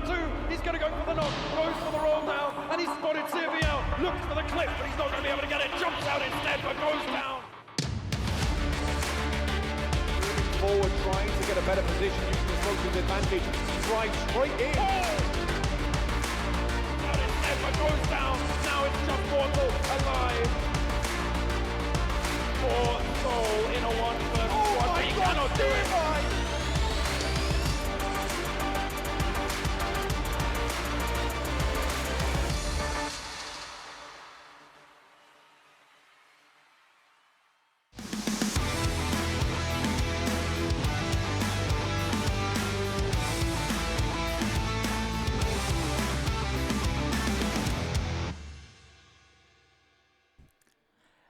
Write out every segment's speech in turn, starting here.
two. He's going to go for the knock, goes for the roll down, and he's spotted Serviel. Looks for the clip, but he's not going to be able to get it. Jumps out instead, but goes down. Moving forward, trying to get a better position using the smoker's advantage. Drives straight in. Out instead, but goes down. Now it's just Mortal alive. Poor Soul in a 1-versus-1, but he cannot do it.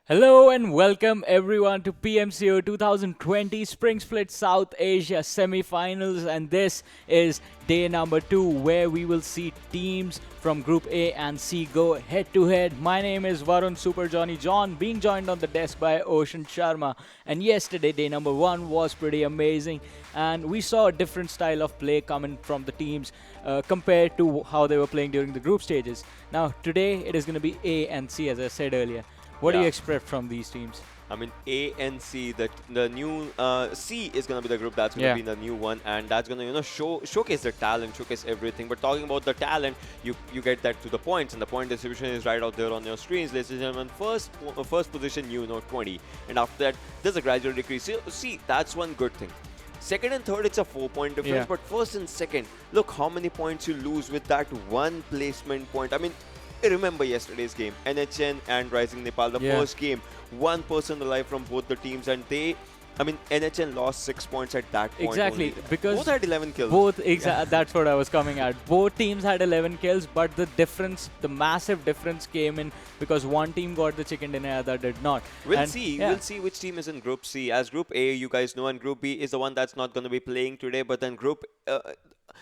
Hello and welcome everyone to PMCO 2020 Spring Split South Asia semi-finals, and this is day number 2 where we will see teams from Group A and C go head to head. My name is Varun Super Johnny John, being joined on the desk by Ocean Sharma, and yesterday day number 1 was pretty amazing and we saw a different style of play coming from the teams compared to how they were playing during the group stages. Now today it is going to be A and C, as I said earlier. What do you expect from these teams? I mean, A and C, the new C is going to be the group that's going to be the new one, and that's going to showcase the talent, showcase everything. But talking about the talent, you get that to the points, and the point distribution is right out there on your screens, ladies and gentlemen. First position, 20, and after that there's a gradual decrease. So, see, that's one good thing. Second and third, it's a 4-point difference, but first and second, look how many points you lose with that one placement point. I mean, remember yesterday's game, NHN and Rising Nepal, the first game, one person alive from both the teams, and NHN lost 6 points at that point. Exactly, only. because both had 11 kills. That's what I was coming at. Both teams had 11 kills, but the massive difference came in because one team got the chicken dinner, other did not. We'll see which team is in Group C. As Group A, you guys know, and Group B is the one that's not going to be playing today, but then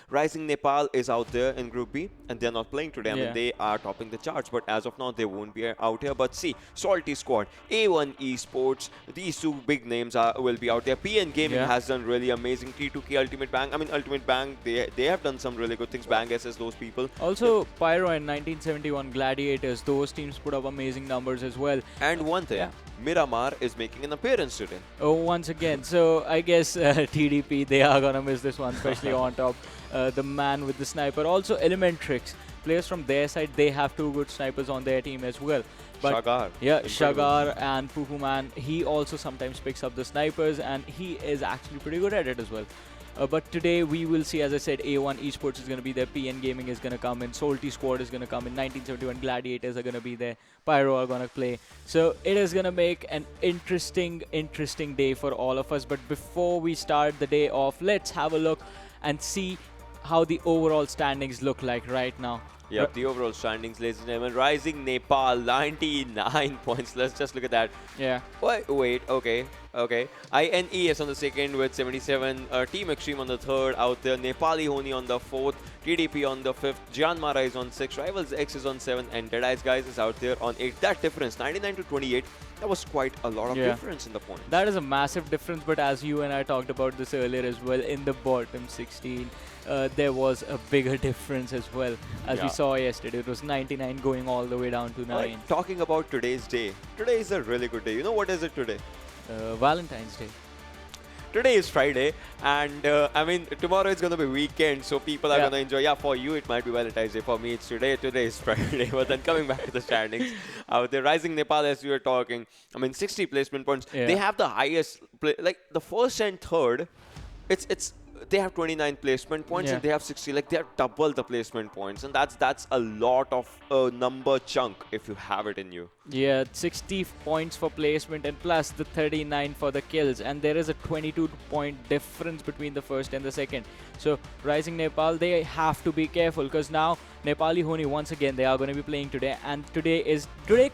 Rising Nepal is out there in Group B, and they're not playing today. I mean, they are topping the charts, but as of now, they won't be out here. But see, Salty Squad, A1 Esports, these two big names will be out there. PN Gaming has done really amazing. T2K, Ultimate Bang. I mean, Ultimate Bang, they have done some really good things. Bang SS, those people. Also, Pyro and 1971 Gladiators, those teams put up amazing numbers as well. And one thing, Miramar is making an appearance today. Oh, once again. So I guess TDP, they are gonna miss this one, especially on top. The man with the sniper. Also, Elementrix, players from their side, they have 2 good snipers on their team as well. But Shagar. Yeah, Shagar and Pupu Man, he also sometimes picks up the snipers, and he is actually pretty good at it as well. But today we will see, as I said, A1 Esports is going to be there, PN Gaming is going to come in, Salty Squad is going to come in, 1971 Gladiators are going to be there, Pyro are going to play. So it is going to make an interesting day for all of us. But before we start the day off, let's have a look and see how the overall standings look like right now. Yep, the overall standings, ladies and gentlemen. Rising Nepal, 99 points. Let's just look at that. Yeah. Wait, okay. INES on the second with 77. Team Xtreme on the third out there. Nepali Ho Ni on the fourth. TDP on the fifth. Jyanmaara is on 6. Rivals X is on 7. And Deadeyes Guy is out there on 8. That difference, 99 to 28, that was quite a lot of difference in the points. That is a massive difference, but as you and I talked about this earlier as well, in the bottom 16, there was a bigger difference as well. As we saw yesterday, it was 99 going all the way down to 9. Right, talking about today's day, today is a really good day. You know what is it today? Valentine's Day. Today is Friday, and tomorrow is going to be weekend, so people are going to enjoy. Yeah, for you it might be Valentine's Day. For me it's today. Today is Friday. But then coming back to the standings, the Rising Nepal, as we were talking, 60 placement points. They have the highest, like the first and third, they have 29 placement points and they have 60. Like, they have double the placement points, and that's a lot of number chunk if you have it in you. Yeah, 60 points for placement and plus the 39 for the kills, and there is a 22-point difference between the first and the second. So Rising Nepal, they have to be careful, because now Nepali Ho Ni, once again, they are going to be playing today, and today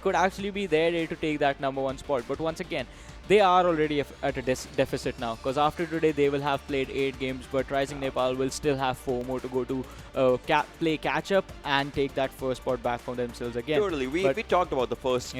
could actually be their day to take that #1 spot. But once again, they are already at a deficit now, because after today they will have played 8 games, but Rising Nepal will still have 4 more to go to play catch up and take that first spot back from themselves again. Totally. We talked about the first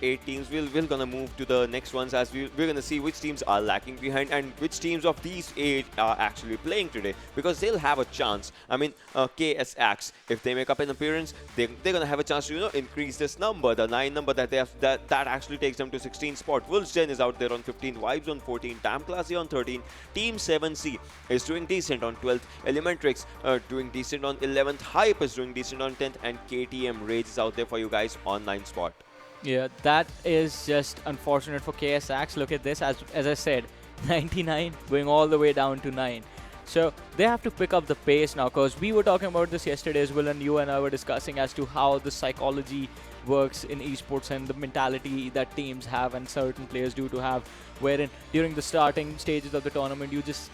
8 teams. We're gonna move to the next ones as we're gonna see which teams are lacking behind and which teams of these 8 are actually playing today, because they'll have a chance. I mean, KSX, if they make up an appearance, they're gonna have a chance to increase this number, the 9 number that they have. That actually takes them to 16 spot. Wolfsden is out there on 15, Vibes on 14, Tamclassy on 13, Team 7C is doing decent on 12th, Elementrix doing decent on 11th, Hype is doing decent on 10th, and KTM Rage is out there for you guys on 9th spot. Yeah, that is just unfortunate for KSX. Look at this, as I said, 99 going all the way down to 9. So they have to pick up the pace now, because we were talking about this yesterday as well, and you and I were discussing as to how the psychology works in esports and the mentality that teams have and certain players do to have, wherein during the starting stages of the tournament you just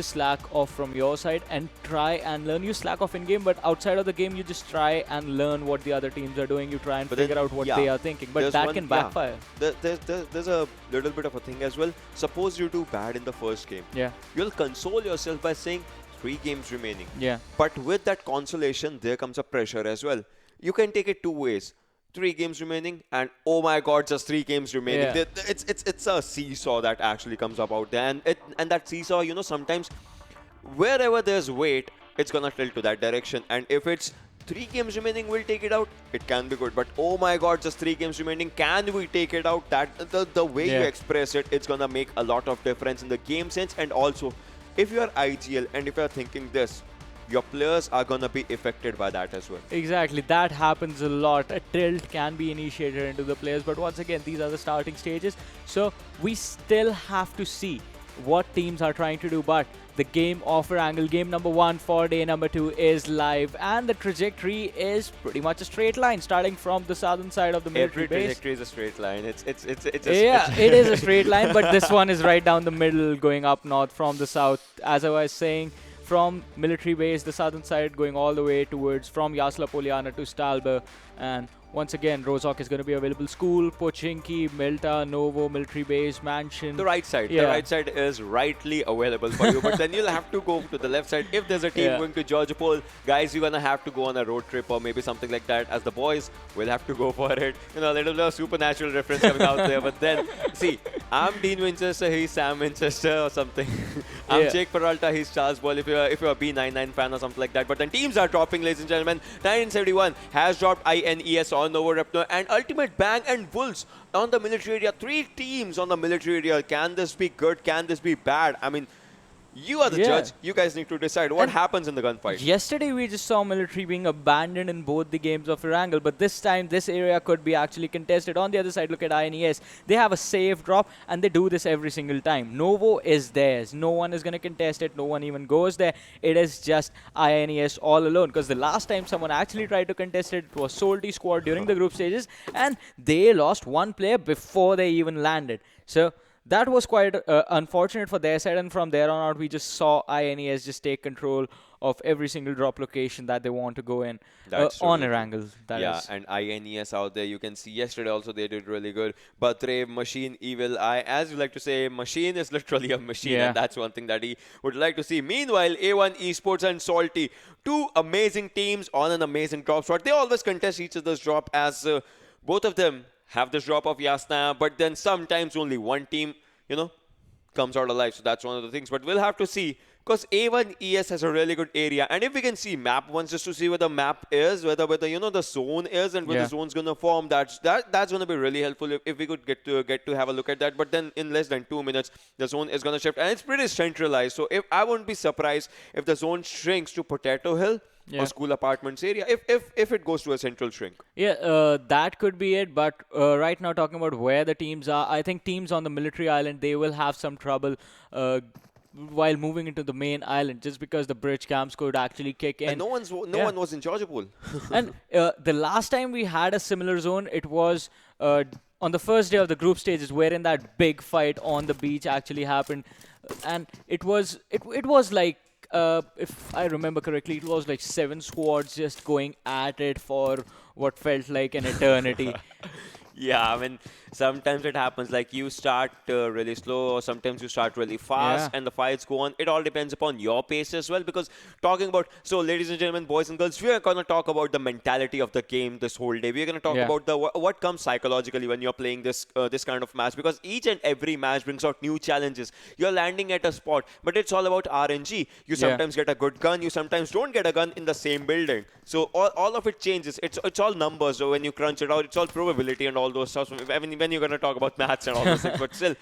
slack off from your side and try and learn. You slack off in game, but outside of the game you just try and learn what the other teams are doing. You try and figure out what they are thinking, but that can backfire. There's a little bit of a thing as well. Suppose you do bad in the first game, you'll console yourself by saying 3 games remaining. But with that consolation there comes a pressure as well. You can take it 2 ways. 3 games remaining and oh my god, just 3 games remaining. It's a seesaw that actually comes up out there, and that seesaw, sometimes wherever there's weight, it's gonna tilt to that direction. And if it's 3 games remaining, we'll take it out, it can be good. But oh my god, just 3 games remaining, can we take it out? That the way you express it, it's gonna make a lot of difference in the game sense. And also, if you are IGL and if you are thinking this, your players are going to be affected by that as well. Exactly, that happens a lot. A tilt can be initiated into the players, but once again, these are the starting stages, so we still have to see what teams are trying to do. But the game of Erangel, game number 1 for day number 2 is live, and the trajectory is pretty much a straight line, starting from the southern side of the military base. Every trajectory is a straight line. It is a straight line, but this one is right down the middle, going up north from the south. As I was saying, from military base, the southern side, going all the way towards from Yasla Poliana to Stalber. And once again, Rozhok is going to be available. School, Pochinki, Milta, Novo, military base, mansion. The right side. The right side is rightly available for you. But then you'll have to go to the left side. If there's a team going to Georgopol, guys, you're going to have to go on a road trip or maybe something like that. As the boys, we'll have to go for it. A little bit of supernatural reference coming out there. But then, see, I'm Dean Winchester, he's Sam Winchester or something. I'm Jake Peralta, he's Charles Ball, if you're a B99 fan or something like that. But then teams are dropping, ladies and gentlemen. 1971 has dropped INES on Novo Repno, and Ultimate Bang and Wolves on the military area. 3 teams on the military area. Can this be good? Can this be bad? I mean, you are the judge. You guys need to decide what happens in the gunfight. Yesterday, we just saw military being abandoned in both the games of Erangel, but this time, this area could be actually contested. On the other side, look at INES. They have a safe drop, and they do this every single time. Novo is theirs. No one is going to contest it. No one even goes there. It is just INES all alone, because the last time someone actually tried to contest it, it was Salty Squad during the group stages, and they lost 1 player before they even landed. So that was quite unfortunate for their side, and from there on out, we just saw INES just take control of every single drop location that they want to go in on Erangel. And INES out there, you can see yesterday also they did really good. Batre, Machine, Evil Eye, as you like to say, Machine is literally a machine, and that's one thing that he would like to see. Meanwhile, A1 Esports and Salty, 2 amazing teams on an amazing drop spot. They always contest each other's drop, as both of them have this drop of Yasna, but then sometimes only one team, comes out alive. So that's one of the things. But we'll have to see, because A1 ES has a really good area. And if we can see map once, just to see where the map is, whether the zone is, and where the zone's going to form, that's going to be really helpful if we could get to have a look at that. But then in less than 2 minutes, the zone is going to shift. And it's pretty centralized. So I wouldn't be surprised if the zone shrinks to Potato Hill or school apartments area, if it goes to a central shrink. That could be it. But right now, talking about where the teams are, I think teams on the military island, they will have some trouble while moving into the main island, just because the bridge camps could actually kick in. And no one was in Georgopol. And the last time we had a similar zone, it was on the first day of the group stages, wherein that big fight on the beach actually happened. And it was like, if I remember correctly, it was like 7 squads just going at it for what felt like an eternity. Yeah, I mean, sometimes it happens like you start really slow, or sometimes you start really fast, Yeah. and the fights go on. It all depends upon your pace as well. Because talking about, so ladies and gentlemen, boys and girls, we are going to talk about the mentality of the game this whole day. We are going to talk Yeah. about the what comes psychologically when you're playing this kind of match. Because each and every match brings out new challenges. You're landing at a spot, but it's all about RNG. You Yeah. sometimes get a good gun, you sometimes don't get a gun in the same building. So all of it changes. It's all numbers. So when you crunch it out, it's all probability and all those stuff. I mean, when you're going to talk about maths and all those things, but still,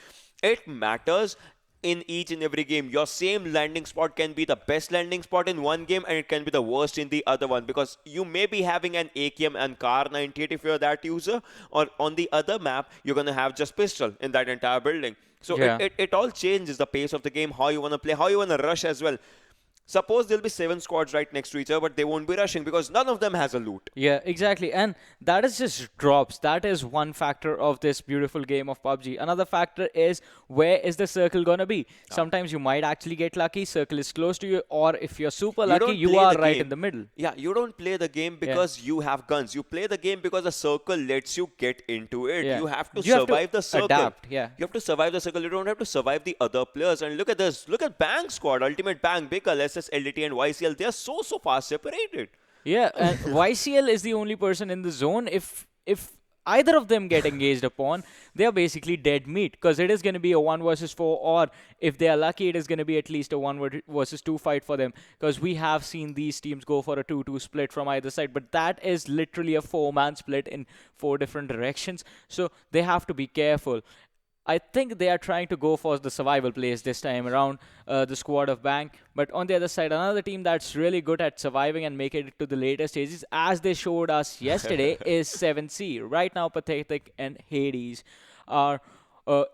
it matters in each and every game. Your same landing spot can be the best landing spot in one game, and it can be the worst in the other one, because you may be having an AKM and Car 98 if you're that user, or on the other map, you're going to have just pistol in that entire building. So Yeah. it all changes the pace of the game, how you want to play, how you want to rush as well. Suppose there'll be 7 squads right next to each other, but they won't be rushing because none of them has a loot. Yeah, exactly. And that is just drops. That is one factor of this beautiful game of PUBG. Another factor is, where is the circle gonna be? Sometimes you might actually get lucky, circle is close to you, or if you're super lucky, don't you play are the right game. in the middle. Yeah, you don't play the game because you have guns. You play the game because the circle lets you get into it. Yeah. You have to You have to survive the circle. adapt, yeah. You have to survive the circle. You don't have to survive the other players. And look at this. Look at Bang Squad, Ultimate Bang, Big LSS, LDT, and YCL. They are so far separated. Yeah, and YCL is the only person in the zone. If either of them get engaged upon, they are basically dead meat, because it is going to be a 1 versus 4, or if they are lucky, it is going to be at least a 1 versus 2 fight for them, because we have seen these teams go for a 2-2 split from either side, but that is literally a 4-man split in 4 different directions, so they have to be careful. I think they are trying to go for the survival plays this time around, the squad of Bang. But on the other side, another team that's really good at surviving and making it to the later stages, as they showed us yesterday, is 7C. Right now, Pathetic and Hades are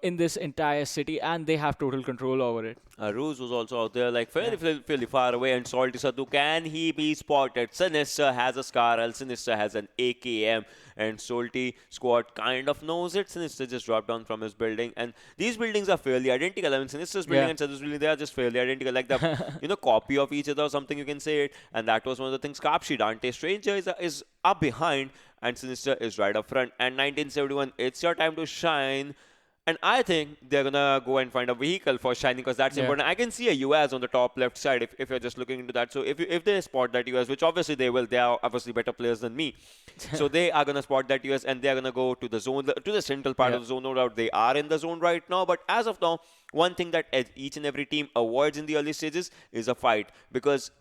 in this entire city, and they have total control over it. Ruse was also out there, like fairly far away, and Salty Sadhu, can he be spotted? Sinister has a Scarl, Sinister has an AKM, and Salty squad kind of knows it. Sinister just dropped down from his building, and these buildings are fairly identical. I mean, Sinister's building and Sadhu's building, they are just fairly identical, like the copy of each other or something, you can say it. And that was one of the things. Kapshi, Dante Stranger is up behind, and Sinister is right up front. And 1971, it's your time to shine. And I think they're going to go and find a vehicle for shining, because that's important. I can see a US on the top left side if you're just looking into that. So if they spot that US, which obviously they will, they are obviously better players than me. So they are going to spot that US, and they're going to go to the zone, to the central part of the zone. No doubt they are in the zone right now. But as of now, one thing that each and every team avoids in the early stages is a fight, because,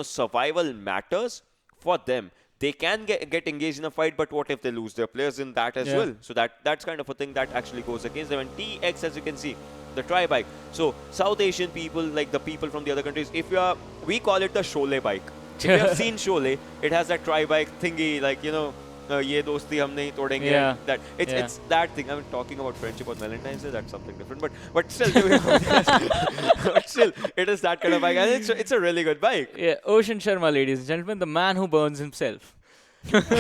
survival matters for them. They can get engaged in a fight, but what if they lose their players in that as well? So that's kind of a thing that actually goes against them. And TX, as you can see, the tri-bike. So South Asian people, like the people from the other countries, we call it the Sholay bike. If you have seen Sholay, it has that tri-bike thingy, like, ye dosti hum nahi todenge. That it's that thing. I'm talking about friendship on Valentine's Day. That's something different. But still, but still, it is that kind of bike, and it's a really good bike. Yeah, Ocean Sharma, ladies and gentlemen, the man who burns himself. Alright,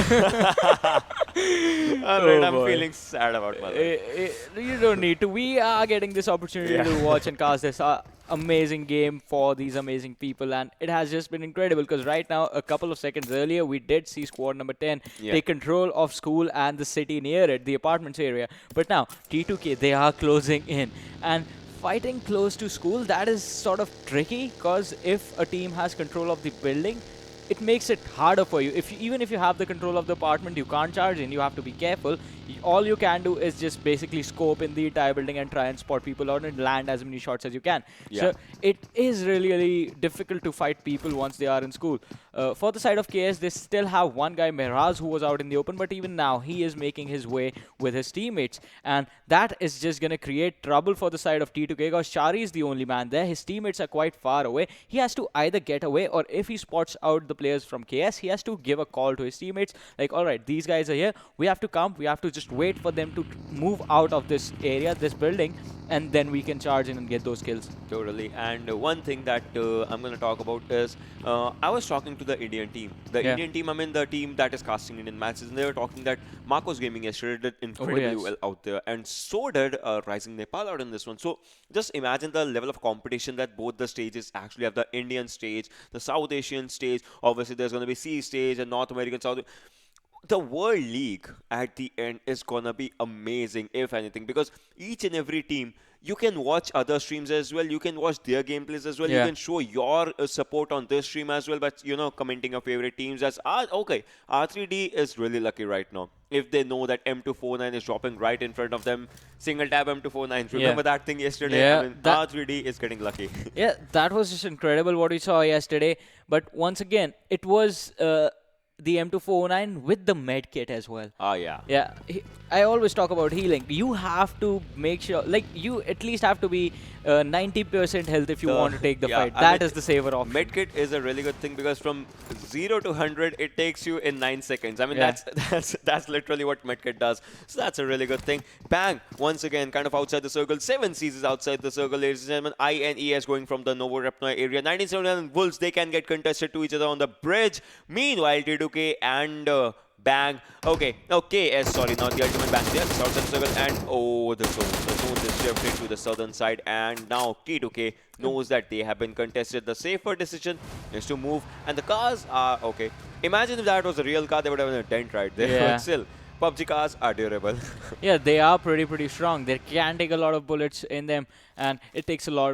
I'm feeling sad about my life. You don't need to. We are getting this opportunity to watch and cast this amazing game for these amazing people, and it has just been incredible, because right now, a couple of seconds earlier, we did see squad number 10 take control of school and the city near it, the apartments area. But now, T2K, they are closing in, and fighting close to school, that is sort of tricky, because if a team has control of the building, it makes it harder for you. Even if you have the control of the apartment, you can't charge in. You have to be careful. All you can do is just basically scope in the entire building and try and spot people out and land as many shots as you can. So it is really difficult to fight people once they are in school. For the side of KS, they still have one guy, Mehraz, who was out in the open, but even now he is making his way with his teammates, and that is just going to create trouble for the side of T2K, because Shari is the only man there. His teammates are quite far away. He has to either get away, or if he spots out the players from KS, he has to give a call to his teammates like, all right, these guys are here, we have to come, we have to just wait for them to move out of this area, this building, and then we can charge in and get those kills. Totally. And one thing that I'm going to talk about is, I was talking to the Indian team. The Indian team, I mean the team that is casting Indian matches, and they were talking that Marcos Gaming yesterday did incredibly well out there, and so did Rising Nepal out in this one. So just imagine the level of competition that both the stages actually have. The Indian stage, the South Asian stage, obviously there's going to be C stage and North American, South. the World League at the end is gonna be amazing, if anything, because each and every team you can watch other streams as well. You can watch their gameplays as well. You Yeah. can show your support on this stream as well. But commenting your favorite teams as okay. R3D is really lucky right now. If they know that M249 is dropping right in front of them, single tab M249. Remember that thing yesterday? Yeah, I mean, that- R3D is getting lucky. Yeah, that was just incredible what we saw yesterday. But once again, it was the M249 with the med kit as well. Ah, yeah. Yeah, I always talk about healing. You have to make sure, like, you at least have to be 90% health if you want to take the Yeah, fight. I That mean, is the saver option. Medkit is a really good thing because from 0 to 100, it takes you in 9 seconds. I mean, Yeah. that's literally what Medkit does. So that's a really good thing. Bang! Once again, kind of outside the circle. 7 Seas is outside the circle, ladies and gentlemen. INES going from the Novorepnoy area. 1979 Wolves, they can get contested to each other on the bridge. Meanwhile, T2K and Bang. Okay, KS, sorry, not the ultimate Bang. Yes, outside the circle. And oh, the zone. The zone is shifted to the southern side. And now K2K knows that they have been contested. The safer decision is to move. And the cars are okay. Imagine if that was a real car, they would have been a dent right there. Yeah. But still, PUBG cars are durable. Yeah, they are pretty strong. They can take a lot of bullets in them, and it takes a lot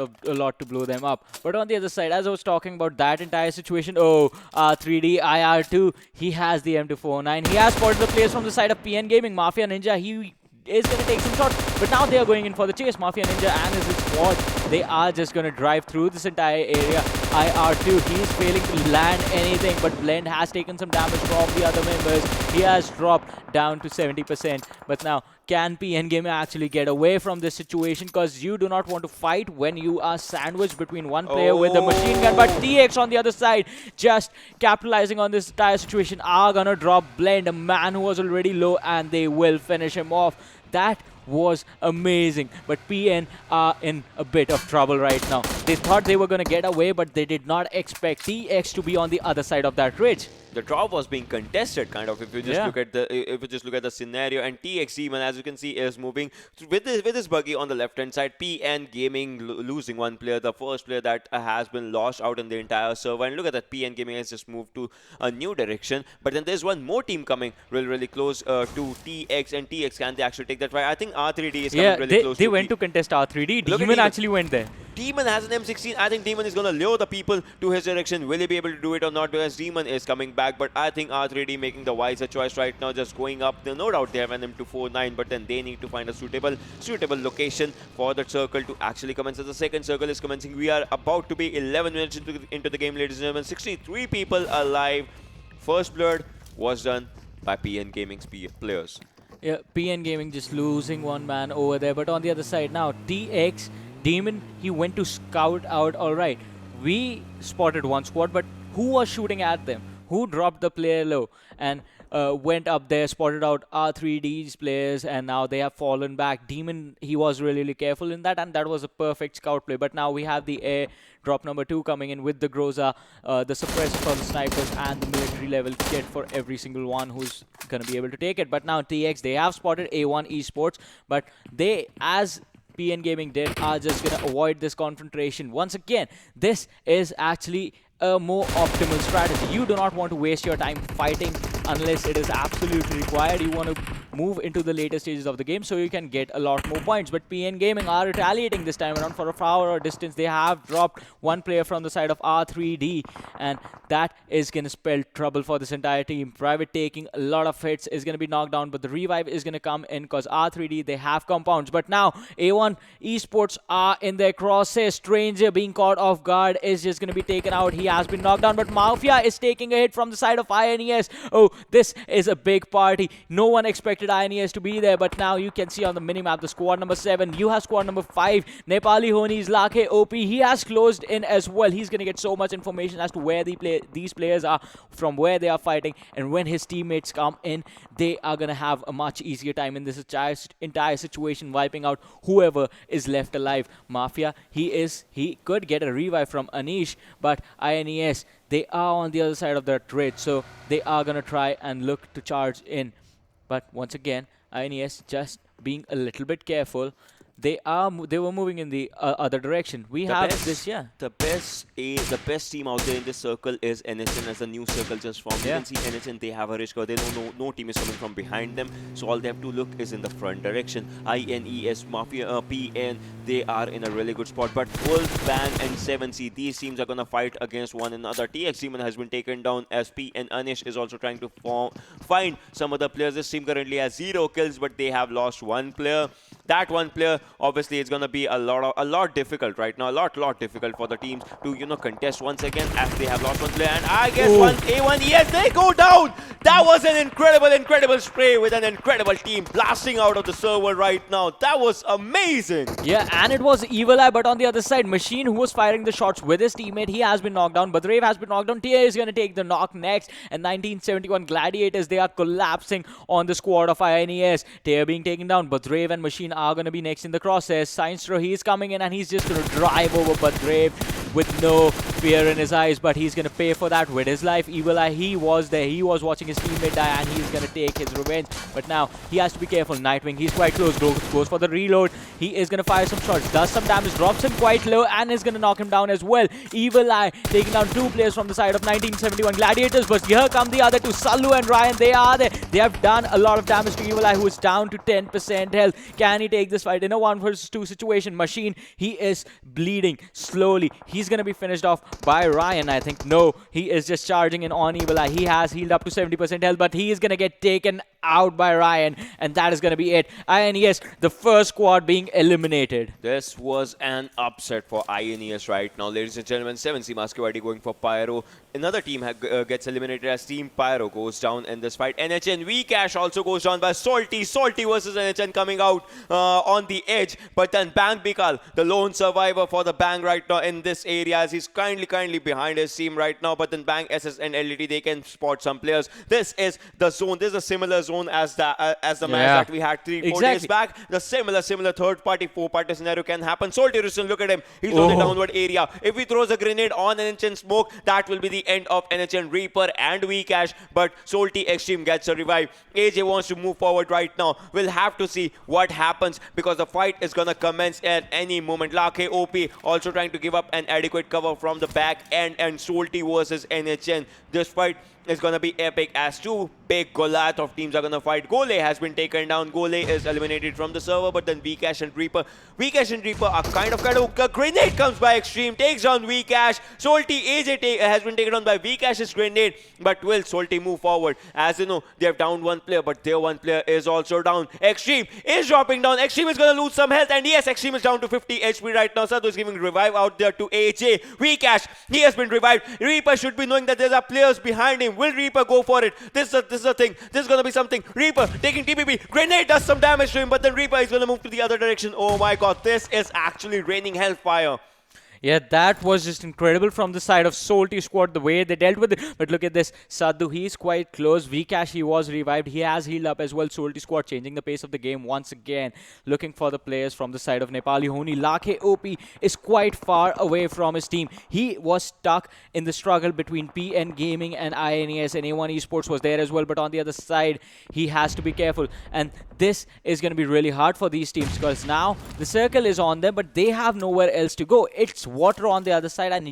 to blow them up. But on the other side, as I was talking about that entire situation, oh, 3D IR2, he has the M249. He has spotted the players from the side of PN Gaming. Mafia Ninja, he is going to take some shots, but now they are going in for the chase. Mafia Ninja and his squad, they are just going to drive through this entire area. IR2, he is failing to land anything, but Blend has taken some damage from the other members. He has dropped down to 70%, but now can PN Gaming actually get away from this situation? Because you do not want to fight when you are sandwiched between one player with a machine gun, but TX on the other side, just capitalizing on this entire situation, are gonna drop Blend, a man who was already low, and they will finish him off. That was amazing, but PN are in a bit of trouble right now. They thought they were going to get away, but they did not expect TX to be on the other side of that ridge. The drop was being contested, kind of. If you just look at the scenario, and TX even, as you can see, is moving with this buggy on the left hand side. PN Gaming losing one player, the first player that has been lost out in the entire server. And look at that, PN Gaming has just moved to a new direction. But then there's one more team coming really close to TX, and TX, can they actually take that fight? I think R3D is coming really close. They went to contest R3D. Look at Demon Demon. actually went there. Demon has an M16. I think Demon is going to lure the people to his direction. Will he be able to do it or not? Because Demon is coming back. But I think R3D making the wiser choice right now, just going up. No doubt they have an M249, but then they need to find a suitable location for that circle to actually commence. As the second circle is commencing, we are about to be 11 minutes into the game, ladies and gentlemen. 63 people alive. First blood was done by PN Gaming's players. Yeah, PN Gaming just losing one man over there. But on the other side now, TX, Demon, he went to scout out. All right, we spotted one squad, but who was shooting at them? Who dropped the player low and went up there, spotted out R3D's players, and now they have fallen back. Demon, he was really careful in that, and that was a perfect scout play. But now we have the air drop number 2 coming in with the Groza, the suppressor for the snipers, and the military level kit for every single one who's going to be able to take it. But now TX, they have spotted A1 Esports, but they, as PN Gaming did, are just going to avoid this confrontation. Once again, this is actually a more optimal strategy. You do not want to waste your time fighting unless it is absolutely required. You want to move into the later stages of the game so you can get a lot more points. But PN Gaming are retaliating this time around for a far or distance. They have dropped one player from the side of R3D, and that is going to spell trouble for this entire team. Private taking a lot of hits, is going to be knocked down, but the revive is going to come in because R3D, they have compounds. But now A1 Esports are in their crosshairs. Stranger being caught off guard is just going to be taken out. He has been knocked down, but Mafia is taking a hit from the side of INES. Oh, this is a big party. No one expected INES to be there, but now you can see on the minimap the squad number 7. You have squad number 5. Nepali Ho Ni's Lakhe OP. He has closed in as well. He's going to get so much information as to where these players are, from where they are fighting, and when his teammates come in, they are going to have a much easier time in this entire situation, wiping out whoever is left alive. Mafia, he could get a revive from Anish, but INES, they are on the other side of that ridge, so they are going to try and look to charge in. But once again, INES just being a little bit careful. they were moving in the other direction. We have this, yeah. The best team out there in this circle is NHN as a new circle just formed. Yeah. You can see NHN, they have a rich cover. They don't know no team is coming from behind them. So all they have to look is in the front direction. INES, Mafia, PN, they are in a really good spot. But Wolf, Bang and 7C, these teams are gonna fight against one another. TX Demon has been taken down as P and Anish is also trying to find some other players. This team currently has 0 kills, but they have lost 1 player. That 1 player, obviously, it's gonna be a lot difficult right now. A lot difficult for the teams to contest once again as they have lost 1 player. And I guess A1, yes, they go down. That was an incredible spray with an incredible team blasting out of the server right now. That was amazing. Yeah, and it was Evil Eye, but on the other side, Machine, who was firing the shots with his teammate, he has been knocked down. Badrev has been knocked down. TA is gonna take the knock next. And 1971 Gladiators, they are collapsing on the squad of INES. TA being taken down. Badrev and Machine are going to be next in the crosshairs. Science-Tro, he's coming in and he's just going to drive over Badrev with no fear in his eyes, but he's going to pay for that with his life. Evil Eye, he was there. He was watching his teammate die and he's going to take his revenge. But now he has to be careful. Nightwing, he's quite close. Goes for the reload. He is going to fire some shots. Does some damage. Drops him quite low and is going to knock him down as well. Evil Eye taking down 2 players from the side of 1971 Gladiators. But here come the other 2. Salu and Ryan, they are there. They have done a lot of damage to Evil Eye, who is down to 10% health. Can he take this fight in a 1 versus 2 situation? Machine, he is bleeding slowly. He's going to be finished off by Ryan, I think. No, he is just charging in on Evil Eye. He has healed up to 70% health, but he is going to get taken out by Ryan, and that is going to be it. INES, the first squad being eliminated. This was an upset for INES right now, ladies and gentlemen. 7C Masquerade going for Pyro. Another team gets eliminated as Team Pyro goes down in this fight. NHN Vcash also goes down by Salty. Salty versus NHN coming out on the edge. But then Bang Bikal, the lone survivor for the Bang right now in this area, as he's kindly behind his team right now. But then Bang, SS and LDT, they can spot some players. This is the zone. This is a similar zone as the match that we had 3-4 days back. The similar third-party, 4-party scenario can happen. Salty Rustin, look at him. He's on the downward area. If he throws a grenade on NHN Smoke, that will be the end of NHN Reaper and Vcash. But Salty Xtreme gets a revive. AJ wants to move forward right now. We'll have to see what happens because the fight is gonna commence at any moment. Lanka OP also trying to give up an adequate cover from the back end, and Salty versus NHN. This fight is going to be epic as 2 big Goliath of teams are going to fight. Gole has been taken down. Gole is eliminated from the server, but then Vcash and Reaper are kind of a grenade comes by Xtreme, takes down Vcash. Salty AJ has been taken down by Vcash's grenade, but will Salty move forward? As you know, they have downed 1 player, but their 1 player is also down. Xtreme is dropping down. Xtreme is going to lose some health, and yes, Xtreme is down to 50 HP right now. Sadhu is giving revive out there to AJ. Vcash, he has been revived. Reaper should be knowing that there are players behind him. Will Reaper go for it? This is a thing. This is going to be something. Reaper taking TPP. Grenade does some damage to him, but then Reaper is going to move to the other direction. Oh my god, this is actually raining hellfire. Yeah, that was just incredible from the side of Salty squad, the way they dealt with it. But look at this. Sadhu, he's quite close. Vcash, he was revived. He has healed up as well. Salty squad changing the pace of the game once again. Looking for the players from the side of Nepali Ho Ni. Lanka OP is quite far away from his team. He was stuck in the struggle between PN Gaming and INES, and A1 Esports was there as well. But on the other side, he has to be careful. And this is going to be really hard for these teams because now the circle is on them, but they have nowhere else to go. It's water on the other side, and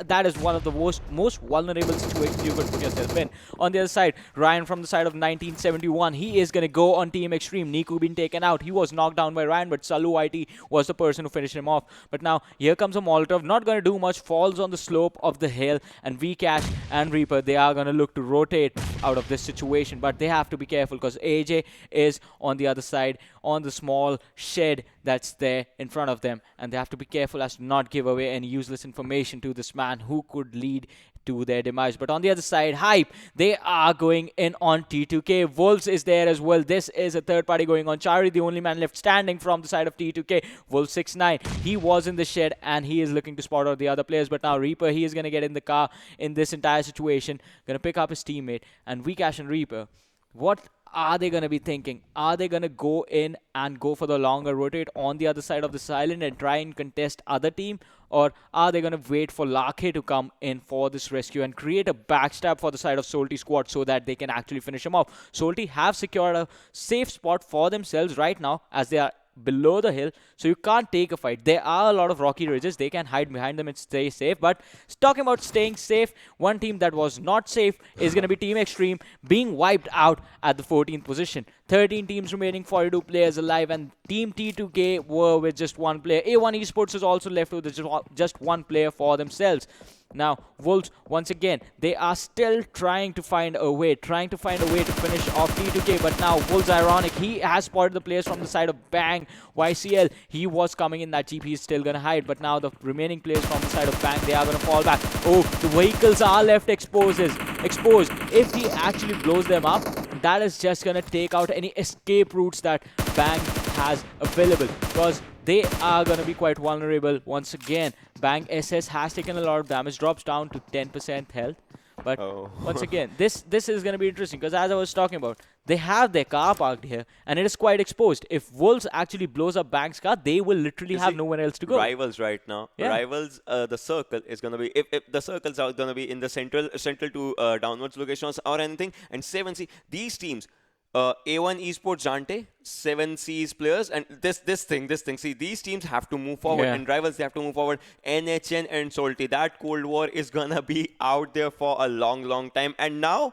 that is one of the most vulnerable situations you could put yourself in. On the other side, Ryan from the side of 1971, he is going to go on Team Xtreme. Niku being taken out. He was knocked down by Ryan, but Salu IT was the person who finished him off. But now here comes a Molotov, not going to do much, falls on the slope of the hill, and Vcash and Reaper, they are going to look to rotate out of this situation, but they have to be careful because AJ is on the other side on the small shed that's there in front of them, and they have to be careful as to not give away any useless information to this man who could lead to their demise. But on the other side, Hype, they are going in on T2K. Wolves is there as well. This is a third party going on. Chari, the only man left standing from the side of T2K. Wolf 6-9, he was in the shed and he is looking to spot out the other players. But now Reaper, he is going to get in the car in this entire situation, going to pick up his teammate. And Vcash and Reaper, what are they going to be thinking? Are they going to go in and go for the longer rotate on the other side of this island and try and contest other team? Or are they going to wait for Lanka to come in for this rescue and create a backstab for the side of Salty squad so that they can actually finish him off? Salty have secured a safe spot for themselves right now as they are below the hill, so you can't take a fight. There are a lot of rocky ridges. They can hide behind them and stay safe. But talking about staying safe, one team that was not safe is going to be Team Xtreme, being wiped out at the 14th position. 13 teams remaining, 42 players alive, and Team T2K were with just one player. A1 Esports is also left with just one player for themselves. Now, Wolves, once again, they are still trying to find a way to finish off T2K. But now, Wolves, ironic, he has spotted the players from the side of Bang. YCL, he was coming in that jeep, he's still going to hide. But now, the remaining players from the side of Bang, they are going to fall back. Oh, the vehicles are left exposed. If he actually blows them up, that is just going to take out any escape routes that Bang has available, because they are going to be quite vulnerable. Once again, Bang SS has taken a lot of damage, drops down to 10% health. But once again, this is going to be interesting, because as I was talking about, they have their car parked here and it is quite exposed. If Wolves actually blows up Bang's car, they will literally have nowhere else to go. Rivals right now. Yeah. Rivals, the circle is going to be, if the circles are going to be in the central to downwards locations or anything, and 7C, these teams, A1 Esports Jante, 7C's players, and this thing. See, these teams have to move forward, and Rivals, they have to move forward. NHN and Salty, that Cold War is gonna be out there for a long time. And now,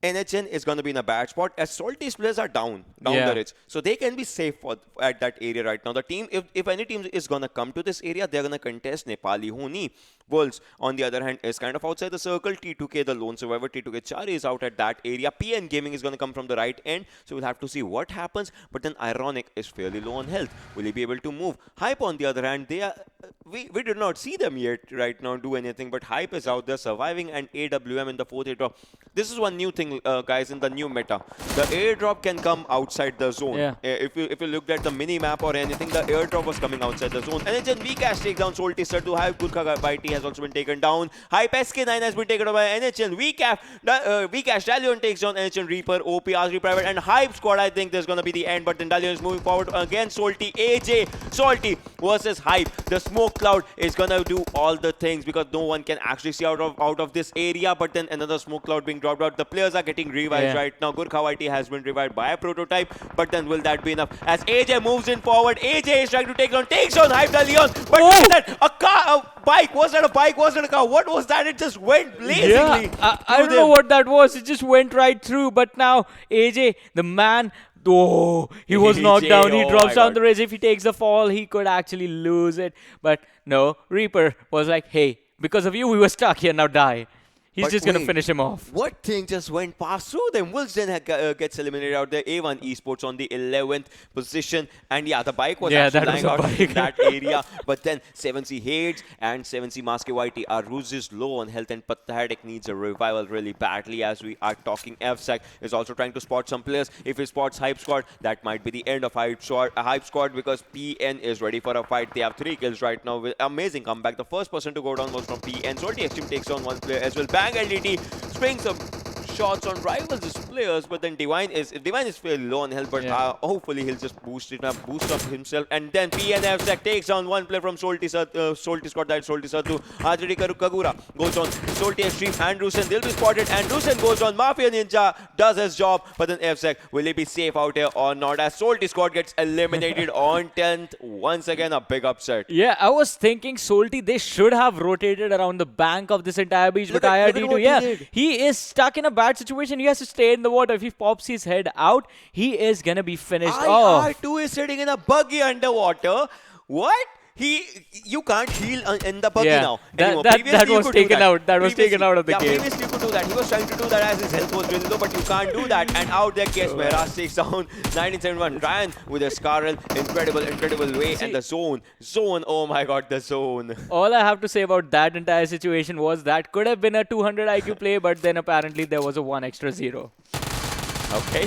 NHN is going to be in a bad spot as Salty's players are down the ridge. So they can be safe at that area right now. The team, if any team is going to come to this area, they're going to contest Nepali Ho Ni. Wolves, on the other hand, is kind of outside the circle. T2K, the lone survivor, T2K Chari is out at that area. PN Gaming is going to come from the right end. So we'll have to see what happens. But then Ironic is fairly low on health. Will he be able to move? Hype, on the other hand, they are... We did not see them yet right now do anything. But Hype is out there surviving, and AWM in the 4th airdrop. This is one new thing, guys, in the new meta. The airdrop can come outside the zone. Yeah. If you looked at the mini map or anything, the airdrop was coming outside the zone. And then Vcash take down Salty Sardu. Hype Gurkha has also been taken down. Hype SK9 has been taken down by NHN. Vcash Dalion takes down NHN Reaper, OP, Azri Private, and Hype Squad. I think there's going to be the end, but then Dalion is moving forward against Salty. AJ Salty versus Hype. The smoke cloud is going to do all the things because no one can actually see out of this area, but then another smoke cloud being dropped out. The players are getting revived right now. Gurkha has been revived by a prototype, but then will that be enough? As AJ moves in forward, AJ is trying to takes on Hype Dalion, but that a bike? Was that a bike? Was it a car? What was that? It just went blazingly. Yeah, I don't know what that was. It just went right through. But now AJ, the man, he was knocked down. He drops down the ridge. If he takes the fall, he could actually lose it. But no, Reaper was like, hey, because of you, we were stuck here. Now die. He's just going to finish him off. What thing just went past through them? Wolves then gets eliminated out there. A1 Esports on the 11th position. And yeah, the bike was actually lying out in that area. But then 7C Hades and 7C Maske YT. Aruz is low on health and Pathetic needs a revival really badly as we are talking. FSAC is also trying to spot some players. If he spots Hype Squad, that might be the end of Hype Squad because PN is ready for a fight. They have 3 kills right now with amazing comeback. The first person to go down was from PN. Salty Xtreme takes on 1 player as well. Bang LDT springs some shots on Rivals' players, but then Divine is fairly low on health, but hopefully he'll just boost up himself. And then PNF takes on 1 player from Salty Squad, that Salty Sardu. Adridi Kagura goes on Salty Xtreme. Andrewsen, they'll be spotted. Andrewsen goes on Mafia Ninja, does his job, but then FSEC, will he be safe out here or not? As Salty Squad gets eliminated on 10th. Once again, a big upset. Yeah, I was thinking Salty, they should have rotated around the bank of this entire beach, but IRD2, he is stuck in a bad situation. He has to stay in the water. If he pops his head out, he is gonna be finished off. IR2 is sitting in a buggy underwater. What? You can't heal in the buggy now. That was taken out. That was taken out of the game. Previously you could do that. He was trying to do that as his health was really low, but you can't do that. And out there, Case Mehraj takes down 1971. Ryan with a Scarrel. Incredible way. And the zone. Oh my god, the zone. All I have to say about that entire situation was that could have been a 200 IQ play, but then apparently there was a 1 extra 0. Okay.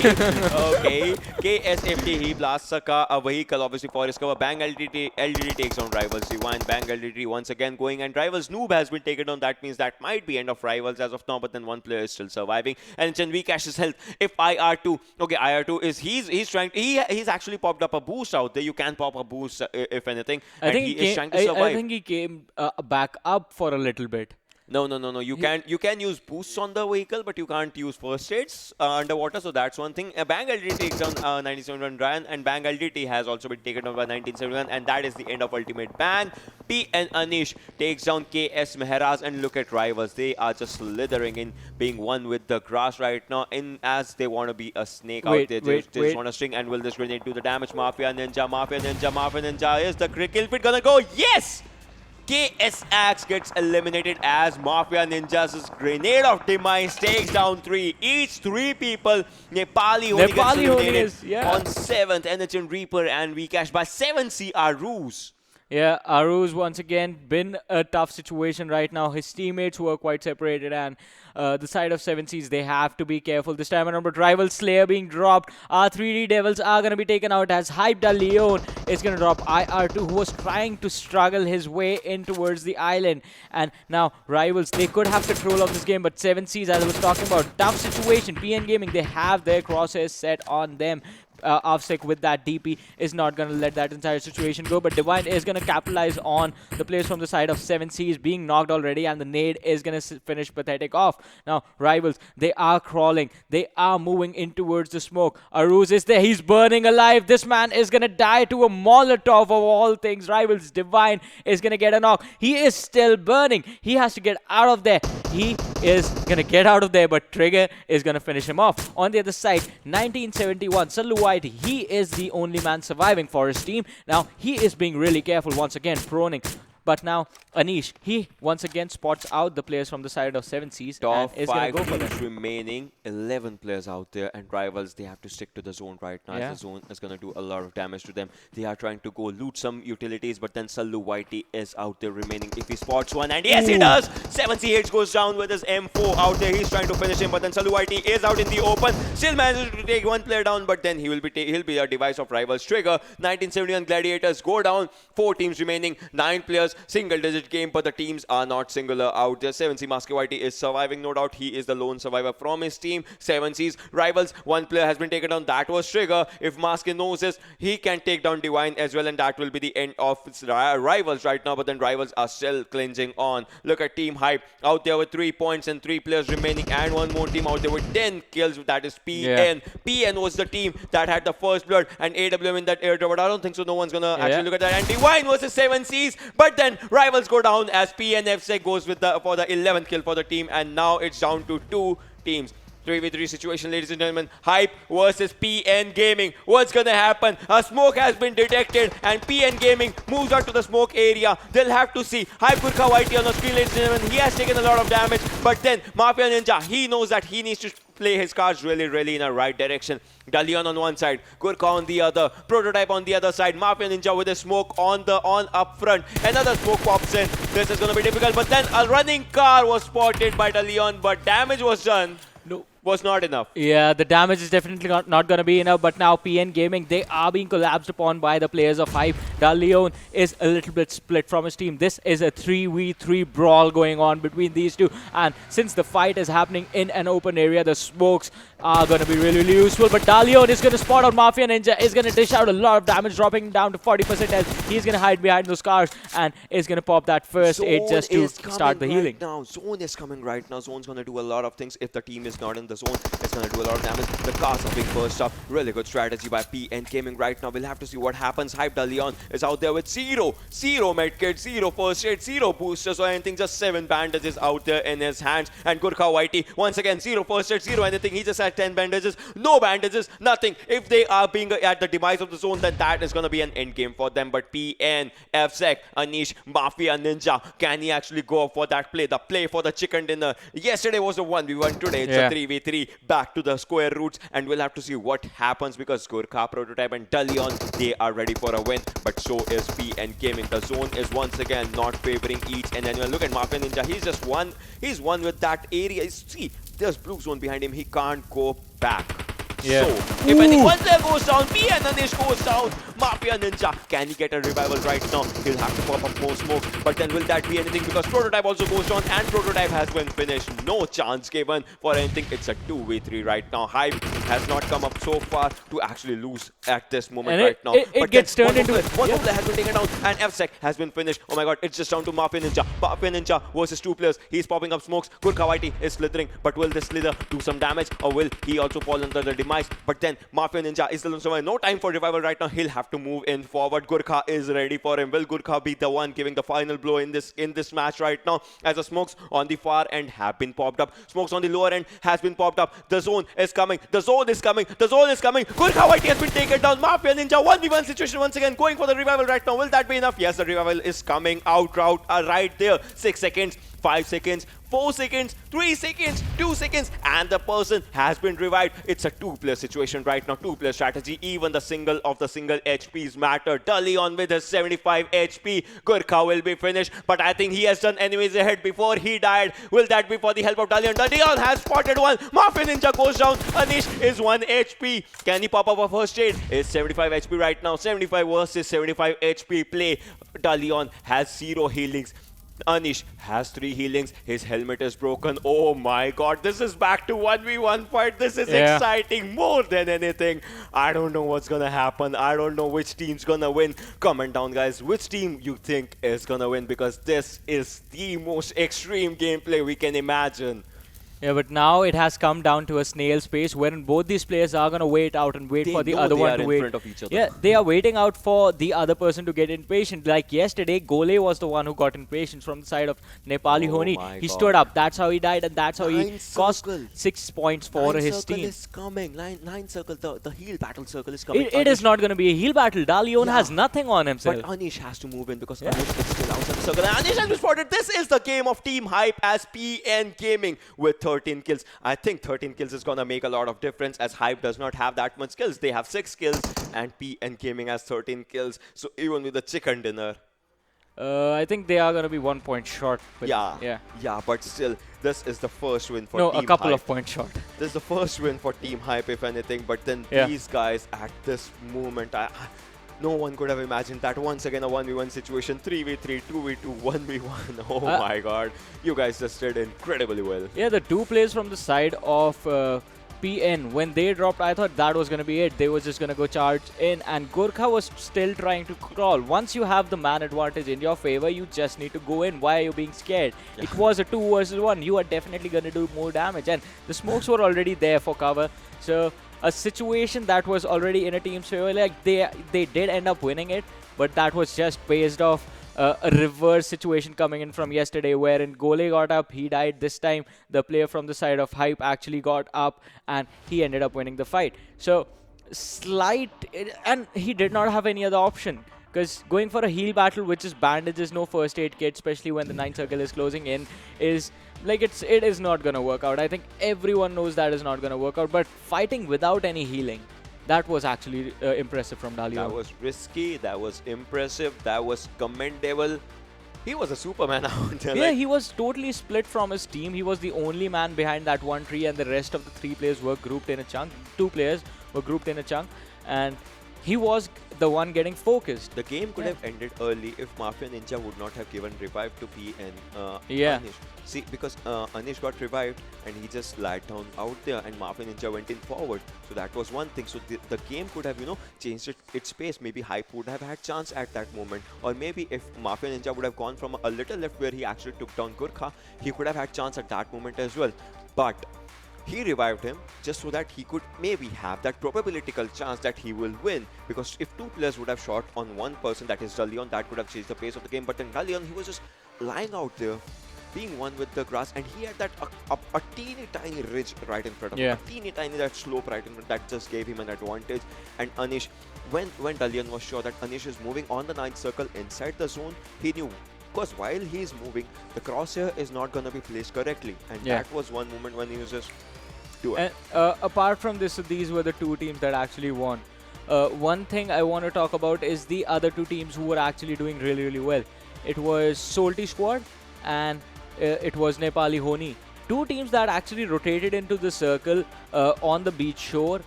KSFT, he blasts a vehicle obviously for his cover. Bang LDT takes on Rivals. C1. Bang LDT once again going, and Rivals Noob has been taken on. That means that might be end of Rivals as of now, but then 1 player is still surviving. And it's in Vcash's health. If IR2, IR2 is he's trying. He's actually popped up a boost out there. You can pop a boost if anything. I think he is trying to survive. I think he came back up for a little bit. No. You can use boosts on the vehicle, but you can't use first aids underwater. So that's one thing. Bang LDT takes down 1971 Ryan, and Bang LDT has also been taken down by 1971, and that is the end of Ultimate Bang. P and Anish takes down KS Mehraj, and look at rivals. They are just slithering in, being one with the grass right now, in as they want to be a snake out there. They just want to string, and will this grenade do the damage? Mafia Ninja. Is the kill feed gonna go? Yes! KSX gets eliminated as Mafia Ninja's grenade of demise takes down 3. Each 3 people. Nepali Ho Ni gets eliminated on 7th. NHN Reaper and Vcash by 7C Aruz. Yeah, Aru's once again been a tough situation right now. His teammates who are quite separated, and the side of 7 Seas, they have to be careful. This time around, but Rival Slayer being dropped. Our 3D Devils are going to be taken out as Hypeda Leon is going to drop IR2, who was trying to struggle his way in towards the island. And now Rivals, they could have control of this game, but 7 Seas, as I was talking about, tough situation. PN Gaming, they have their crosshairs set on them. Avsec with that DP is not going to let that entire situation go, but Divine is going to capitalize on the players from the side of 7 Seas being knocked already, and the nade is going to finish Pathetic off. Now, Rivals, they are crawling. They are moving in towards the smoke. Aruz is there. He's burning alive. This man is going to die to a Molotov of all things. Rivals, Divine is going to get a knock. He is still burning. He has to get out of there. He is going to get out of there, but Trigger is going to finish him off. On the other side, 1971, Saluai, he is the only man surviving for his team. Now, he is being really careful once again, proning. But now, Anish, he once again spots out the players from the side of 7 Seas and is going to go for them. Remaining 11 players out there, and Rivals, they have to stick to the zone right now. As the zone is going to do a lot of damage to them. They are trying to go loot some utilities, but then Sallu Whitey is out there remaining if he spots one, and yes, he does! 7CH goes down with his M4 out there. He's trying to finish him, but then Sallu Whitey is out in the open. Still manages to take one player down, but then he'll be a device of Rivals. Trigger, 1971 Gladiators go down. 4 teams remaining, 9 players. Single-digit game, but the teams are not singular out there. 7C Maskewati is surviving, no doubt. He is the lone survivor from his team. 7C's Rivals, 1 player has been taken down. That was Trigger. If Maske knows this, he can take down Divine as well, and that will be the end of Rivals right now. But then Rivals are still clinging on. Look at Team Hype out there with 3 points and 3 players remaining, and one more team out there with 10 kills. That is PN. PN was the team that had the first blood, and AWM in that airdrop, but I don't think so. No one's gonna actually look at that. And Divine versus 7C's, but then Rivals go down as PNFC goes with for the 11th kill for the team, and now it's down to 2 teams. 3v3 situation, ladies and gentlemen. Hype versus PN Gaming. What's gonna happen? A smoke has been detected, and PN Gaming moves out to the smoke area. They'll have to see. Hype Gurkha Whitey on the screen, ladies and gentlemen. He has taken a lot of damage, but then Mafia Ninja, he knows that he needs to play his cards really in a right direction. Dalion on one side, Gurkha on the other, Prototype on the other side, Mafia Ninja with a smoke on up front. Another smoke pops in. This is gonna be difficult, but then a running car was spotted by Dalion, but damage was done. Was not enough. Yeah, the damage is definitely not going to be enough, but now PN Gaming, they are being collapsed upon by the players of Hype. Dalion is a little bit split from his team. This is a 3v3 brawl going on between these two, and since the fight is happening in an open area, the smokes are going to be really useful, but Dalion is going to spot out Mafia Ninja, is going to dish out a lot of damage, dropping down to 40% health. He's going to hide behind those cars and is going to pop that first aid just to start the healing. Zone is coming right now. Zone's going to do a lot of things if the team is not in the zone. It's going to do a lot of damage. The cars are being burst up. Really good strategy by PN Gaming right now. We'll have to see what happens. Hype Dalion is out there with zero medkit, 0 first aid, 0 boosters or anything. Just 7 bandages out there in his hands. And Gurkha Whitey, once again, 0 first aid, 0 anything. He just has 10 bandages, no bandages, nothing. If they are being at the demise of the zone, then that is going to be an end game for them. But PN, FSEC, Anish, Mafia Ninja, can he actually go for that play? The play for the chicken dinner. Yesterday was a 1v1, today it's a 3v3. Back to the square roots, and we'll have to see what happens, because Gurkha, Prototype and Dalion, they are ready for a win, but so is PN Gaming. The zone is once again not favoring each and anyone. Look at Mafia Ninja, he's one with that area. See, there's blue zone behind him, he can't go back. Yeah. So, if any one player goes down, P and Anish goes down. Mafia Ninja, can he get a revival right now? He'll have to pop up more smoke. But then will that be anything? Because Prototype also goes down and Prototype has been finished. No chance given for anything. It's a 2v3 right now. Hype has not come up so far to actually lose at this moment And right now. it gets turned into one more player has been taken down and FSEC has been finished. Oh my god, it's just down to Mafia Ninja. Mafia Ninja versus 2 players. He's popping up smokes. Gurkha Whitey is slithering, but will this slither do some damage or will he also fall under the demise? But then Mafia Ninja is still on survival. No time for revival right now. He'll have to move in forward. Gurkha is ready for him. Will Gurkha be the one giving the final blow in this match right now? As the smokes on the far end have been popped up. Smokes on the lower end has been popped up. The zone is coming. The zone is coming. The zone is coming. Gurkha Whitey has been taken down. Mafia Ninja 1v1 situation once again, going for the revival right now. Will that be enough? Yes, the revival is coming out right there. 6 seconds, 5 seconds, 4 seconds, 3 seconds, 2 seconds, and the person has been revived. It's a 2-player situation right now, 2-player strategy. Even the single HPs matter. Dalion with his 75 HP. Gurkha will be finished, but I think he has done enemies ahead before he died. Will that be for the help of Dalion? Dalion has spotted one. Mafia Ninja goes down. Anish is 1 HP. Can he pop up a first aid? It's 75 HP right now. 75 versus 75 HP play. Dalion has 0 healings. Anish has 3 healings. His helmet is broken. Oh my god, this is back to 1v1 fight. This is exciting more than anything. I don't know what's gonna happen. I don't know which team's gonna win. Comment down, guys, which team you think is gonna win, because this is the most extreme gameplay we can imagine. Yeah, but now it has come down to a snail's pace wherein both these players are going to wait out and wait for the other one to wait. Front of each other. Yeah, they are waiting out for the other person to get impatient. Like yesterday, Gole was the one who got impatient from the side of Nepali Ho Ni. He stood up. That's how he died, and that's how he cost 6 points for his team. 9 circle is coming. 9 circle, the heal battle circle is coming. It is not going to be a heal battle. Dalion has nothing on himself. But Anish has to move in because Anish is still outside the circle. And Anish has been spotted. This is the game of Team Hype as PN Gaming with 13 kills. I think 13 kills is going to make a lot of difference, as Hype does not have that much kills. They have 6 kills and PN Gaming has 13 kills. So even with the chicken dinner, I think they are going to be 1 point short. But yeah, but still, this is the first win for Team a couple Hype. of points short. This is the first win for Team Hype, if anything. But then these guys at this moment, no one could have imagined that. Once again, a 1v1 situation, 3v3, 2v2, 1v1. Oh my god, you guys just did incredibly well. Yeah, the 2 players from the side of PN, when they dropped, I thought that was going to be it. They were just going to go charge in, and Gurkha was still trying to crawl. Once you have the man advantage in your favor, you just need to go in. Why are you being scared? It was a 2 versus 1. You are definitely going to do more damage, and the smokes were already there for cover. So a situation that was already in a team's favor, like they did end up winning it, but that was just based off a reverse situation coming in from yesterday, wherein Gole got up, he died. This time the player from the side of Hype actually got up and he ended up winning the fight. So and he did not have any other option, because going for a heal battle, which is bandages, no first aid kit, especially when the 9 circle is closing in, is like it is not gonna work out. I think everyone knows that is not gonna work out. But fighting without any healing, that was actually impressive from Dalion. That was risky. That was impressive. That was commendable. He was a Superman out there. Yeah, he was totally split from his team. He was the only man behind that one tree, and the rest of the 3 players were grouped in a chunk. 2 players were grouped in a chunk, and he was the one getting focused. The game could have ended early if Mafia Ninja would not have given revive to P and Anish. See, because Anish got revived and he just lied down out there, and Mafia Ninja went in forward. So that was one thing. So the game could have, changed its pace. Maybe Hype would have had chance at that moment. Or maybe if Mafia Ninja would have gone from a little left where he actually took down Gurkha, he could have had chance at that moment as well. But he revived him just so that he could maybe have that probabilitical chance that he will win. Because if 2 players would have shot on one person, that is Dalion, that could have changed the pace of the game. But then Dalion, he was just lying out there, being one with the grass, and he had that a teeny tiny ridge right in front of him, a teeny tiny that slope right in front that just gave him an advantage. And Anish, when Dalion was sure that Anish is moving on the 9th circle inside the zone, he knew, because while he's moving, the crosshair is not going to be placed correctly, and that was one moment when he was just do it. And apart from this, these were the 2 teams that actually won. One thing I want to talk about is the other 2 teams who were actually doing really, really well. It was Salty Squad and it was Nepali Ho Ni. 2 teams that actually rotated into the circle on the beach shore.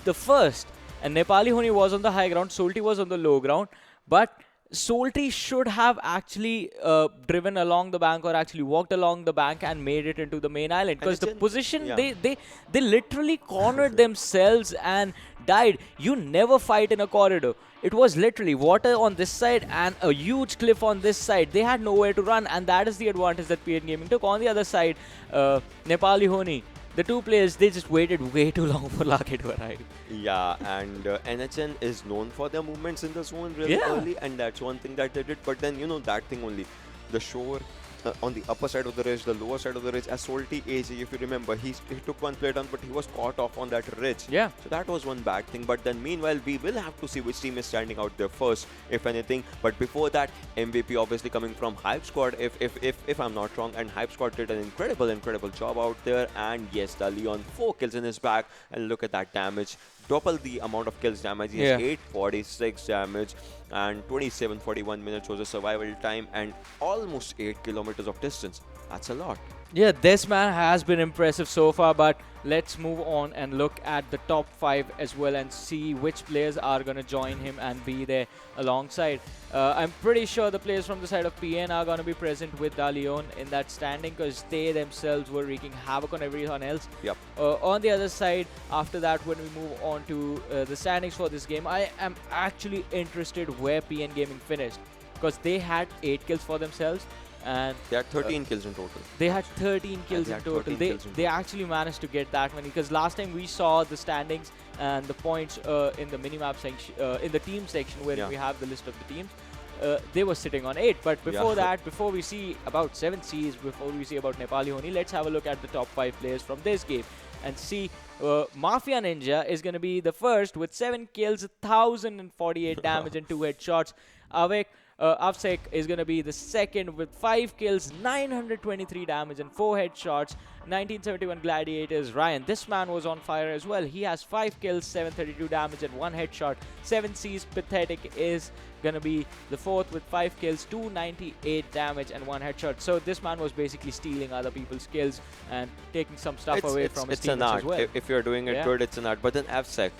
the first. And Nepali Ho Ni was on the high ground, Solti was on the low ground, but Solti should have actually driven along the bank or actually walked along the bank and made it into the main island, because the position they literally cornered themselves and died. You never fight in a corridor. It was literally water on this side and a huge cliff on this side. They had nowhere to run, and that is the advantage that PN Gaming took. On the other side, Nepali Ho Ni, the two players, they just waited way too long for Lake to arrive. Yeah, and NHN is known for their movements in the zone really early, and that's one thing that they did. But then, you know, that thing only, the shore on the upper side of the ridge, the lower side of the ridge, as Solti AG, if you remember, he took one play down, but he was caught off on that ridge. Yeah. So that was one bad thing. But then meanwhile, we will have to see which team is standing out there first, if anything. But before that, MVP obviously coming from Hype Squad, if I'm not wrong, and Hype Squad did an incredible job out there. And yes, the Leon 4 kills in his back, and look at that damage. Double the amount of kills damage. He has 846 damage, and 27:41 minutes was the survival time, and almost 8 kilometers of distance. That's a lot. Yeah, this man has been impressive so far, but let's move on and look at the top 5 as well and see which players are going to join him and be there alongside. I'm pretty sure the players from the side of PN are going to be present with Dalion in that standing, because they themselves were wreaking havoc on everyone else. Yep. On the other side, after that, when we move on to the standings for this game, I am actually interested where PN Gaming finished, because they had 8 kills for themselves. And they had 13 kills in total. They had 13 kills in total. They actually managed to get that many, because last time we saw the standings and the points in the minimap section, in the team section where we have the list of the teams, they were sitting on 8. But before that, before we see about 7 Cs, before we see about Nepali Ho Ni, let's have a look at the top 5 players from this game and see. Mafia Ninja is going to be the first with 7 kills, 1048 damage and 2 headshots. Avsek is going to be the second with 5 kills, 923 damage and 4 headshots. 1971 Gladiators, Ryan, this man was on fire as well. He has 5 kills, 732 damage and 1 headshot. 7C's Pathetic is going to be the fourth with 5 kills, 298 damage and 1 headshot. So this man was basically stealing other people's kills and taking some stuff away from his teammates as well. If you're doing it good, it's an art. But then Avsek,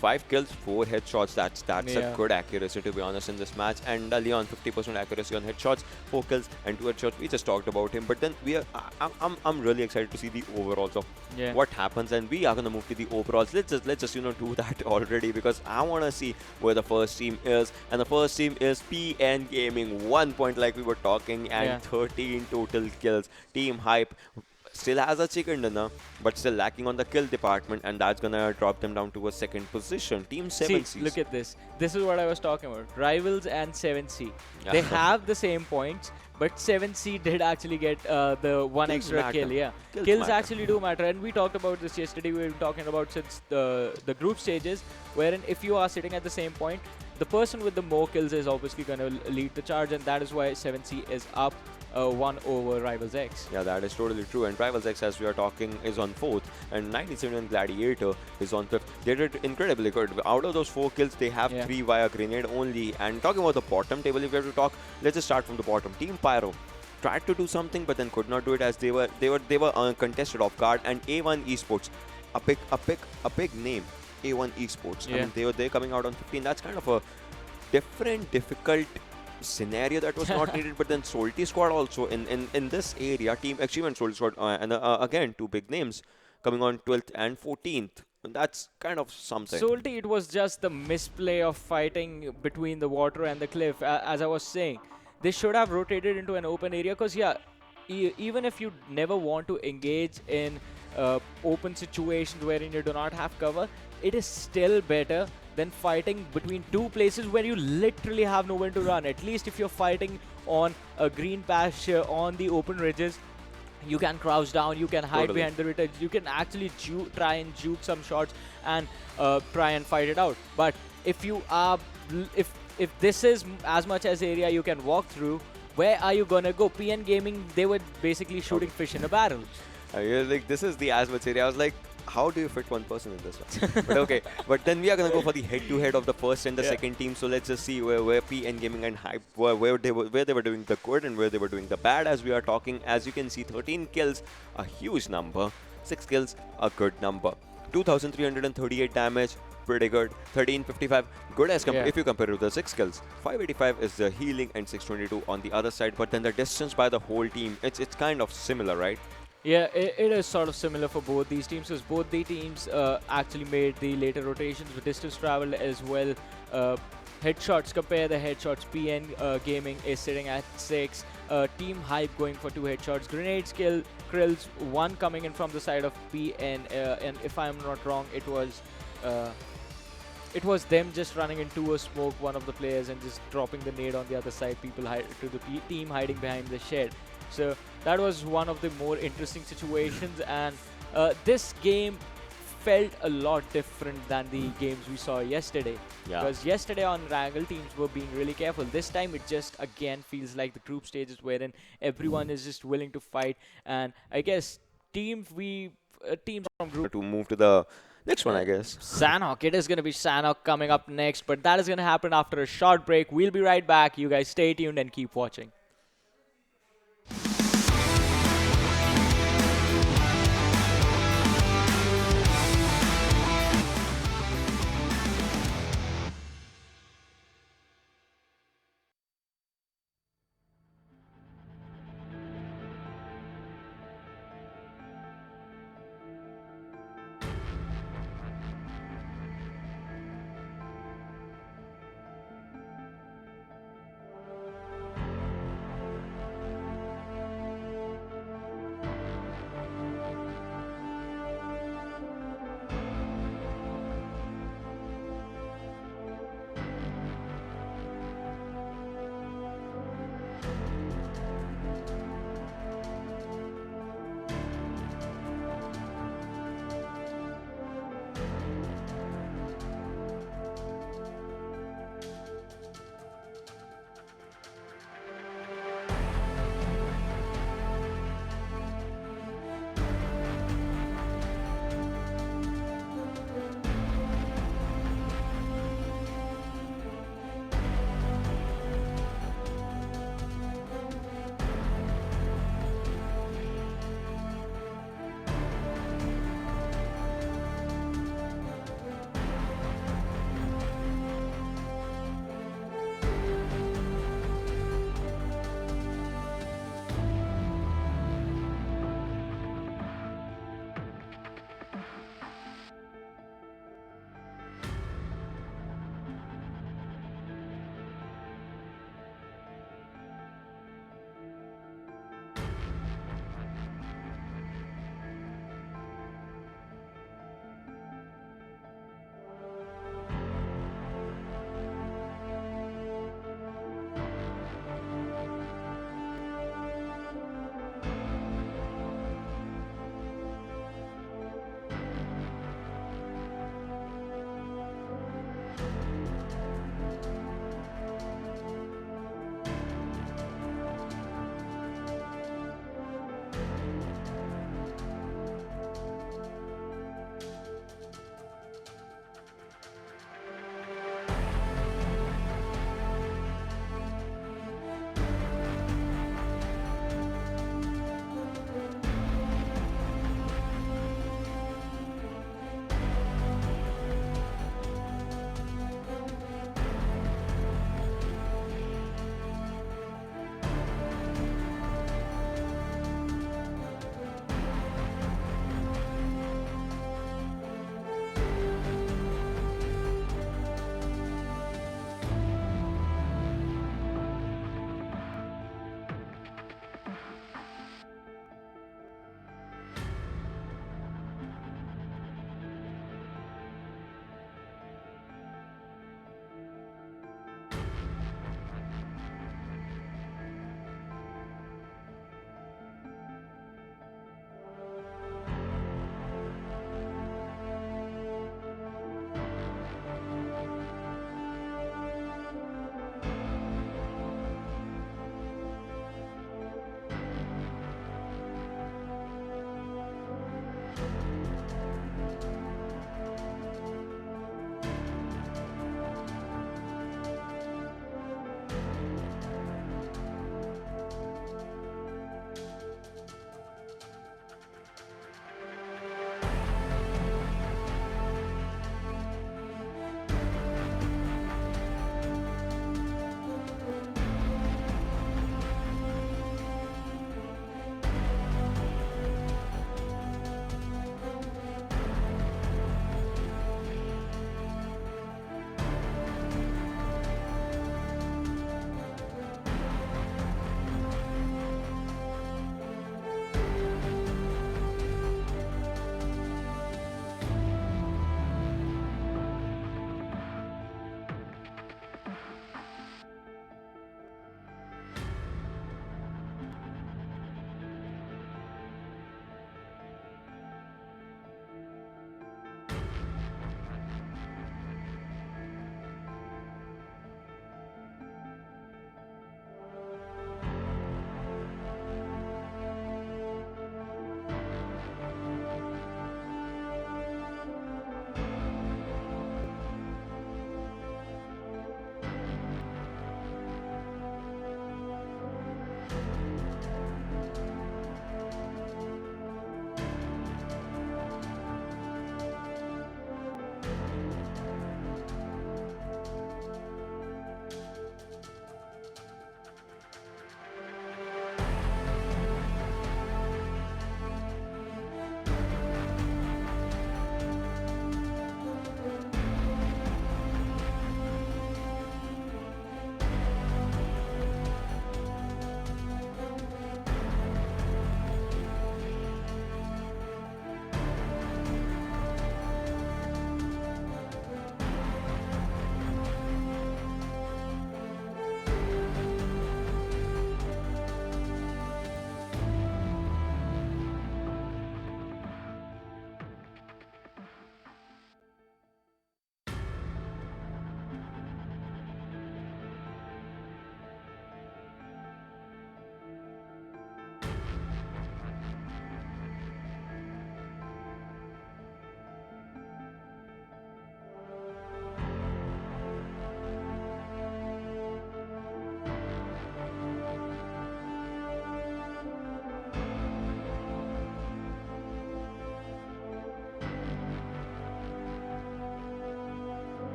5 kills, 4 headshots. That's a good accuracy, to be honest, in this match. And Leon, 50% accuracy on headshots, 4 kills and 2 headshots. We just talked about him, but then I'm really excited to see the overalls of what happens, and we are gonna move to the overalls. Let's just do that already, because I wanna see where the first team is, and the first team is PN Gaming. 1 point, like we were talking, and 13 total kills. Team Hype still has a chicken dinner, but still lacking on the kill department, and that's gonna drop them down to a second position. Team 7C. See, look at this. This is what I was talking about. Rivals and 7C. They have the same points, but 7C did actually get the one Kills extra matter. kill. Yeah, kills actually do matter, and we talked about this yesterday. We were talking about since the group stages, wherein if you are sitting at the same point, the person with the more kills is obviously going to lead the charge, and that is why 7C is up 1 over Rivals X. Yeah, that is totally true. And Rivals X, as we are talking, is on 4th, and 1971 Gladiator is on 5th. They did incredibly good. Out of those 4 kills, they have 3 via grenade only. And talking about the bottom table, if we have to talk, let's just start from the bottom. Team Pyro tried to do something, but then could not do it, as they were contested off guard. And A1 Esports, a big name. A1 Esports. I mean, they're coming out on 15. That's kind of a difficult scenario that was not needed. But then Solti squad also in this area, Team Xtreme and Solti squad, and again 2 big names coming on 12th and 14th. That's kind of something. Solti, it was just the misplay of fighting between the water and the cliff. As I was saying, they should have rotated into an open area, because even if you never want to engage in open situations wherein you do not have cover, it is still better than fighting between 2 places where you literally have nowhere to run. At least if you're fighting on a green pasture on the open ridges, you can crouch down, you can hide behind the ridges, you can actually try and juke some shots and try and fight it out. But if you are, if this is as much as area you can walk through, where are you gonna go? PN Gaming, they were basically shooting fish in a barrel. Like, this is the as much area. I was like, how do you fit 1 person in this one? But okay, but then we are gonna go for the head-to-head of the first and the second team. So let's just see where PN Gaming and Hype where they were doing the good and where they were doing the bad. As we are talking, as you can see, 13 kills, a huge number. 6 kills, a good number. 2,338 damage, pretty good. 1355, good as Yeah. if you compare to the 6 kills. 585 is the healing and 622 on the other side, but then the distance by the whole team, it's kind of similar, right? Yeah, it is sort of similar for both these teams, because both the teams actually made the later rotations with distance travel as well. Headshots, compare the headshots. PN Gaming is sitting at 6. Team Hype going for 2 headshots. Grenade skill, Krills, 1 coming in from the side of PN. And if I'm not wrong, it was them just running into a smoke, one of the players, and just dropping the nade on the other side. People to the team hiding behind the shed. So that was one of the more interesting situations, and this game felt a lot different than the games we saw yesterday. Yeah. Because yesterday on Erangel, teams were being really careful. This time it just again feels like the group stages wherein everyone is just willing to fight, and I guess teams from group To move to the next one, I guess. Sanhok. It is going to be Sanhok coming up next, but that is going to happen after a short break. We'll be right back. You guys stay tuned and keep watching.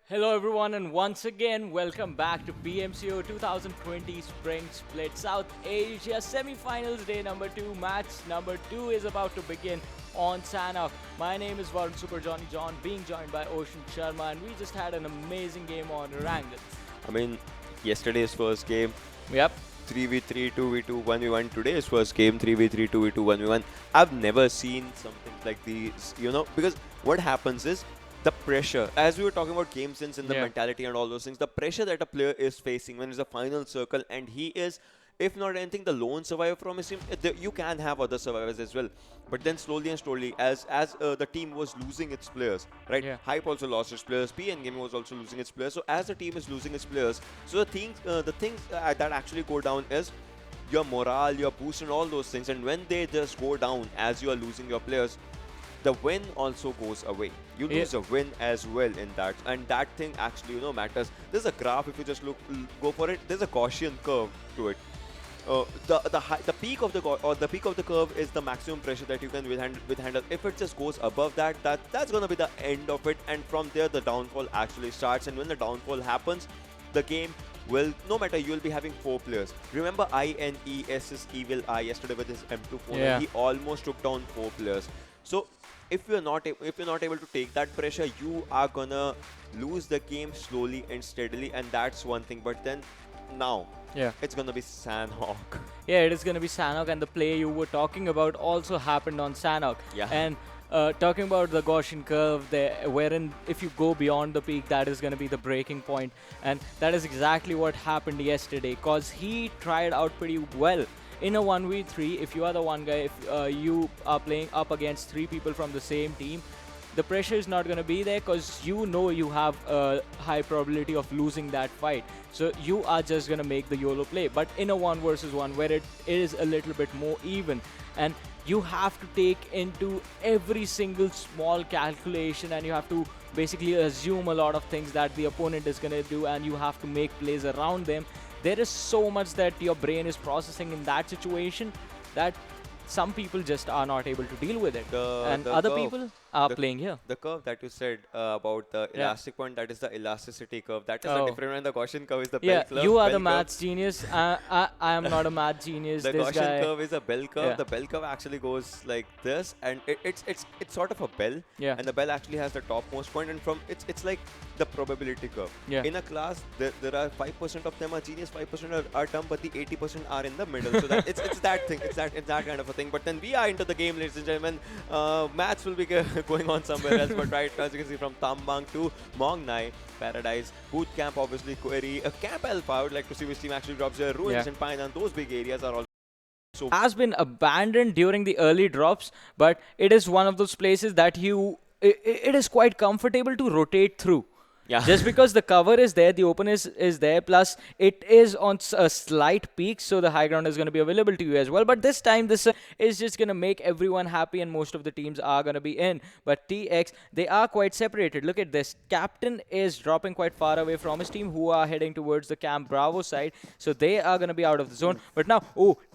Hello everyone and once again welcome back to PMCO 2020 Spring Split South Asia Semi-Finals Day number 2. Match number 2 is about to begin on Sanhok. My name is Varun Super Johnny John, being joined by Ocean Sharma, and we just had an amazing game on Erangel. I mean, yesterday's first game, Yep. 3v3, 2v2, 1v1. Today's first game, 3v3, 2v2, 1v1. I've never seen something like these, because what happens is the pressure, as we were talking about game sense and the mentality and all those things, the pressure that a player is facing when it's a final circle and he is, if not anything, the lone survivor from his team. You can have other survivors as well. But then slowly and slowly, as the team was losing its players, right? Yeah. Hype also lost its players. PN Gaming was also losing its players. So as the team is losing its players, so the things that actually go down is your morale, your boost, and all those things. And when they just go down as you are losing your players, the win also goes away. You lose a win as well in that, and that thing actually matters. There's a graph. If you just go for it, there's a Gaussian curve to it. The peak of the curve is the maximum pressure that you can withstand. If it just goes above that's gonna be the end of it, and from there the downfall actually starts. And when the downfall happens, the game will, no matter, you will be having 4 players. Remember INES's Evil Eye yesterday with his M2 phone, and he almost took down 4 players. So if you're not able to take that pressure, you are gonna lose the game slowly and steadily, and that's one thing. But then now, it's gonna be Sanhok. Yeah, it is gonna be Sanhok, and the play you were talking about also happened on Sanhok. Yeah. And talking about the Gaussian curve there, wherein if you go beyond the peak, that is going to be the breaking point. And that is exactly what happened yesterday, because he tried out pretty well in a 1v3. If you are the one guy, if you are playing up against 3 people from the same team, the pressure is not going to be there, because you have a high probability of losing that fight. So you are just going to make the YOLO play. But in a 1 versus 1, where it is a little bit more even, and you have to take into every single small calculation, and you have to basically assume a lot of things that the opponent is going to do, and you have to make plays around them. There is so much that your brain is processing in that situation that some people just are not able to deal with it, and other people are playing here. The curve that you said about the elastic point, that is the elasticity curve. That is the different one. The Gaussian curve is the bell curve. You are the maths genius. I am not a math genius. The this Gaussian guy. curve is a bell curve. The bell curve actually goes like this, and it's sort of a bell. And the bell actually has the topmost point, and from it's like the probability curve. In a class, there are 5% of them are genius, 5% are dumb, but the 80% are in the middle. So that it's that thing. It's that kind of a thing. But then we are into the game, ladies and gentlemen. Maths will be going on somewhere else, but right, as you can see, from Tambang to Mongnai, Paradise, Bootcamp, obviously Query, Camp Alpha. I would like to see which team actually drops their Ruins and Pine, and those big areas are also has been abandoned during the early drops, but it is one of those places that it is quite comfortable to rotate through. Just because the cover is there, the open is there, plus it is on a slight peak, so the high ground is going to be available to you as well. But this time, this is just going to make everyone happy, and most of the teams are going to be in. But TX, they are quite separated. Look at this. Captain is dropping quite far away from his team, who are heading towards the Camp Bravo side. So they are going to be out of the zone. But now,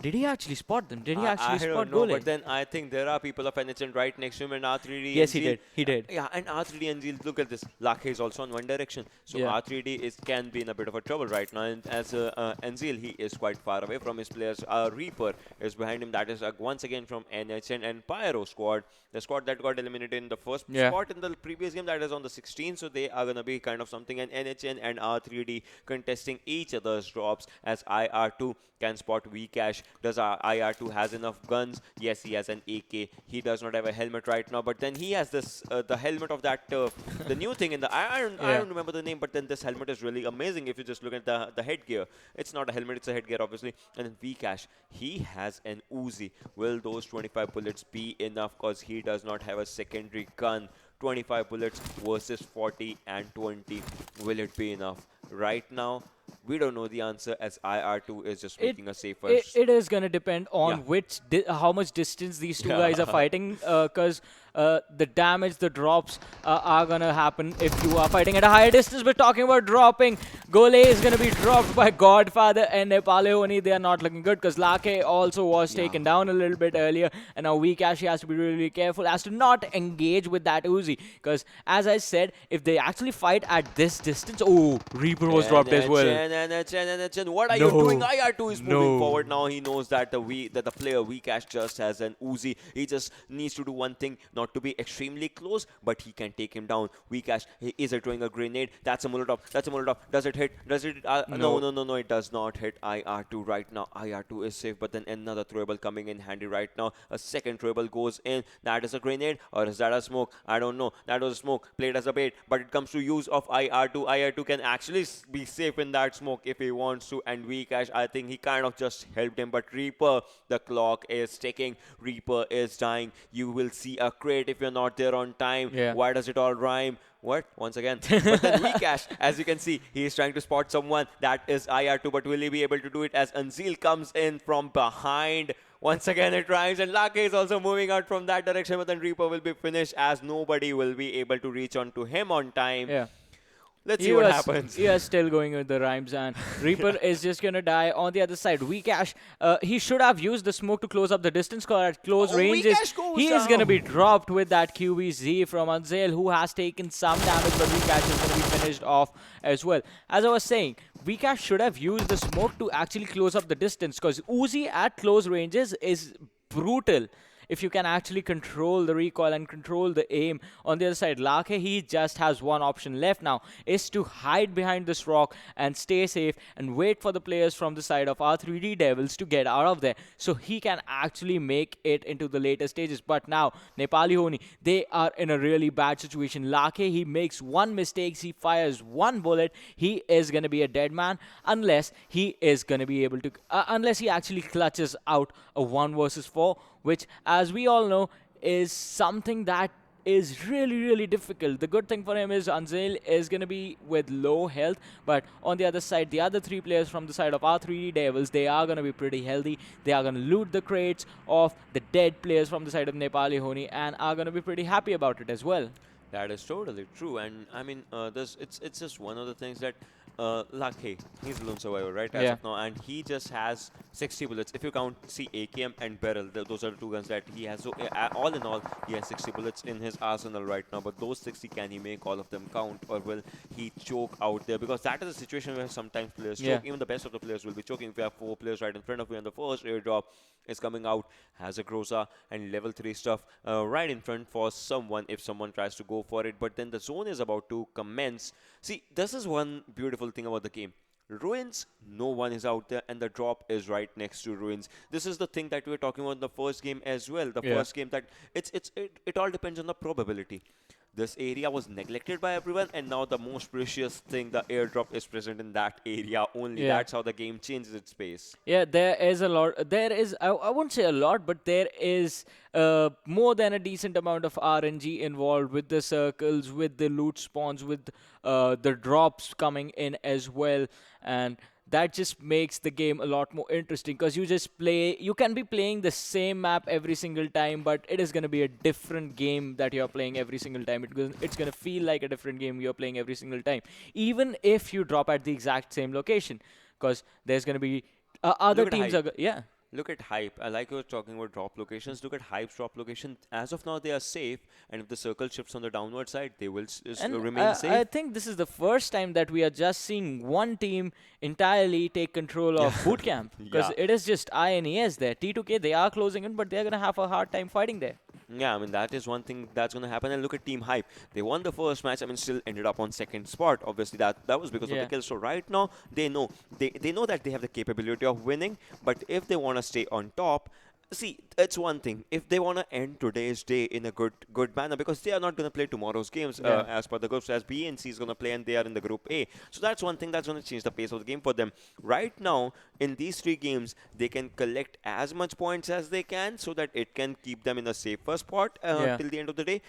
did he actually spot them? Did he actually spot Golem? But then I think there are people of NHN right next to him, and R3D. Yes, he did. He did. Yeah, and R3D and Zeal, look at this. Lakhe is also on one direction. So R3D can be in a bit of a trouble right now, and as Enzil, he is quite far away from his players. Reaper is behind him. That is once again from NHN and Pyro squad, the squad that got eliminated in the first spot in the previous game, that is on the 16th. So they are going to be kind of something, and NHN and R3D contesting each other's drops, as IR2 can spot Vcash. Does IR2 has enough guns? Yes, he has an AK. He does not have a helmet right now, but then he has this the helmet of that the new thing in the I don't remember the name, but then this helmet is really amazing if you just look at the headgear. It's not a helmet, it's a headgear, obviously. And then Vcash, he has an Uzi. Will those 25 bullets be enough? Because he does not have a secondary gun. 25 bullets versus 40 and 20. Will it be enough? Right now, We don't know the answer as IR2 is just It making a safer. it is gonna depend on Yeah. how much distance these two Yeah. guys are fighting, because the damage, the drops are gonna happen if you are fighting at a higher distance. We're talking about dropping. Gole is gonna be dropped by Godfather and Nepali Ho Ni. They are not looking good because Lake also was taken down a little bit earlier, and now Vikash has to be really careful as to not engage with that Uzi, because as I said, if they actually fight at this distance, oh, Reaper was dropped as well. NHN, what are you No. doing? IR2 is moving No. forward now. He knows that the player Vcash just has an Uzi. He just needs to do one thing, not to be extremely close, but he can take him down. Vcash, is it throwing a grenade? That's a Molotov. That's a Molotov. Does it hit? Does it? No. It does not hit IR2 right now. IR2 is safe, but then another throwable coming in handy right now. A second throwable goes in. That is a grenade, or is that a smoke? I don't know. That was a smoke. Played as a bait, but it comes to use of IR2. IR2 can actually be safe in that smoke if he wants to, and Vcash, I think he kind of just helped him, but Reaper, the clock is ticking. Reaper is dying. You will see a crate if you're not there on time. Yeah. Why does it all rhyme? What? Once again. But then Vcash, as you can see, he is trying to spot someone. That is IR2, but will he be able to do it as Anzil comes in from behind? Once again, it rhymes, and Lake is also moving out from that direction, but then Reaper will be finished as nobody will be able to reach on to him on time. Yeah. Let's see what happens. He is still going with the rhymes, and Reaper is just gonna die on the other side. Vcash, he should have used the smoke to close up the distance, because at close ranges, Vcash goes he is gonna down. be dropped with that QBZ from Anzel, who has taken some damage, but Vcash is gonna be finished off as well. As I was saying, Vcash should have used the smoke to actually close up the distance, because Uzi at close ranges is brutal. If you can actually control the recoil and control the aim. On the other side, Lake, he just has one option left now, is to hide behind this rock and stay safe and wait for the players from the side of our 3D Devils to get out of there, so he can actually make it into the later stages. But now, Nepali Ho Ni, they are in a really bad situation. Lake, he makes one mistake, he fires one bullet, he is going to be a dead man, unless he is going to be able to, unless he actually clutches out a 1 versus 4, which, as we all know, is something that is really, really difficult. The good thing for him is Anzel is going to be with low health, but on the other side, the other 3 players from the side of our 3D Devils, they are going to be pretty healthy. They are going to loot the crates of the dead players from the side of Nepali Ho Ni and are going to be pretty happy about it as well. That is totally true, and I mean, it's just one of the things that Lake, he's a lone survivor, right? As of now, and he just has 60 bullets. If you count, see, AKM and barrel, those are the 2 guns that he has. So all in all, he has 60 bullets in his arsenal right now. But those 60, can he make all of them count, or will he choke out there? Because that is a situation where sometimes players choke. Even the best of the players will be choking. If you have 4 players right in front of you, and the first airdrop is coming out, has a Groza and level 3 stuff right in front for someone if someone tries to go for it. But then the zone is about to commence. See, this is one beautiful thing about the game. Ruins, no one is out there, and the drop is right next to Ruins. This is the thing that we were talking about in the first game as well. The first game, that it all depends on the probability. This area was neglected by everyone, and now the most precious thing, the airdrop, is present in that area only. That's how the game changes its pace. Yeah, there is a lot. There is, I won't say a lot, but there is more than a decent amount of RNG involved with the circles, with the loot spawns, with the drops coming in as well. And that just makes the game a lot more interesting, because you can be playing the same map every single time, but it is going to be a different game that you're playing every single time. It's going to feel like a different game you're playing every single time, even if you drop at the exact same location, because there's going to be other teams. Look at Hype. I like you were talking about drop locations. Look at Hype's drop location. As of now, they are safe. And if the circle shifts on the downward side, they will remain safe. I think this is the first time that we are just seeing one team entirely take control of boot camp. Because it is just INES there. T2K, they are closing in, but they're going to have a hard time fighting there. Yeah, I mean, that is one thing that's going to happen. And look at Team Hype. They won the first match. I mean, still ended up on second spot. Obviously, that was because of the kills. So right now, they know that they have the capability of winning. But if they want to stay on top, see, it's one thing. If they want to end today's day in a good manner, because they are not going to play tomorrow's games as per the groups, as B and C is going to play, and they are in the Group A. So that's one thing that's going to change the pace of the game for them. Right now, in these 3 games, they can collect as much points as they can, so that it can keep them in a safer spot till the end of the day,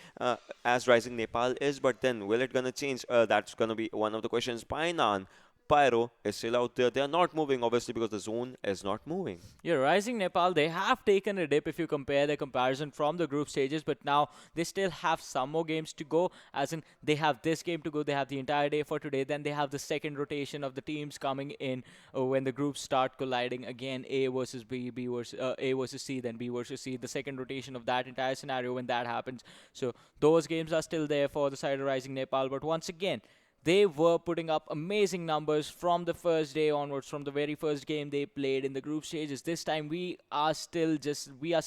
as Rising Nepal is. But then, will it going to change? That's going to be one of the questions. Painan, Pyro is still out there. They are not moving, obviously, because the zone is not moving. Yeah, Rising Nepal, they have taken a dip if you compare the comparison from the group stages, but now they still have some more games to go, as in they have this game to go, they have the entire day for today, then they have the second rotation of the teams coming in when the groups start colliding again, A versus B, B versus A versus C, then B versus C, the second rotation of that entire scenario when that happens. So those games are still there for the side of Rising Nepal, but once again, they were putting up amazing numbers from the first day onwards, from the very first game they played in the group stages. This time we are still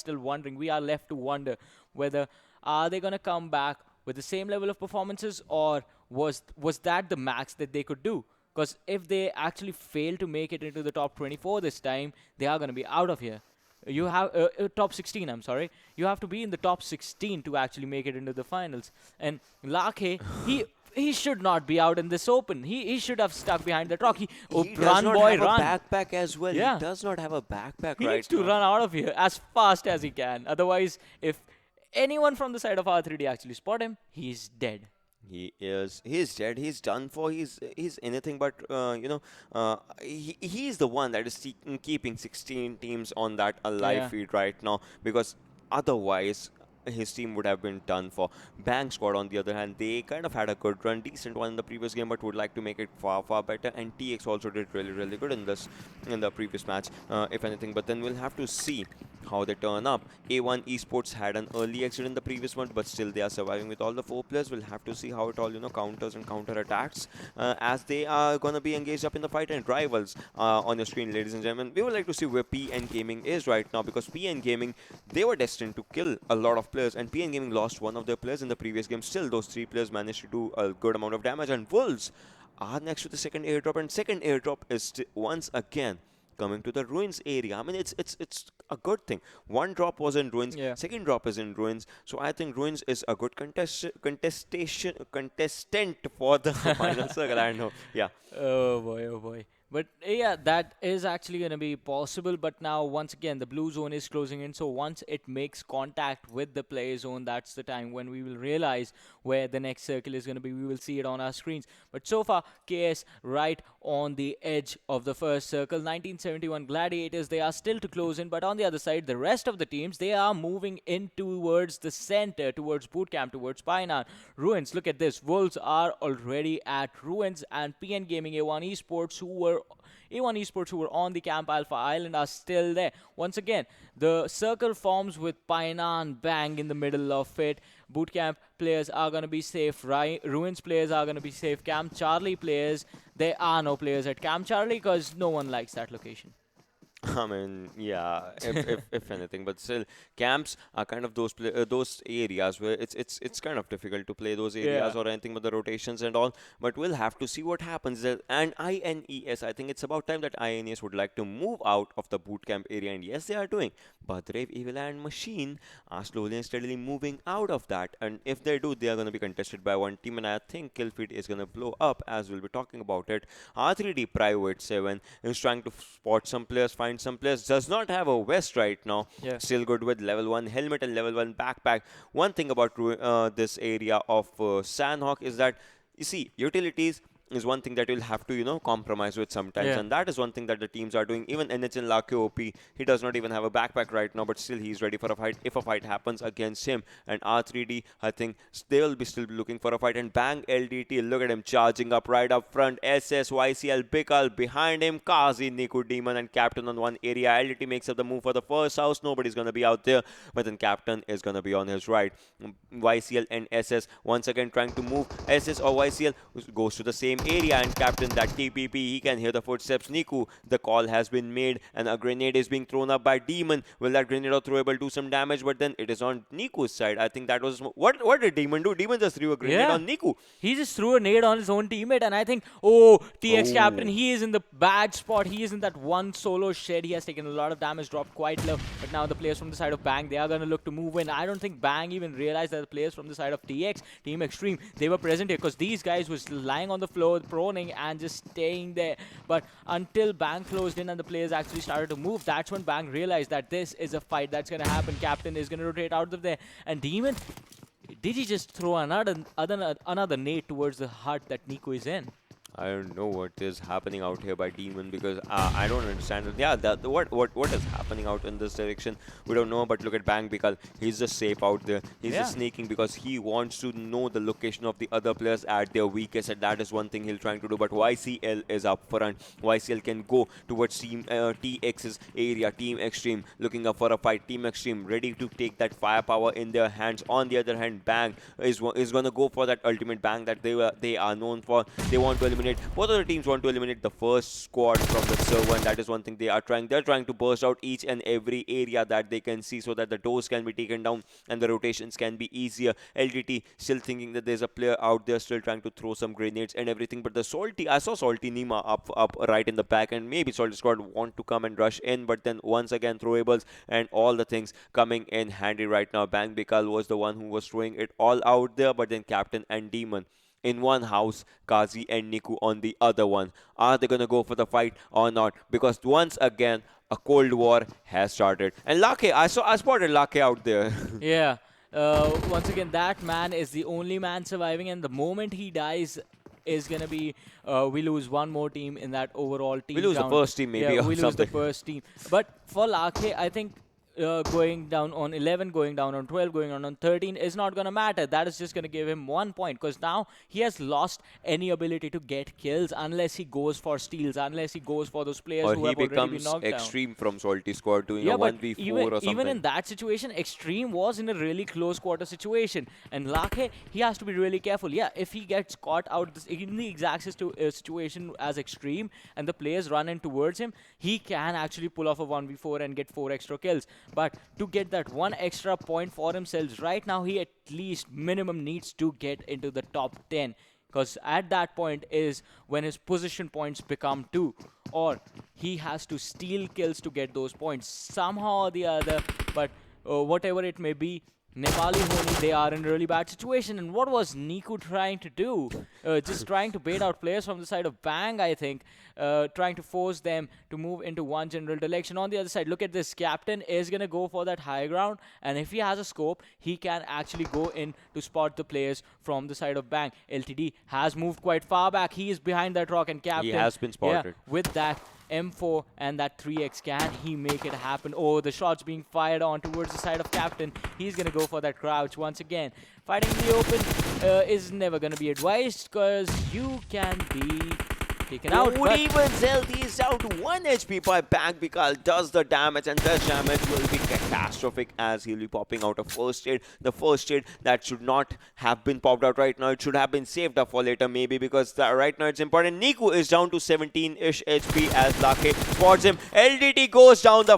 wondering, we are left to wonder whether are they going to come back with the same level of performances, or was that the max that they could do? Because if they actually fail to make it into the top 24 this time, they are going to be out of here. You have top 16, I'm sorry. You have to be in the top 16 to actually make it into the finals. And Lakhe, he should not be out in this open. He should have stuck behind the rock. He run, does not boy, have run. a backpack as well. Yeah. He does not have a backpack He right needs to now. run out of here as fast as he can. Otherwise, if anyone from the side of R3D actually spot him, he's dead. He's dead. He's done for. He's anything but he's the one that is keeping 16 teams on that alive feed right now, because otherwise his team would have been done for. Bang Squad, on the other hand, they kind of had a good run, decent one in the previous game, but would like to make it far, far better. And TX also did really, really good in the previous match, if anything. But then we'll have to see how they turn up. A1 Esports had an early exit in the previous one, but still they are surviving with all the 4 players. We'll have to see how it all, counters and counter attacks as they are going to be engaged up in the fight. And rivals on your screen, ladies and gentlemen, we would like to see where PN Gaming is right now, because PN Gaming, they were destined to kill a lot of players, and PN Gaming lost one of their players in the previous game. Still, those 3 players managed to do a good amount of damage, and Wolves are next to the second airdrop, and second airdrop is once again coming to the ruins area. I mean, it's a good thing. One drop was in ruins, second drop is in ruins. So I think ruins is a good contestant for the final circle. I know. Yeah. Oh boy. But yeah, that is actually going to be possible. But now, once again, the blue zone is closing in. So once it makes contact with the play zone, that's the time when we will realize where the next circle is going to be. We will see it on our screens. But so far, KS right on the edge of the first circle. 1971 Gladiators, they are still to close in. But on the other side, the rest of the teams, they are moving in towards the center, towards Bootcamp, towards Painan. Ruins, look at this. Wolves are already at Ruins, and PN Gaming, A1 Esports, who were on the Camp Alpha Island, are still there. Once again, the circle forms with Painan Bang in the middle of it. Bootcamp players are going to be safe. Ruins players are going to be safe. Camp Charlie players, there are no players at Camp Charlie because no one likes that location. I mean, yeah, if anything, but still, camps are kind of those areas where it's kind of difficult to play those areas or anything with the rotations and all. But we'll have to see what happens. And INES, I think it's about time that INES would like to move out of the boot camp area, and yes, they are doing. But Brave, Evil, and Machine are slowly and steadily moving out of that. And if they do, they are going to be contested by one team, and I think Killfeed is going to blow up, as we'll be talking about it. R3D Private 7 is trying to spot some players, find some players, does not have a vest right now. Still good with level 1 helmet and level 1 backpack. One thing about this area of Sanhok is that, you see, utilities is one thing that you'll have to, compromise with sometimes. And that is one thing that the teams are doing. Even NHL Lake OP, he does not even have a backpack right now, but still he's ready for a fight if a fight happens against him. And R3D, I think they will be still looking for a fight. And Bang LDT, look at him charging up right up front. SS, YCL, Bikal behind him. Kazi, Niku, Demon, and Captain on one area. LDT makes up the move for the first house. Nobody's going to be out there, but then Captain is going to be on his right. YCL and SS once again trying to move. SS or YCL goes to the same area, and Captain, that TPP, he can hear the footsteps. Niku, the call has been made, and a grenade is being thrown up by Demon. Will that grenade or throwable do some damage? But then it is on Niku's side. I think that was what did Demon do? Demon just threw a grenade on Niku. He just threw a nade on his own teammate, and I think TX Captain, he is in the bad spot. He is in that one solo shed. He has taken a lot of damage, dropped quite low. But now the players from the side of Bang, they are going to look to move in. I don't think Bang even realized that the players from the side of TX, Team Xtreme, they were present here, because these guys was lying on the floor, proning and just staying there. But until Bang closed in and the players actually started to move, that's when Bang realized that this is a fight that's going to happen. Captain is going to rotate out of there. And Demon, did he just throw another nade towards the hut that Niku is in? I don't know what is happening out here by Demon because I don't understand it. Yeah, what is happening out in this direction? We don't know. But look at Bang because he's just safe out there. He's just sneaking because he wants to know the location of the other players at their weakest, and that is one thing he'll trying to do. But YCL is up front. YCL can go towards Team TX's area. Team Xtreme looking up for a fight. Team Xtreme ready to take that firepower in their hands. On the other hand, Bang is gonna go for that ultimate. Bang that they are known for. They want to eliminate. Both of the teams want to eliminate the first squad from the server, and that is one thing they are trying. They're trying to burst out each and every area that they can see so that the doors can be taken down and the rotations can be easier. LTT still thinking that there's a player out there still trying to throw some grenades and everything. But the Salty, I saw Salty Nima up right in the back, and maybe Salty Squad want to come and rush in, but then once again throwables and all the things coming in handy right now. Bang Bikal was the one who was throwing it all out there, but then Captain and Demon in one house, Kazi and Niku on the other one. Are they going to go for the fight or not? Because once again, a Cold War has started. And Lake, I spotted Lake out there. Yeah. Once again, that man is the only man surviving, and the moment he dies is going to be, we lose one more team in that overall team. We lose the first team maybe, yeah, or we lose something. the first team. But for Lake, I think going down on 11, going down on 12, going on 13 is not going to matter. That is just going to give him 1 point, because now he has lost any ability to get kills unless he goes for steals, unless he goes for those players Or who he have already been becomes knocked down. Extreme from Salty Squad doing a but 1v4 or something. even in that situation, Extreme was in a really close quarter situation. And Lake, he has to be really careful. Yeah, if he gets caught out in the exact situation as Extreme and the players run in towards him, he can actually pull off a 1v4 and get 4 extra kills. But to get that 1 extra point for himself, right now he at least minimum needs to get into the top 10. Because at that point is when his position points become 2. Or he has to steal kills to get those points somehow or the other. But whatever it may be, Nepali Ho Ni, they are in a really bad situation. And what was Niku trying to do? Just trying to bait out players from the side of Bang, I think. Trying to force them to move into one general direction. On the other side, look at this. Captain is going to go for that high ground. And if he has a scope, he can actually go in to spot the players from the side of Bang. LTD has moved quite far back. He is behind that rock, and Captain... He has been spotted. Yeah, with that M4 and that 3x, can he make it happen? Oh, the shots being fired on towards the side of Captain. He's going to go for that crouch once again. Fighting in the open is never going to be advised, because you can be taken out. Would even Zeldy is down to 1 HP by Bang because does the damage, and this damage will be catastrophic as he'll be popping out a first aid. The first aid that should not have been popped out right now. It should have been saved up for later maybe, because right now it's important. Niku is down to 17-ish HP as Lake spots him. LDT goes down. The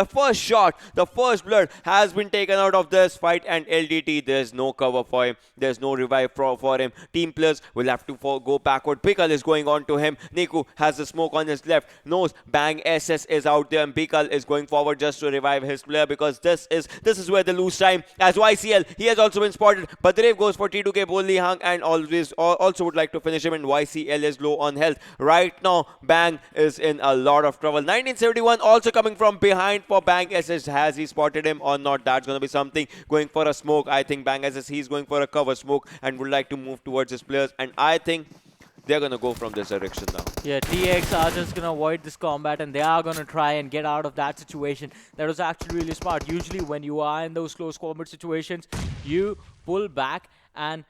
first shot, the first blood has been taken out of this fight, and LDT, there's no cover for him. There's no revive for him. Team players will have to go backward. Bikal is going on to him. Niku has the smoke on his left. Knows Bang SS is out there, and Bikal is going forward just to revive his player, because this is where they lose time. As YCL, he has also been spotted. Badrev goes for T2K Bolli Hang, and also would like to finish him, and YCL is low on health. Right now, Bang is in a lot of trouble. 1971 also coming from behind for Bang SS. Has he spotted him or not? That's going to be something. Going for a smoke. I think Bang SS, he's going for a cover smoke and would like to move towards his players. And I think they're going to go from this direction now. Yeah, TX are just going to avoid this combat, and they are going to try and get out of that situation. That was actually really smart. Usually when you are in those close combat situations, you pull back, and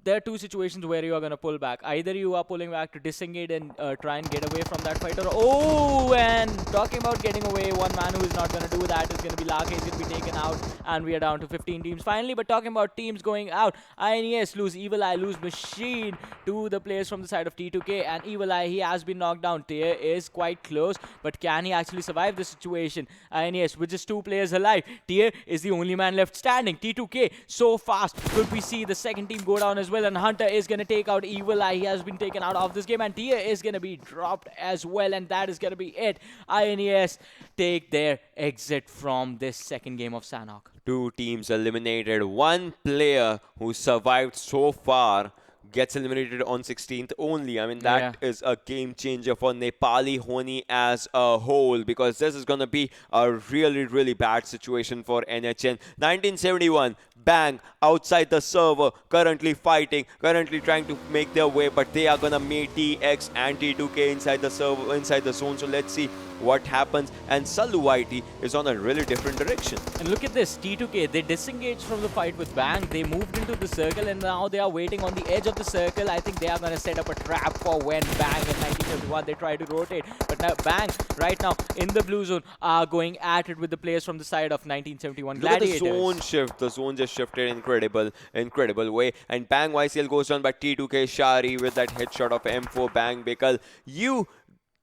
there are 2 situations where you are going to pull back. Either you are pulling back to disengage and try and get away from that fighter. Oh, and talking about getting away, one man who is not going to do that is going to be Lake. He's going to be taken out, and we are down to 15 teams finally. But talking about teams going out, INES lose Evil Eye, lose Machine to the players from the side of T2K, and Evil Eye, he has been knocked down. Tier is quite close, but can he actually survive the situation? INES with just 2 players alive. Tier is the only man left standing. T2K so fast. Could we see the second team go down as well? And Hunter is going to take out Evil Eye. He has been taken out of this game, and Tia is going to be dropped as well, and that is going to be it. INES take their exit from this second game of Sanhok. 2 teams eliminated. 1 player who survived so far gets eliminated on 16th only. I mean, that is a game changer for Nepali Ho Ni as a whole, because this is going to be a really, really bad situation for NHN. 1971, Bang outside the server, currently fighting, currently trying to make their way, but they are gonna meet TX and T2K inside the server, inside the zone. So let's see what happens. And Saluwaiti is on a really different direction. And look at this, T2K, they disengaged from the fight with Bang. They moved into the circle and now they are waiting on the edge of the circle. I think they are going to set up a trap for when Bang in 1971 they try to rotate. But now Bang right now in the blue zone are going at it with the players from the side of 1971 Gladiators. Look at the zone shift. The zone just shifted incredible way. And Bang YCL goes down by T2K Shari with that headshot of M4 Bang, because you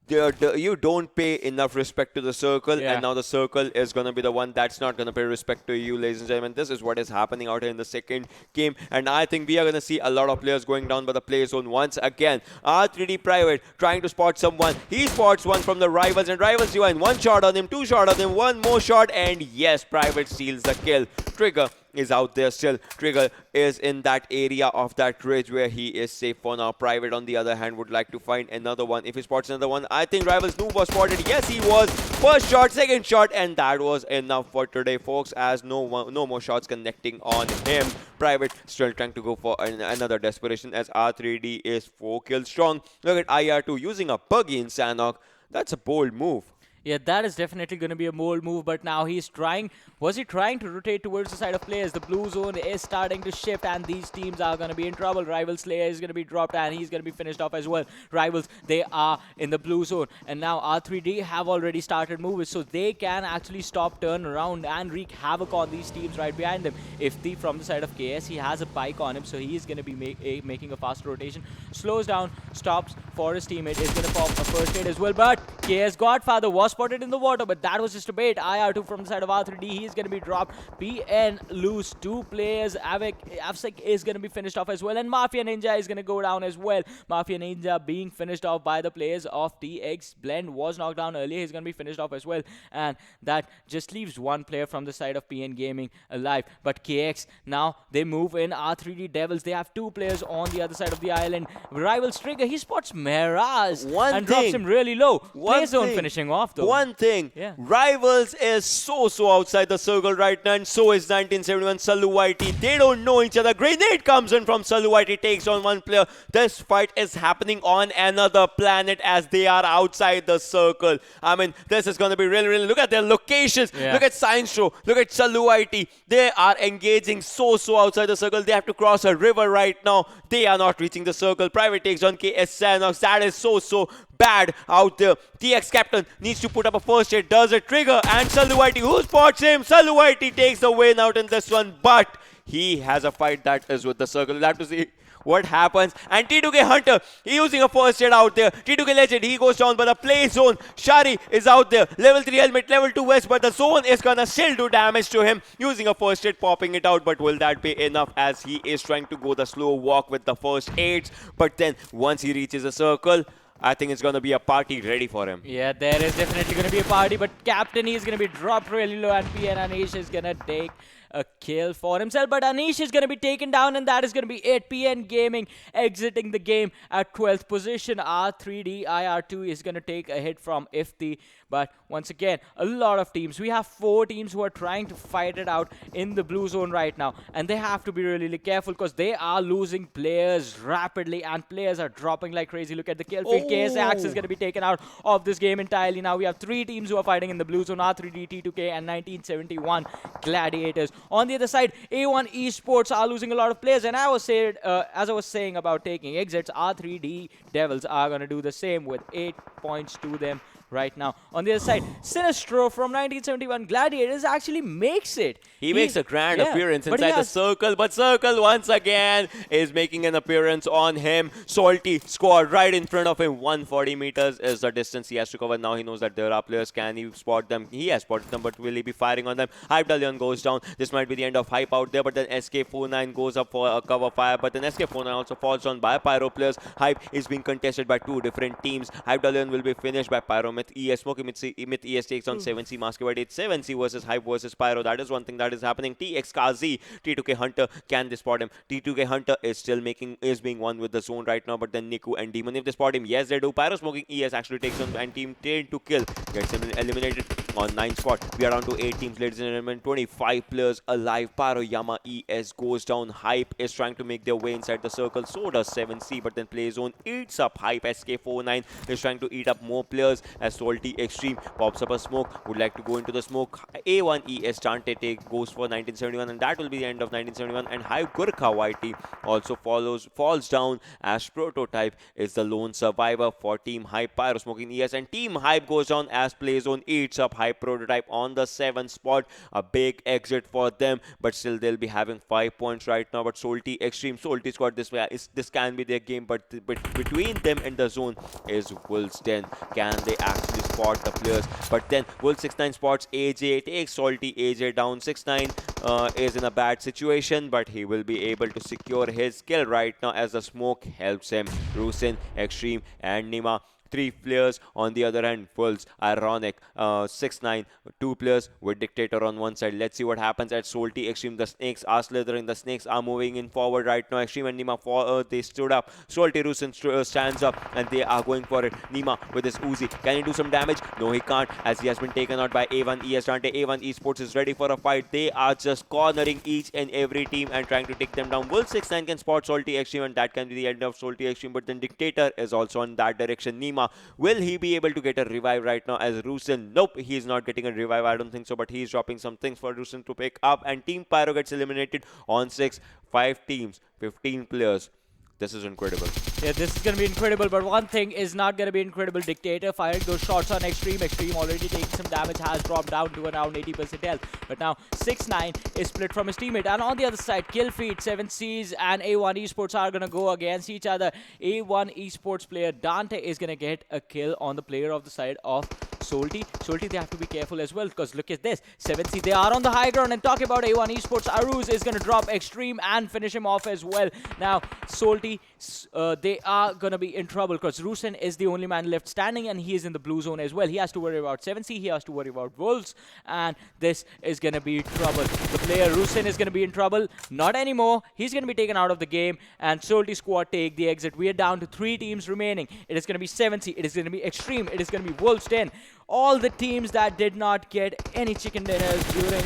don't pay enough respect to the circle, and now the circle is going to be the one that's not going to pay respect to you, ladies and gentlemen. This is what is happening out here in the second game, and I think we are going to see a lot of players going down by the play zone once again. R3D Private trying to spot someone. He spots one from the Rivals, and Rivals divine. One shot on him, two shot on him, one more shot, and yes, Private steals the kill. Trigger is out there still. Trigger is in that area of that ridge where he is safe for now. Private, on the other hand, would like to find another one. If he spots another one, I think Rivals Noob was spotted. Yes, he was. First shot, second shot, and that was enough for today, folks, as no more shots connecting on him. Private still trying to go for another desperation, as R3D is 4 kills strong. Look at IR2 using a buggy in Sanhok. That's a bold move. Yeah, that is definitely going to be a bold move, but now he's trying. Was he trying to rotate towards the side of players? The blue zone is starting to shift, and these teams are going to be in trouble. Rival Slayer is going to be dropped, and he's going to be finished off as well. Rivals, they are in the blue zone, and now R3D have already started moving, so they can actually stop, turn around, and wreak havoc on these teams right behind them. If the from the side of KS, he has a bike on him, so he is going to be making a fast rotation. Slows down, stops for his teammate. Is going to pop a first aid as well, but KS Godfather was spotted in the water, but that was just a bait. IR2 from the side of R3D, he's going to be dropped. PN lose 2 players. Avsek is going to be finished off as well, and Mafia Ninja is going to go down as well. Mafia Ninja being finished off by the players of TX. Blend was knocked down earlier. He's going to be finished off as well, and that just leaves 1 player from the side of PN Gaming alive. But KX, now they move in. R3D Devils, they have 2 players on the other side of the island. Rivals Trigger, he spots Meraz and drops him really low. Play zone finishing off though. One thing, Rivals is so outside the circle right now, and so is 1971 Saluwaiti. They don't know each other. Grenade comes in from Saluwaiti, takes on 1 player. This fight is happening on another planet as they are outside the circle. I mean, this is going to be really, look at their locations. Look at Science Show. Look at Saluwaiti. They are engaging so outside the circle. They have to cross a river right now. They are not reaching the circle. Private takes on KS Sanox. That is so bad out there. TX captain needs to put up a first hit, does it. Trigger and Saluwaiti, who spots him? Saluwaiti takes the win out in this one, but he has a fight that is with the circle. We'll have to see what happens. And T2K Hunter, he using a first hit out there. T2K Legend, he goes down by the play zone. Shari is out there. Level 3 helmet, level 2 vest, but the zone is gonna still do damage to him. Using a first hit, popping it out, but will that be enough, as he is trying to go the slow walk with the first aids. But then once he reaches the circle, I think it's going to be a party ready for him. Yeah, there is definitely going to be a party, but Captain, he's going to be dropped really low, and PN Anish is going to take a kill for himself, but Anish is going to be taken down, and that is going to be it. PN Gaming exiting the game at 12th position. R3D IR2 is going to take a hit from Ifti, but once again, a lot of teams. We have 4 teams who are trying to fight it out in the blue zone right now, and they have to be really careful because they are losing players rapidly, and players are dropping like crazy. Look at the kill feed. KSX is going to be taken out of this game entirely. Now we have 3 teams who are fighting in the blue zone: R3D, T2K, and 1971 Gladiators. On the other side, A1 Esports are losing a lot of players, and as I was saying about taking exits, R3D Devils are going to do the same with 8 points to them right now. On the other side, Sinistro from 1971 Gladiators actually makes it. He makes a grand appearance inside the circle, but Circle once again is making an appearance on him. Salty squad right in front of him. 140 meters is the distance he has to cover. Now he knows that there are players. Can he spot them? He has spotted them, but will he be firing on them? Hype Dalion goes down. This might be the end of Hype out there, but then SK49 goes up for a cover fire, but then SK49 also falls down by Pyro players. Hype is being contested by 2 different teams. Hype Dalion will be finished by Pyro Myth ES Smoky Myth ES takes on 7C Maskewide. It's 7C versus Hype versus Pyro. That is one thing that is happening. TX Kazi, T2K Hunter, can they spot him? T2K Hunter is being won with the zone right now, but then Niku and Demon, if they spot him, yes they do. Pyro Smoking ES actually takes on and Team 10 to kill, gets him eliminated on 9 spot. We are down to 8 teams, ladies and gentlemen. 25 players alive. Pyro Yama ES goes down. Hype is trying to make their way inside the circle. So does 7C, but then Play Zone eats up Hype. SK49 is trying to eat up more players as Salty Extreme pops up a smoke. Would like to go into the smoke. A1 ES Dante goes for 1971, and that will be the end of 1971. And Hype Gurkha YT also falls down as Prototype is the lone survivor for Team Hype. Pyro Smoking ES and Team Hype goes down as Play Zone eats up Hype Prototype on the 7th spot. A big exit for them, but still they'll be having 5 points right now. But Salty Extreme, Salty squad, this can be their game, but between them and the zone is Wolves 10. Can they actually spot the players? But then Wolves 69 spots AJ, takes Salty AJ down. 69 is in a bad situation, but he will be able to secure his kill right now as the smoke helps him. Rusin, Extreme and Nima, 3 players on the other hand. Wolves, ironic. 6-9, 2 players with Dictator on one side. Let's see what happens at Salty Extreme. The Snakes are slithering. The Snakes are moving in forward right now. Extreme and Nima, they stood up. Salty Rusin stands up and they are going for it. Nima with his Uzi. Can he do some damage? No, he can't, as he has been taken out by A1 ES Dante. A1 Esports is ready for a fight. They are just cornering each and every team and trying to take them down. Wolves 6-9 can spot Salty Extreme, and that can be the end of Salty Extreme. But then Dictator is also in that direction. Nima, will he be able to get a revive right now as Rusin? Nope, he is not getting a revive, I don't think so, but he is dropping some things for Rusin to pick up, and Team Pyro gets eliminated on 6. 5 teams, 15 players. This is incredible. Yeah, this is going to be incredible, but one thing is not going to be incredible. Dictator firing those shots on Extreme. Extreme already taking some damage, has dropped down to around 80% health. But now 6-9 is split from his teammate. And on the other side, Killfeed, 7Cs and A1 Esports are going to go against each other. A1 Esports player Dante is going to get a kill on the player of the side of Salty. Salty, they have to be careful as well, because look at this. 7C, they are on the high ground, and talking about A1 Esports, Aruz is going to drop Extreme and finish him off as well. Now, Salty, they are going to be in trouble, because Rusin is the only man left standing, and he is in the blue zone as well. He has to worry about 7C, he has to worry about Wolves, and this is going to be trouble. The player Rusin is going to be in trouble. Not anymore. He's going to be taken out of the game, and Salty squad take the exit. We are down to 3 teams remaining. It is going to be 7C, it is going to be Extreme, it is going to be Wolves 10. All the teams that did not get any chicken dinners during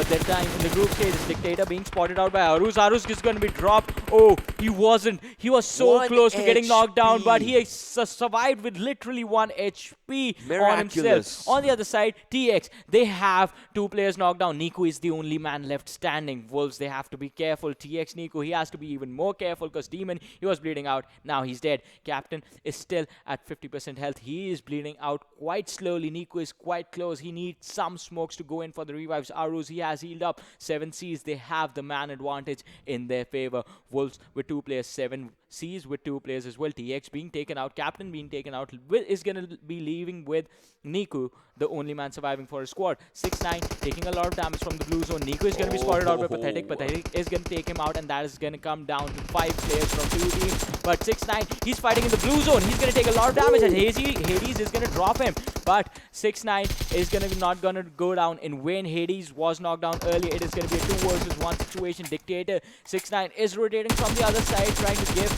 their time in the group stage. This Dictator being spotted out by Aruz. Aruz is going to be dropped. Oh, he wasn't. He was so close to getting knocked down, but he survived with literally 1 HP on himself. On the other side, TX, they have 2 players knocked down. Niku is the only man left standing. Wolves, they have to be careful. TX, Niku, he has to be even more careful, because Demon, he was bleeding out. Now he's dead. Captain is still at 50% health. He is bleeding out quite slowly. Niku is quite close. He needs some smokes to go in for the revives. Aruz, he has healed up. 7Cs, they have the man advantage in their favor. Wolves with 2 players, 7Cs with 2 players as well. TX being taken out, Captain being taken out, is going to be leaving with Niku, the only man surviving for his squad. 6-9 taking a lot of damage from the blue zone. Niku is going to be spotted out by Pathetic. Pathetic is going to take him out, and that is going to come down to 5 players from 2 teams. But 6-9, he's fighting in the blue zone. He's going to take a lot of damage, and Hades is going to drop him. But 6-9 is not going to go down in vain. Hades was knocked down earlier. It is going to be a 2 versus 1 situation. Dictator 6-9 is rotating from the other side, trying to give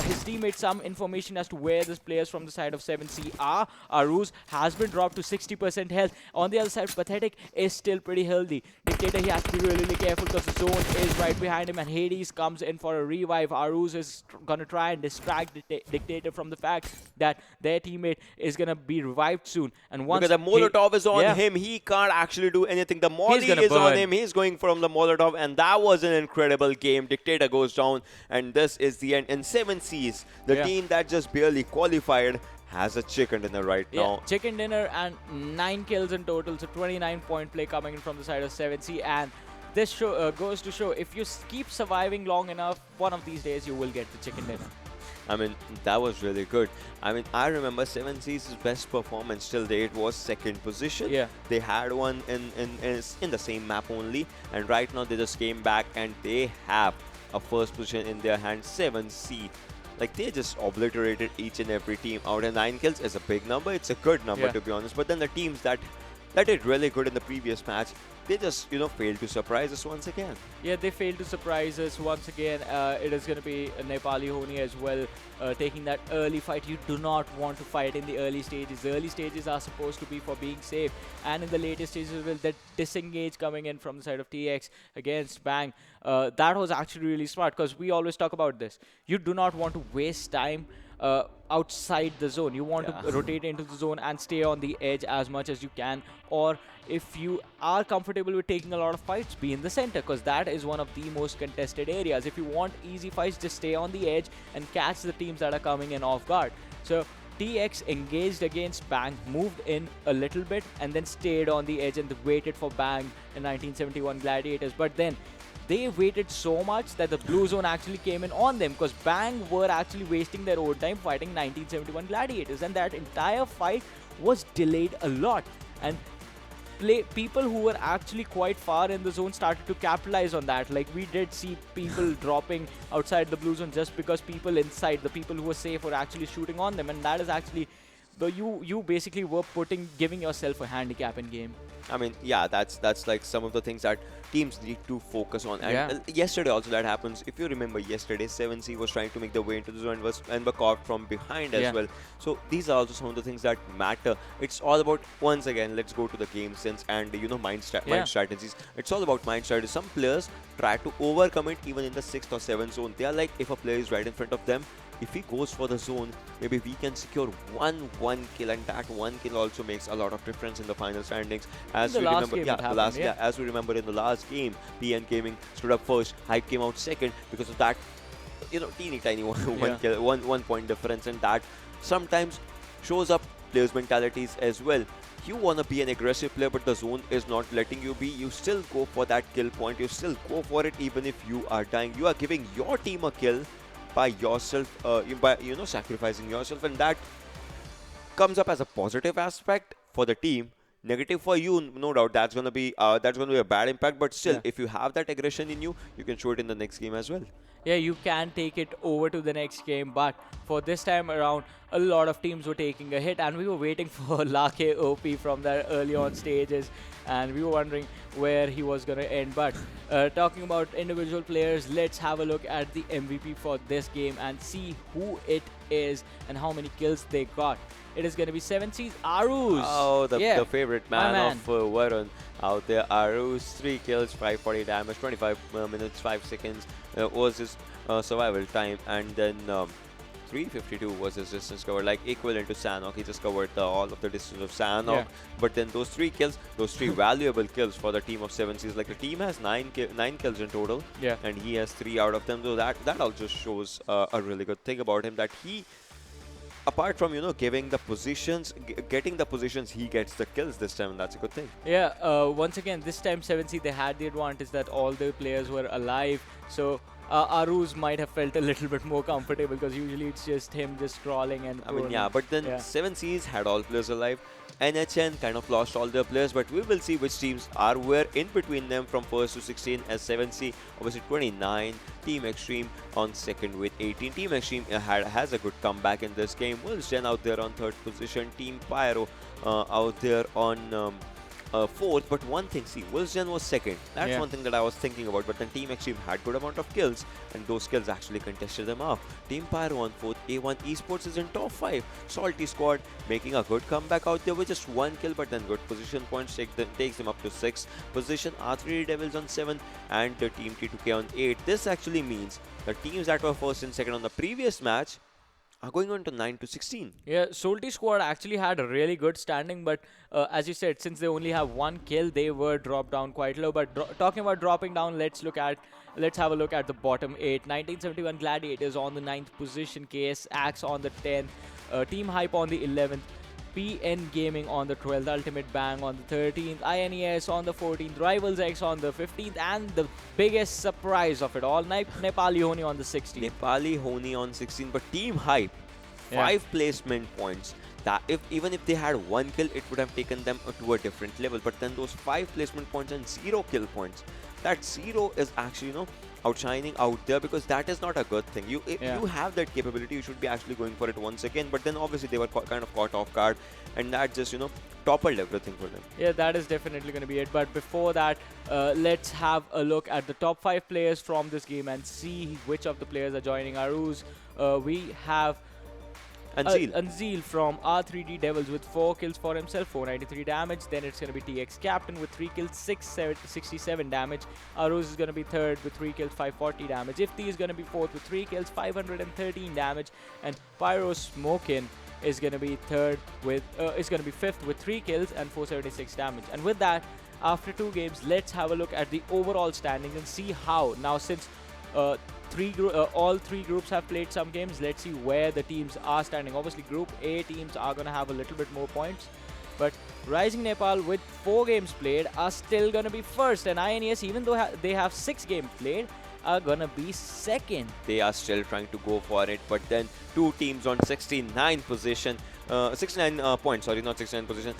his teammates some information as to where the players from the side of 7C are. Aruz has been dropped to 60% health. On the other side, Pathetic is still pretty healthy. Dictator, he has to be really careful, because the zone is right behind him, and Hades comes in for a revive. Aruz is going to try and distract Dictator from the fact that their teammate is going to be revived soon. And once because the Molotov is on him, he can't actually do anything. The Molly is on him. He's going from the Molotov, and that was an incredible game. Dictator goes down, and this is the end. And 7Cs, the team that just barely qualified, has a chicken dinner right now. Chicken dinner and 9 kills in total. So 29-point play coming in from the side of 7C. And this goes to show, if you keep surviving long enough, one of these days you will get the chicken dinner. I mean, that was really good. I mean, I remember 7C's best performance till date was 2nd position. Yeah. They had one in the same map only, and right now they just came back and they have a 1st position in their hand. 7C Like, they just obliterated each and every team out, and 9 kills is a big number. It's a good number, to be honest. But then the teams that did really good in the previous match, they just, failed to surprise us once again. Yeah, they failed to surprise us once again. It is going to be Nepali Ho Ni as well, taking that early fight. You do not want to fight in the early stages. The early stages are supposed to be for being safe, and in the later stages, with that disengage coming in from the side of TX against Bang, that was actually really smart, because we always talk about this. You do not want to waste time outside the zone. You want to rotate into the zone and stay on the edge as much as you can, or if you are comfortable with taking a lot of fights, be in the center, because that is one of the most contested areas. If you want easy fights, just stay on the edge and catch the teams that are coming in off guard. So TX engaged against Bang, moved in a little bit, and then stayed on the edge and waited for Bang in 1971 Gladiators. But then they waited so much that the blue zone actually came in on them, because Bang were actually wasting their own time fighting 1971 Gladiators, and that entire fight was delayed a lot. And people who were actually quite far in the zone started to capitalize on that. Like, we did see people dropping outside the blue zone just because people inside, the people who were safe, were actually shooting on them, and that is actually you basically were giving yourself a handicap in game. I mean, yeah, that's like some of the things that teams need to focus on. And yesterday also that happens. If you remember, yesterday 7C was trying to make the way into the zone and were caught from behind as well. So these are also some of the things that matter. It's all about, once again, let's go to the game sense and mind strategies. It's all about mind strategies. Some players try to overcome it even in the 6th or 7th zone. They are like, if a player is right in front of them, if he goes for the zone, maybe we can secure one kill, and that one kill also makes a lot of difference in the final standings. As we remember, as we remember in the last game, PN Gaming stood up first, Hype came out second because of that, teeny tiny one kill, one point difference, and that sometimes shows up players' mentalities as well. You want to be an aggressive player, but the zone is not letting you be. You still go for that kill point. You still go for it even if you are dying. You are giving your team a kill by yourself, by sacrificing yourself, and that comes up as a positive aspect for the team. Negative for you, no doubt. That's gonna be a bad impact. But still, if you have that aggression in you, you can show it in the next game as well. Yeah, you can take it over to the next game, but for this time around, a lot of teams were taking a hit, and we were waiting for Lanka OP from the early on stages, and we were wondering where he was going to end. But talking about individual players, let's have a look at the MVP for this game and see who it is and how many kills they got. It is going to be 7C's Aruz. Oh, the favorite man of Varun out there. Aruz, 3 kills, 540 damage, 25 minutes, 5 seconds was his survival time, and then 352 was his distance cover, like equivalent to Sanhok. He just covered all of the distance of Sanhok. But then those 3 kills, those 3 valuable kills for the team of 7Cs. Like, the team has 9 kills in total, and he has 3 out of them. So that also shows a really good thing about him, that he, apart from giving the positions, getting the positions, he gets the kills this time, and that's a good thing. Once again, this time 7C, they had the advantage that all the players were alive, so Aruz might have felt a little bit more comfortable, because usually it's just him just crawling and but then 7Cs had all players alive. NHN kind of lost all their players, but we will see which teams were in between them from 1st to 16, as 7C obviously 29, Team Xtreme on 2nd with 18. Team Xtreme has a good comeback in this game. Wilsden out there on 3rd position, Team Pyro out there on 4th, but one thing, see, Wilsden was 2nd. That's one thing that I was thinking about, but then Team Xtreme had good amount of kills, and those kills actually contested them off. Team Pyro on 4th, A1 Esports is in top 5. Salty Squad making a good comeback out there with just 1 kill, but then good position points takes them up to 6th position. R3 Devils on 7th, and the Team T2K on 8th. This actually means the teams that were 1st and 2nd on the previous match are going on to 9 to 16. Yeah, Salty Squad actually had a really good standing, but as you said, since they only have 1 kill, they were dropped down quite low. But talking about dropping down, let's have a look at the bottom 8. 1971 Gladiators on the 9th position, KS Axe on the 10th, Team Hype on the 11th, PN Gaming on the 12th, Ultimate Bang on the 13th, INES on the 14th, Rivals X on the 15th, and the biggest surprise of it all, Nepali Ho Ni on the 16th. Nepali Ho Ni on 16th, but Team Hype, 5 placement points. That even if they had 1 kill, it would have taken them to a different level. But then those 5 placement points and 0 kill points, that 0 is actually, outshining out there, because that is not a good thing. If Yeah. you have that capability, you should be actually going for it once again. But then obviously they were kind of caught off guard, and that just toppled everything for them. Yeah, that is definitely going to be it. But before that, let's have a look at the top 5 players from this game and see which of the players are joining Aru's. We have And Zeal. Anzil from R3D Devils with 4 kills for himself, 493 damage. Then it's going to be TX Captain with 3 kills, 67 damage. Aruz is going to be third with 3 kills, 540 damage. Ifti is going to be fourth with 3 kills, 513 damage. And Pyro Smokin is going to be fifth with 3 kills and 476 damage. And with that, after 2 games, let's have a look at the overall standings and see how. Now, since all 3 groups have played some games, let's see where the teams are standing. Obviously, Group A teams are going to have a little bit more points, but Rising Nepal with 4 games played are still going to be first, and INES, even though they have 6 games played, are going to be second. They are still trying to go for it, but then 2 teams on 69 position, 69 points, sorry, not 69 position,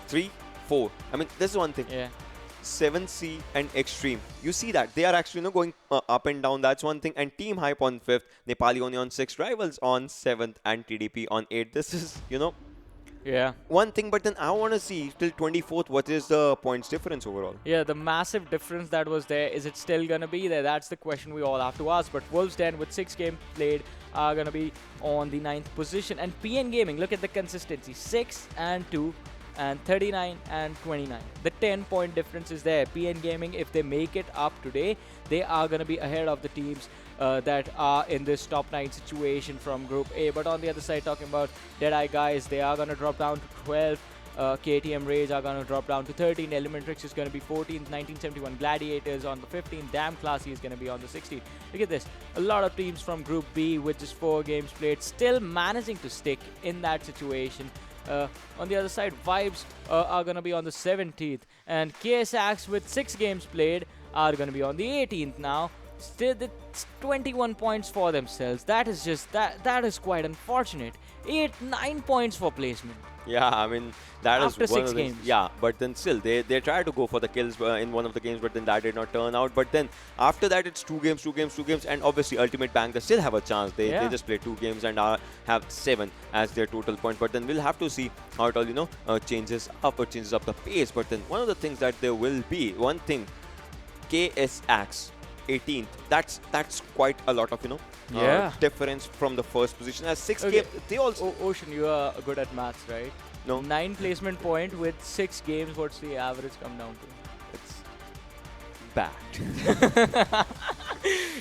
3, 4. I mean, this is one thing. Yeah. 7C and Xtreme. You see that they are actually going up and down. That's one thing. And Team Hype on 5th, Nepali Ho Ni on 6th, Rivals on 7th, and TDP on 8th. This is Yeah. one thing. But then I want to see till 24th what is the points difference overall. Yeah, the massive difference that was there, is it still going to be there? That's the question we all have to ask. But Wolves Den with 6 games played are going to be on the 9th position. And PN Gaming, look at the consistency, 6 and 2. And 39 and 29. The 10-point difference is there. PN Gaming, if they make it up today, they are going to be ahead of the teams that are in this top 9 situation from Group A. But on the other side, talking about Deadeyes Guys, they are going to drop down to 12. KTM Rage are going to drop down to 13. Elementrix is going to be 14th. 1971 Gladiators on the 15th. Damn Classy is going to be on the 16th. Look at this. A lot of teams from Group B with just 4 games played still managing to stick in that situation. On the other side, Vibes are going to be on the 17th, and KSAX with 6 games played are going to be on the 18th now. Still, it's 21 points for themselves. That is just that is quite unfortunate. 9 points for placement. Yeah, I mean, that is After one 6 of the games. Yeah, but then still, they tried to go for the kills in one of the games, but then that did not turn out. But then after that, it's 2 games, and obviously Ultimate Bank, they still have a chance. They just play 2 games and have 7 as their total point. But then we'll have to see how it all, changes up the pace. But then one of the things that there will be, one thing, KSAX 18th, that's quite a lot of difference from the first position. As 6 games, they also Ocean, you are good at maths, right? No. 9 placement point with 6 games. What's the average come down to? It's bad.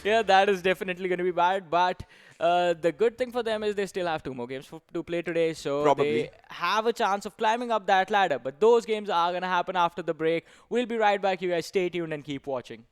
Yeah, that is definitely going to be bad. But the good thing for them is they still have 2 more games to play today. So they have a chance of climbing up that ladder. But those games are going to happen after the break. We'll be right back. You guys stay tuned and keep watching.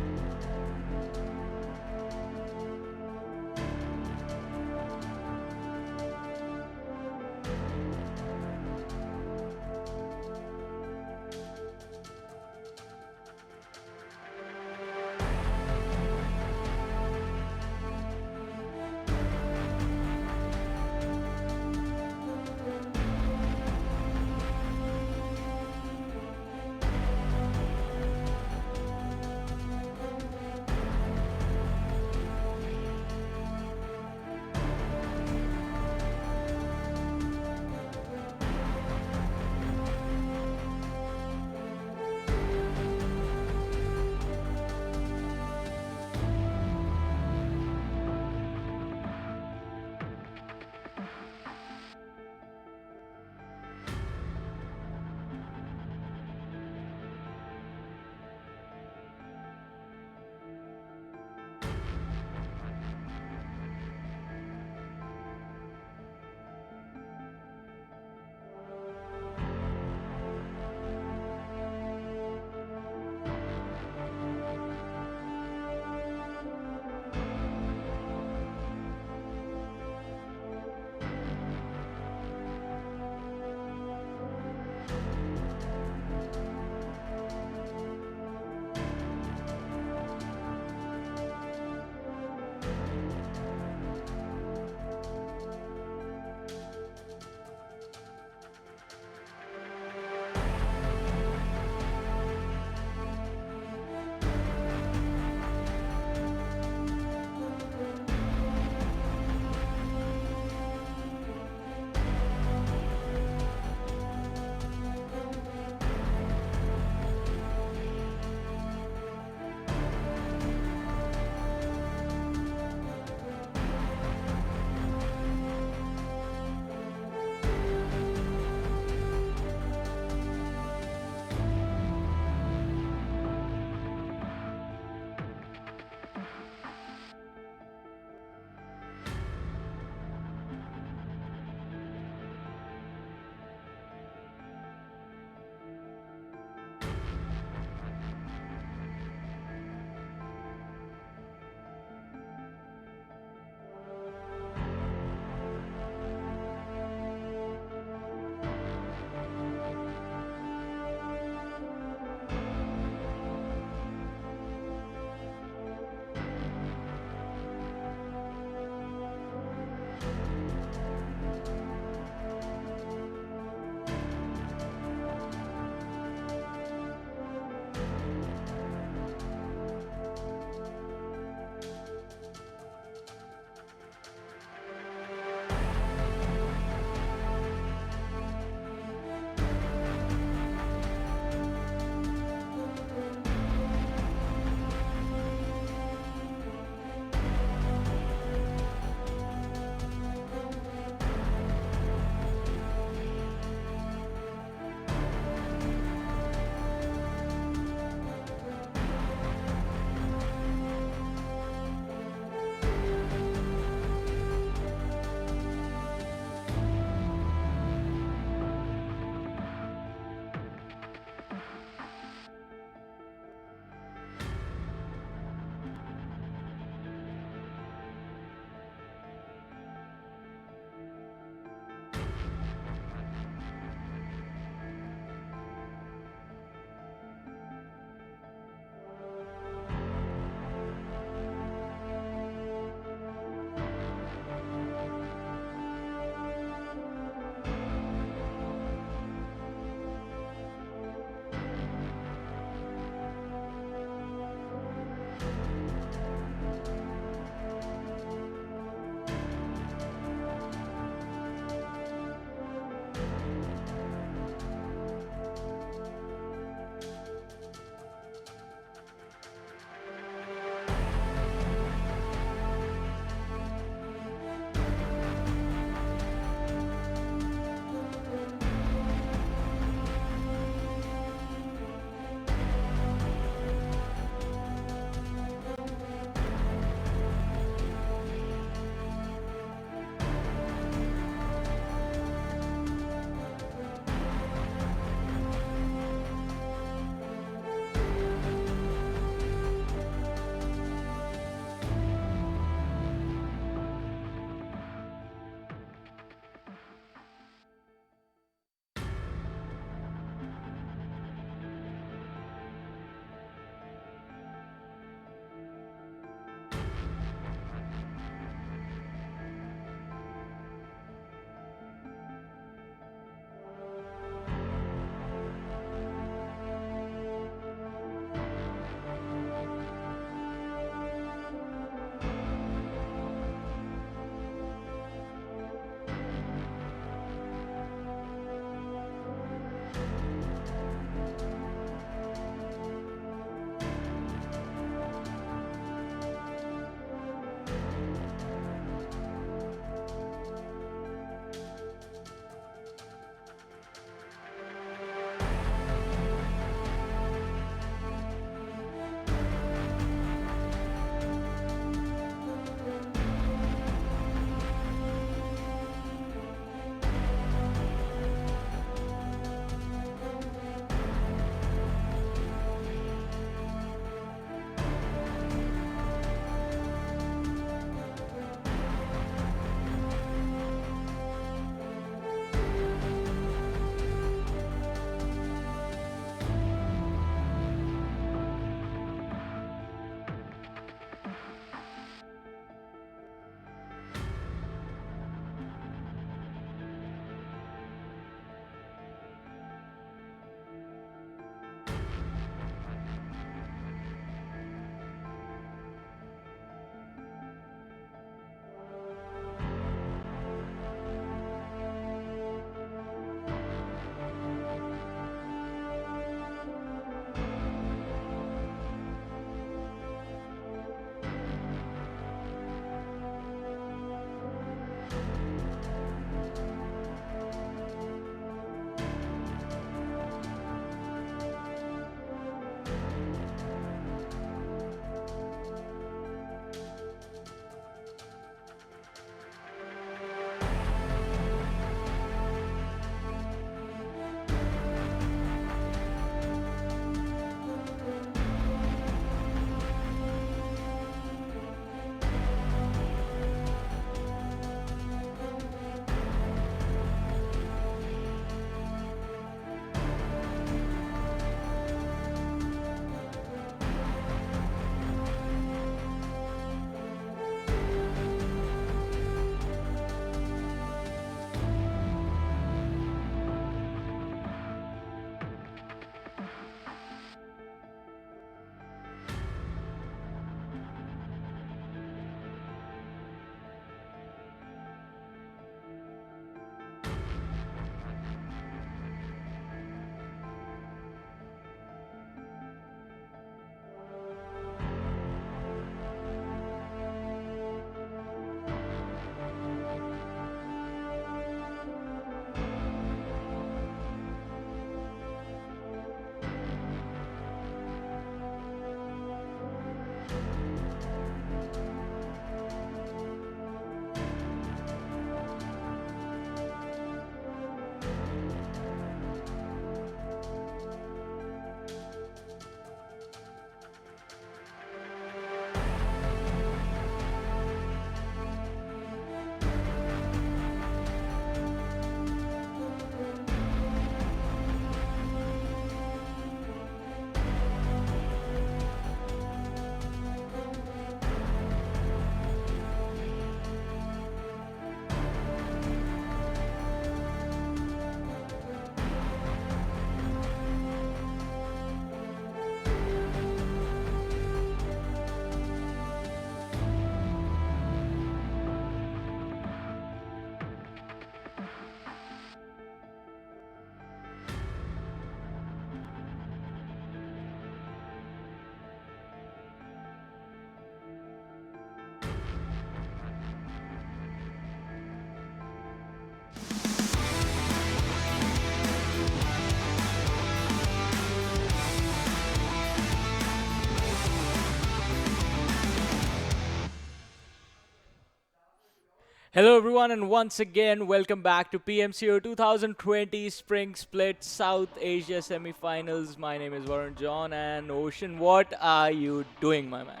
Hello everyone, and once again welcome back to PMCO 2020 Spring Split South Asia Semi-Finals. My name is Varun John, and Ocean, what are you doing, my man?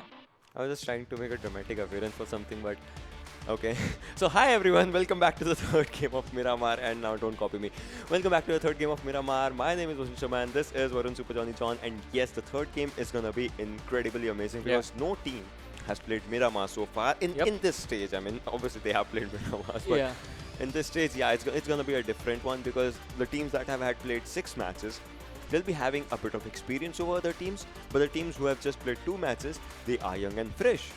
I was just trying to make a dramatic appearance for something, but okay. So hi everyone, welcome back to the third game of Miramar, and now don't copy me. Welcome back to the third game of Miramar. My name is Ocean Sharma, and this is Varun Super Johnny John, and yes, the third game is gonna be incredibly amazing because no team has played Miramar so far in this stage. I mean, obviously they have played Miramar, but in this stage, yeah, it's gonna be a different one because the teams that have had played 6 matches, they'll be having a bit of experience over other teams, but the teams who have just played 2 matches, they are young and fresh.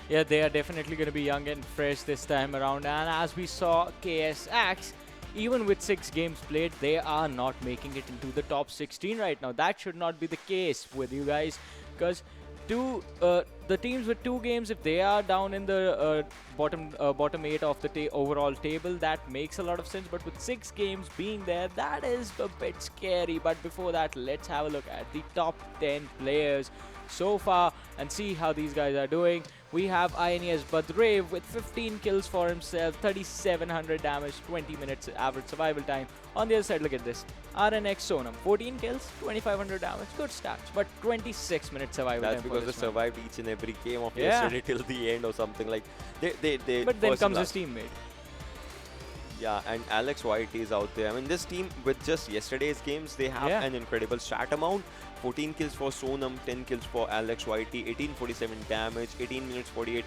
Yeah, they are definitely going to be young and fresh this time around. And as we saw, KSX, even with 6 games played, they are not making it into the top 16 right now. That should not be the case with you guys, because the teams with 2 games, if they are down in the bottom 8 of the overall table, that makes a lot of sense. But with 6 games being there, that is a bit scary. But before that, let's have a look at the top 10 players so far and see how these guys are doing. We have INES Badrev with 15 kills for himself, 3700 damage, 20 minutes average survival time. On the other side, look at this. RNX Sonam, 14 kills, 2500 damage, good stats, but 26 minutes survival time. That's because they man. survived each and every game of yesterday till the end or something like. They but then comes his teammate. Yeah, and Alex White is out there. I mean, this team, with just yesterday's games, they have an incredible stat amount. 14 kills for Sonam, 10 kills for Alex Whitey, 1847 damage, 18 minutes 48.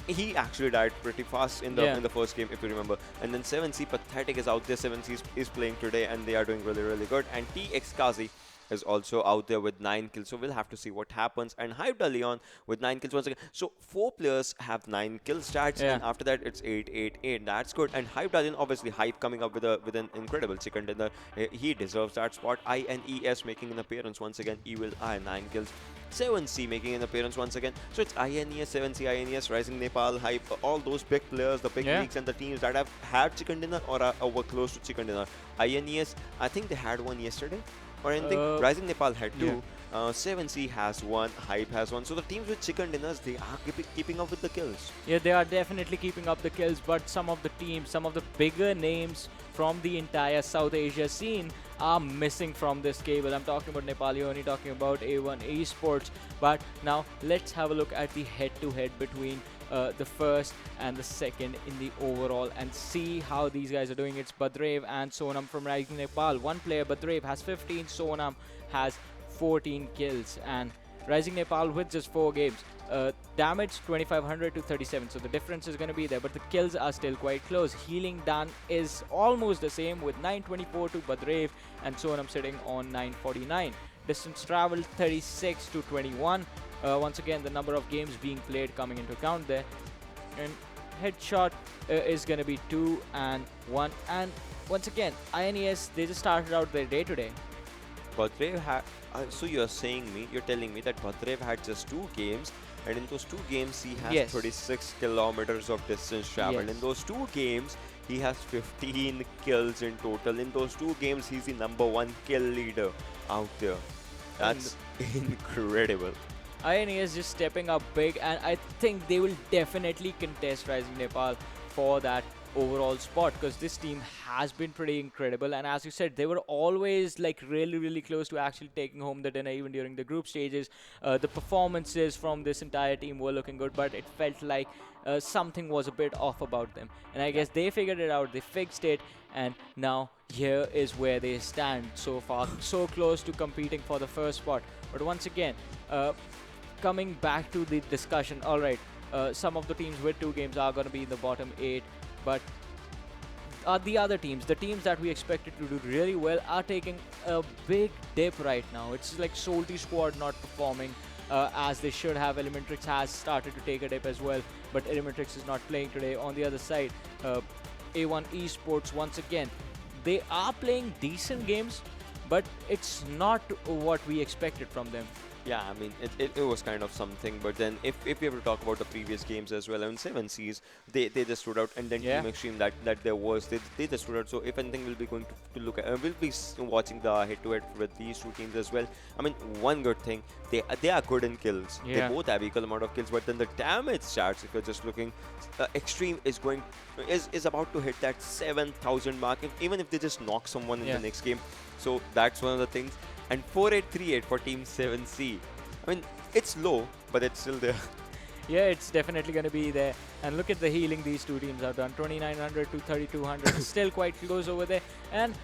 He actually died pretty fast in the first game, if you remember. And then 7C Pathetic is out there. 7C is playing today, and they are doing really, really good. And TX Kazi is also out there with 9 kills, so we'll have to see what happens. And Hype Leon with 9 kills once again. So 4 players have 9 kill stats, and after that it's 8, 8, 8. That's good. And Hype Leon, obviously Hype coming up with an incredible second dinner. He deserves that spot. INES making an appearance once again. Evil Eye 9 kills. 7C making an appearance once again. So it's INES, 7C, INES, Rising Nepal, Hype, all those big players, the big leagues and the teams that have had chicken dinner or were close to chicken dinner. INES, I think they had one yesterday or anything. Rising Nepal had 2. 7C has 1, Hype has 1. So the teams with chicken dinners, they are keeping up with the kills. Yeah, they are definitely keeping up the kills, but some of the teams, some of the bigger names from the entire South Asia scene are missing from this cable. I'm talking about Nepali Ho Ni, talking about A1 Esports. But now let's have a look at the head-to-head between the first and the second in the overall and see how these guys are doing. It's Badrev and Sonam from Rising Nepal. One player, Badrev, has 15, Sonam has 14 kills, and Rising Nepal with just 4 games. Damage 2500 to 37, so the difference is going to be there, but the kills are still quite close. Healing done is almost the same with 924 to Badrev and Sonam sitting on 949. Distance traveled 36 to 21. Once again, the number of games being played coming into account there. And headshot is going to be 2 and 1. And once again, INES, they just started out their day today. Badrev had. So you're telling me that Badrev had just 2 games, and in those 2 games he has 36 kilometers of distance traveled. In those 2 games, he has 15 kills in total. In those 2 games, he's the #1 kill leader out there. That's incredible. INES just stepping up big, and I think they will definitely contest Rising Nepal for that overall spot, because this team has been pretty incredible. And as you said, they were always like really close to actually taking home the dinner even during the group stages. The performances from this entire team were looking good, but it felt like something was a bit off about them, and I guess they figured it out, they fixed it, and now here is where they stand so far, so close to competing for the first spot. But once again, coming back to the discussion, alright, some of the teams with 2 games are going to be in the bottom 8, but the other teams, the teams that we expected to do really well, are taking a big dip right now. It's like Salty Squad not performing as they should have. Elementrix has started to take a dip as well, but Elementrix is not playing today. On the other side, A1 Esports, once again, they are playing decent games, but it's not what we expected from them. Yeah, I mean, it was kind of something. But then, if we have to talk about the previous games as well, I mean, Seven Seas, they just stood out, and then Yeah. Team Extreme that there was, they just stood out. So if anything, we'll be going to look at, we'll be watching the head-to-head with these two teams as well. I mean, one good thing, they are good in kills. Yeah. They both have equal amount of kills, but then the damage stats, if you're just looking, Extreme is about to hit that 7,000 mark, even if they just knock someone in Yeah. the next game. So that's one of the things. And 4838 for Team 7C. I mean, it's low, but it's still there. Yeah, it's definitely going to be there. And look at the healing these two teams have done. 2,900 to 3,200. Still quite close over there. And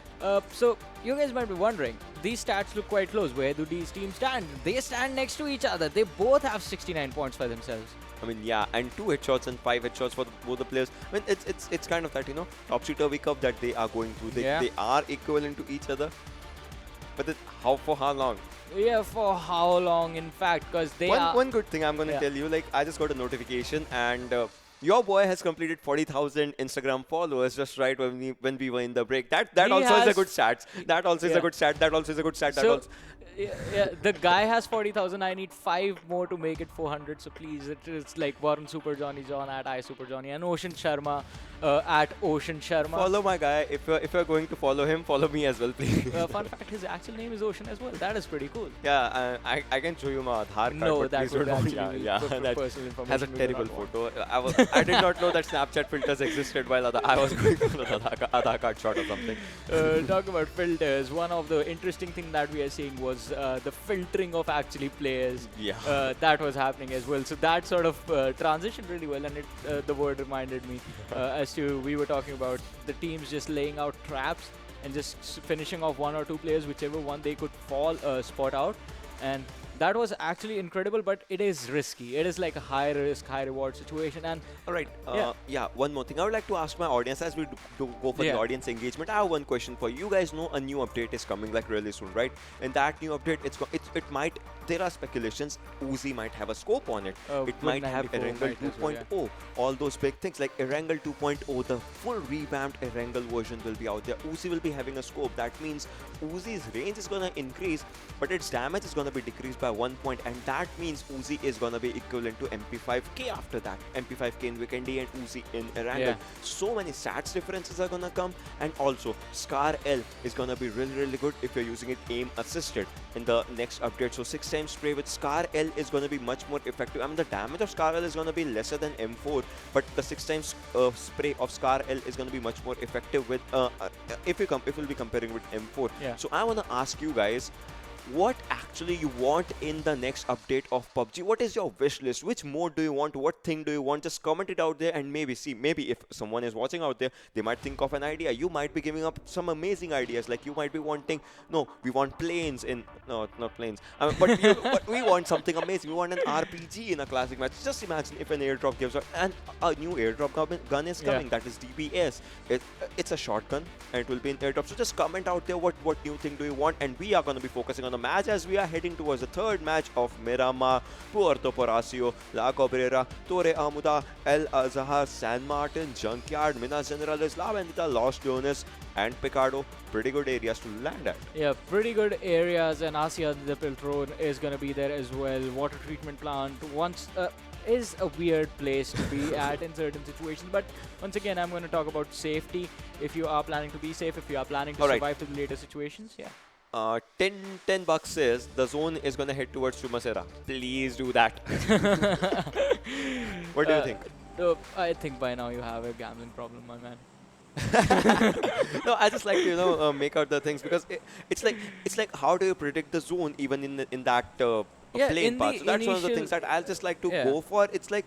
so you guys might be wondering, these stats look quite close. Where do these teams stand? They stand next to each other. They both have 69 points for themselves. I mean, yeah, and 2 headshots and 5 headshots for both the players. I mean, it's kind of that, topsy-turvy cup that they are going through. They are equivalent to each other. But then for how long? Yeah, for how long, in fact, because they are... One good thing I'm going to tell you, like, I just got a notification and your boy has completed 40,000 Instagram followers just right when we were in the break. That He also is a has- good stat. That also is a good stat. That also is a good stat. That So, also... yeah, the guy has 40,000. I need 5 more to make it 400. So please, it's like Warren Super Johnny John at I Super Johnny and Ocean Sharma at Ocean Sharma. Follow my guy. If you're going to follow him, follow me as well, please. Fun fact: his actual name is Ocean as well. That is pretty cool. Yeah, I can show you my Aadhaar card. No, but that please would don't. actually Yeah, be that personal information. has a we do terrible not want. photo. I did not know that Snapchat filters existed while I was going for the Aadhaar card shot or something. Talk about filters. One of the interesting thing that we are seeing was the filtering of actually players. Yeah. That was happening as well. So that sort of transitioned really well, and the word reminded me as to we were talking about the teams just laying out traps and just finishing off 1 or 2 players, whichever one they could spot out, and that was actually incredible. But it is risky. It is like a high risk, high reward situation, and All right. Yeah. One more thing. I would like to ask my audience as we do go for the Yeah. audience engagement. I have one question for you. You guys know a new update is coming like really soon, right? And that new update, it might. There are speculations Uzi might have a scope on it. It might have 94 Erangel might as well, 2.0. All those big things like Erangel 2.0, the full revamped Erangel version will be out there. Uzi will be having a scope. That means Uzi's range is gonna increase, but its damage is gonna be decreased by 1 point, and that means Uzi is gonna be equivalent to MP5K after that. MP5K in Weekendy and Uzi in Erangel. Yeah. So many stats differences are gonna come, and also Scar L is gonna be really good if you're using it aim assisted in the next update. So 6 times spray with Scar L is gonna be much more effective. I mean, the damage of Scar L is gonna be lesser than M4, but the 6 times spray of Scar L is gonna be much more effective with if we'll be comparing with M4. Yeah. So I wanna ask you guys, what actually you want in the next update of PUBG? What is your wish list? Which mode do you want? What thing do you want? Just comment it out there, and maybe if someone is watching out there, they might think of an idea. You might be giving up some amazing ideas. Like you might be wanting, no, we want planes in, no, not planes. But we want something amazing. We want an RPG in a classic match. Just imagine if an airdrop gives out, and a new airdrop gun is coming. That is DBS. It's a shotgun, and it will be in airdrop. So just comment out there what new thing do you want, and we are going to be focusing on the match as we are heading towards the third match of Miramar, Puerto Paraíso, La Cabrera, Torre Amuda, El Azahar, San Martin, Junkyard, Minas Generales, La Bendita, Los Leones, and Picado. Pretty good areas to land at. yeah, pretty good areas, and Asia the Piltron is going to be there as well. Water treatment plant is a weird place to be at in certain situations, but once again, I'm going to talk about safety. If you are planning to be safe, if you are planning to survive to the later situations, 10 bucks says the zone is gonna head towards Chumasera. Please do that. What do you think? I think by now you have a gambling problem, my man. No, I just like to make out the things, because it's like how do you predict the zone even in that plane path? So that's one of the things that I'll just like to go for. It's like,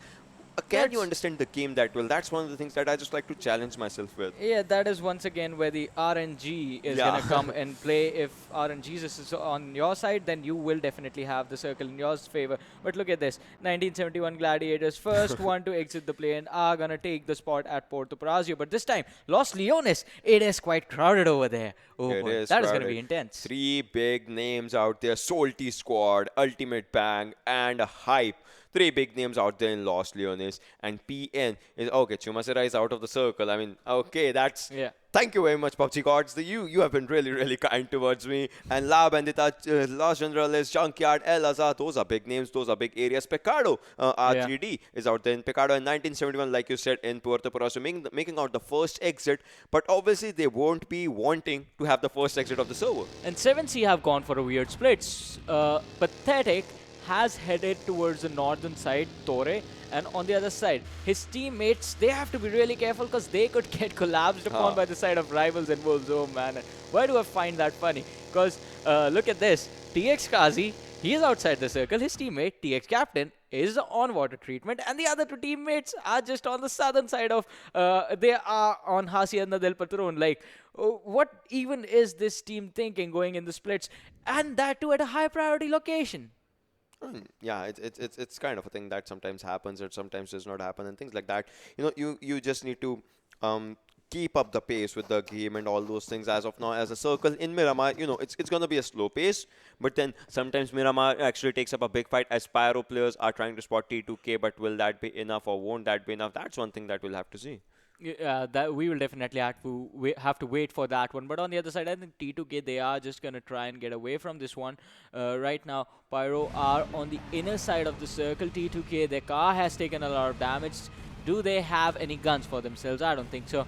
can you understand the game that well? That's one of the things that I just like to challenge myself with. Yeah, that is once again where the RNG is going to come and play. If RNG is on your side, then you will definitely have the circle in your favor. But look at this. 1971 Gladiators, first one to exit the plane, are going to take the spot at Puerto Paraíso. But this time, Los Leones, it is quite crowded over there. Oh It boy, is that is going to crowded. be intense. 3 big names out there: Salty Squad, Ultimate Bang, and Hype. three big names out there in Los Leones, and PN is okay. Chumasera is out of the circle. I mean, okay, that's. Yeah. Thank you very much, PUBG Gods. You have been really kind towards me. And La Bandita, Los Generales, Junkyard, El Azhar, those are big names, those are big areas. Pecado, R3D is out there in Pecado in 1971, like you said, in Puerto Paraíso, making out the first exit. But obviously, they won't be wanting to have the first exit of the server. And 7C have gone for a weird split. Pathetic has headed towards the northern side, Torre, and on the other side, his teammates, they have to be really careful because they could get collapsed upon by the side of rivals and wolves. Oh man, why do I find that funny? Because look at this, TX Kazi, he is outside the circle, his teammate, TX Captain, is on water treatment, and the other two teammates are just on the southern side of, they are on Hacienda del Patron. Like, what even is this team thinking going in the splits? And that too at a high priority location. Yeah, it's kind of a thing that sometimes happens or sometimes does not happen and things like that. You just need to keep up the pace with the game and all those things. As of now, as a circle in Miramar, it's gonna be a slow pace, but then sometimes Miramar actually takes up a big fight as Pyro players are trying to spot T2K, but will that be enough or won't that be enough? That's one thing that we'll have to see. That we will definitely have to wait for that one. But on the other side, I think T2K, they are just going to try and get away from this one. Right now, Pyro are on the inner side of the circle. T2K, their car has taken a lot of damage. Do they have any guns for themselves? I don't think so.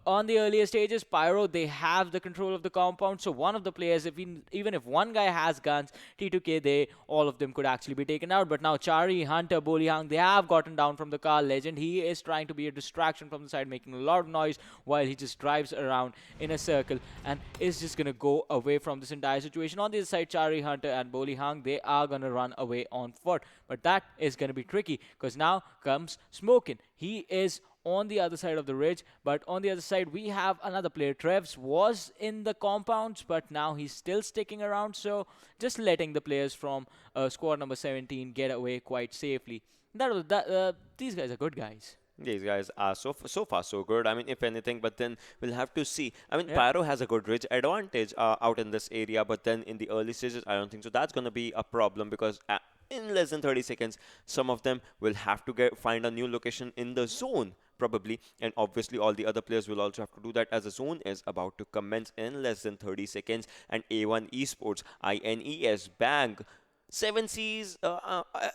On the earlier stages, Pyro, they have the control of the compound. So one of the players, even if one guy has guns, T2K, all of them could actually be taken out. But now Chari, Hunter, Bolihang, they have gotten down from the car. Legend, he is trying to be a distraction from the side, making a lot of noise while he just drives around in a circle and is just going to go away from this entire situation. On the other side, Chari, Hunter, and Bolihang, they are going to run away on foot. But that is going to be tricky because now comes Smokin. He is on the other side of the ridge, but on the other side we have another player. Trevs was in the compounds, but now he's still sticking around, so just letting the players from squad number 17 get away quite safely. These guys are good guys. These guys are so far so good. I mean, if anything, but then we'll have to see. I mean, Pyro has a good ridge advantage out in this area, but then in the early stages, I don't think so. That's going to be a problem because in less than 30 seconds, some of them will have to find a new location in the zone, probably. And obviously, all the other players will also have to do that as the zone is about to commence in less than 30 seconds. And A1 Esports, INES, Bang, 7Cs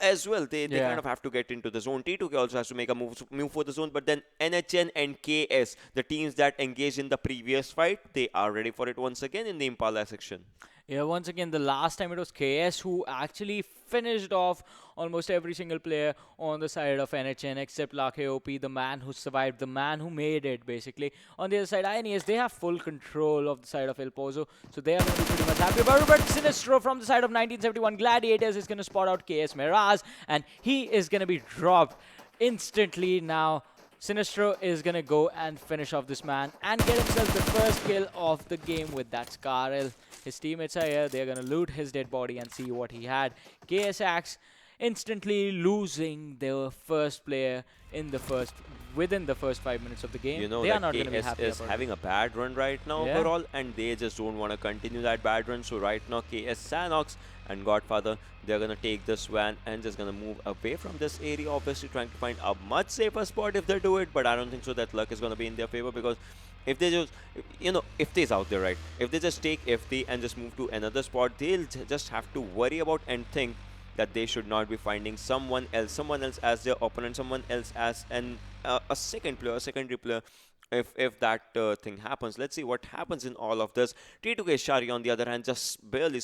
as well. They kind of have to get into the zone. T2K also has to make a move for the zone. But then NHN and KS, the teams that engaged in the previous fight, they are ready for it once again in the Impala section. Yeah, once again, the last time it was KS who actually finished off almost every single player on the side of NHN except Lakhe OP, the man who survived, the man who made it, basically. On the other side, INES, they have full control of the side of El Pozo, so they are going to be pretty much happy about it. But Sinistro from the side of 1971 Gladiators is going to spot out KS Meraz, and he is going to be dropped instantly now. Sinistro is going to go and finish off this man and get himself the first kill of the game with that Scarl. His teammates are here. They're going to loot his dead body and see what he had. KSX instantly losing their first player within the first 5 minutes of the game. They are not going to be happy is having a bad run right now overall, and they just don't want to continue that bad run. So right now, KS Sanhok and Godfather, they're going to take this van and just going to move away from this area, obviously trying to find a much safer spot if they do it, but I don't think so that luck is going to be in their favor because if they just, FT's out there, right? If they just take FT and just move to another spot, they'll just have to worry about and think that they should not be finding someone else as their opponent, someone else as a secondary player. If that thing happens, let's see what happens in all of this. T2K Shari, on the other hand, just barely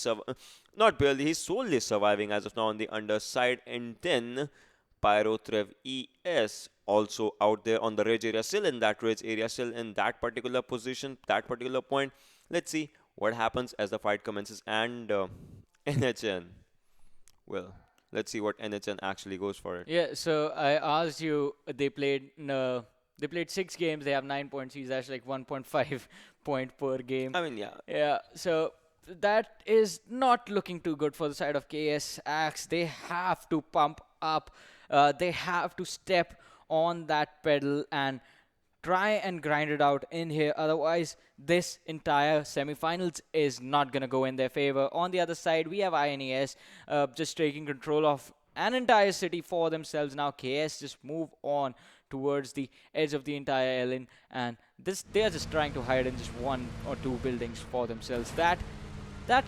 not barely, he's solely surviving as of now on the underside, and then Pyro Trev ES also out there on the ridge area, still in that ridge area, still in that particular position, that particular point. Let's see what happens as the fight commences. And NHN, well, let's see what NHN actually goes for it. Yeah, so I asked you, they played 6 games, they have 9 points, that's like 1.5 point per game. I mean, yeah. Yeah, so that is not looking too good for the side of KS Axe. They have to pump up, they have to step on that pedal and try and grind it out in here. Otherwise, this entire semifinals is not going to go in their favor. On the other side, we have INES just taking control of an entire city for themselves. Now KS just move on towards the edge of the entire island, and they're just trying to hide in just one or two buildings for themselves. That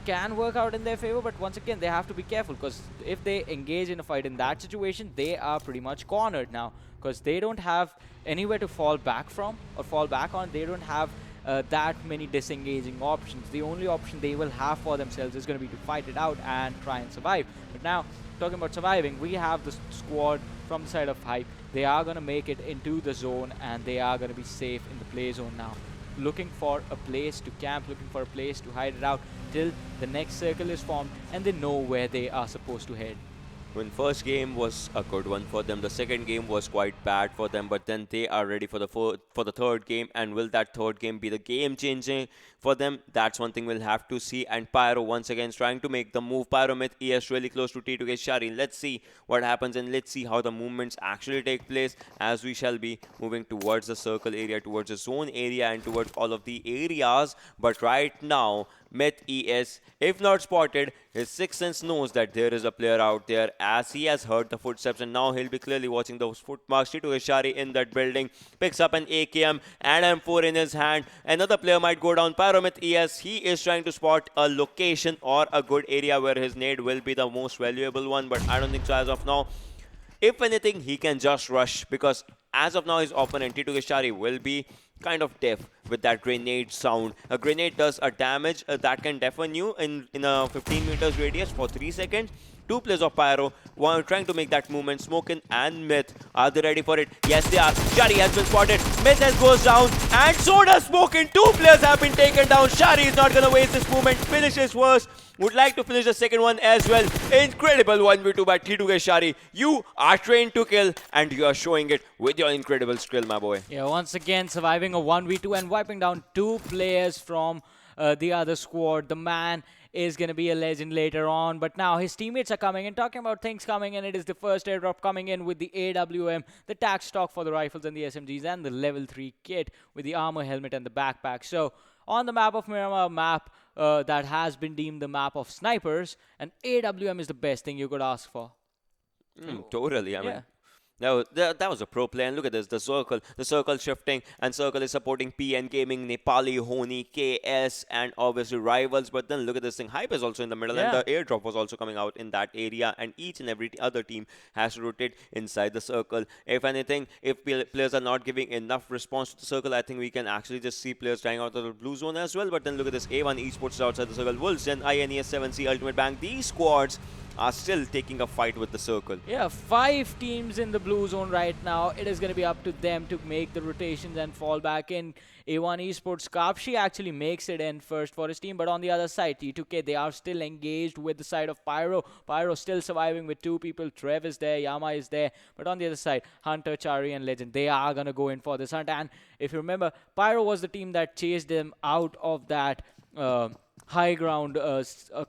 can work out in their favor, but once again they have to be careful, because if they engage in a fight in that situation, they are pretty much cornered now, because they don't have anywhere to fall back from or fall back on. They don't have that many disengaging options. The only option they will have for themselves is going to be to fight it out and try and survive. But now, talking about surviving, we have the squad from the side of Hype. They are going to make it into the zone, and they are going to be safe in the play zone now, looking for a place to camp, looking for a place to hide it out till the next circle is formed and they know where they are supposed to head. When first game was a good one for them, the second game was quite bad for them, but then they are ready for the third game. And will that third game be the game changing for them? That's one thing we'll have to see. And Pyro once again is trying to make the move. Pyro ES really close to T2K Shari. Let's see what happens, and let's see how the movements actually take place, as we shall be moving towards the circle area, towards the zone area, and towards all of the areas. But right now, Myth ES, if not spotted, his sixth sense knows that there is a player out there, as he has heard the footsteps, and now he'll be clearly watching those footmarks. T2K Shari in that building, picks up an AKM and M4 in his hand. Another player might go down. Pyramid ES, he is trying to spot a location or a good area where his nade will be the most valuable one, but I don't think so as of now. If anything, he can just rush, because as of now his opponent T2K Shari will be kind of deaf with that grenade sound. A grenade does a damage that can deafen you in a 15 meters radius for 3 seconds. Two players of Pyro, one trying to make that movement. Smokin and Myth, are they ready for it? Yes, they are. Shari has been spotted. Myth has goes down, and so does Smokin. Two players have been taken down. Shari is not gonna waste this movement. Finishes first. Would like to finish the second one as well. Incredible 1v2 by T2K Shari. You are trained to kill, and you are showing it with your incredible skill, my boy. Yeah, once again surviving a 1v2 and wiping down two players from the other squad. The man is going to be a legend later on, but now his teammates are coming in. Talking about things coming in, it is the first airdrop coming in with the AWM, the tac stock for the rifles and the SMGs, and the level 3 kit with the armor, helmet, and the backpack. So on the map of Miramar, map that has been deemed the map of snipers, and AWM is the best thing you could ask for. Totally. I mean, no, that was a pro play, and look at this, the circle shifting, and circle is supporting PN Gaming, Nepali Ho Ni, KS, and obviously rivals. But then look at this thing, Hype is also in the middle, and the airdrop was also coming out in that area, and each and every other team has to rotate inside the circle. If anything, if players are not giving enough response to the circle, I think we can actually just see players trying out of the blue zone as well. But then look at this, A1 Esports is outside the circle, Wolves and INES 7C Ultimate Bang, these squads are still taking a fight with the circle. Yeah, 5 teams in the blue zone right now. It is going to be up to them to make the rotations and fall back in. A1 Esports, Kapshi actually makes it in first for his team, but on the other side, T2K, they are still engaged with the side of Pyro. Pyro still surviving with 2 people. Trev is there, Yama is there, but on the other side, Hunter, Chari, and Legend, they are going to go in for this hunt. And if you remember, Pyro was the team that chased them out of that high ground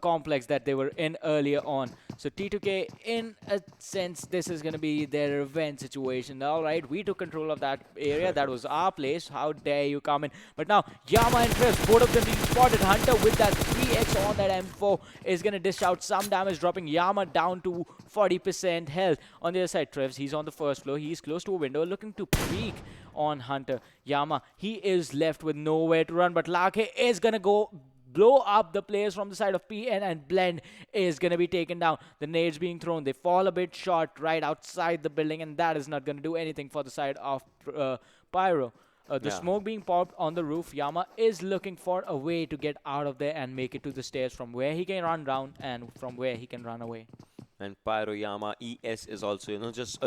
complex that they were in earlier on. So T2K, in a sense, this is going to be their revenge situation. All right, we took control of that area. That was our place. How dare you come in? But now Yama and Trev, both of them being spotted. Hunter with that 3x on that M4 is going to dish out some damage, dropping Yama down to 40% health. On the other side, Trev, he's on the first floor. He's close to a window, looking to peek on Hunter. Yama, he is left with nowhere to run, but Lake is going to go blow up the players from the side of PN, and Blend is going to be taken down. The nades being thrown, they fall a bit short right outside the building, and that is not going to do anything for the side of Pyro. The smoke being popped on the roof, Yama is looking for a way to get out of there and make it to the stairs from where he can run down and from where he can run away. And Pyro Yama ES is also, just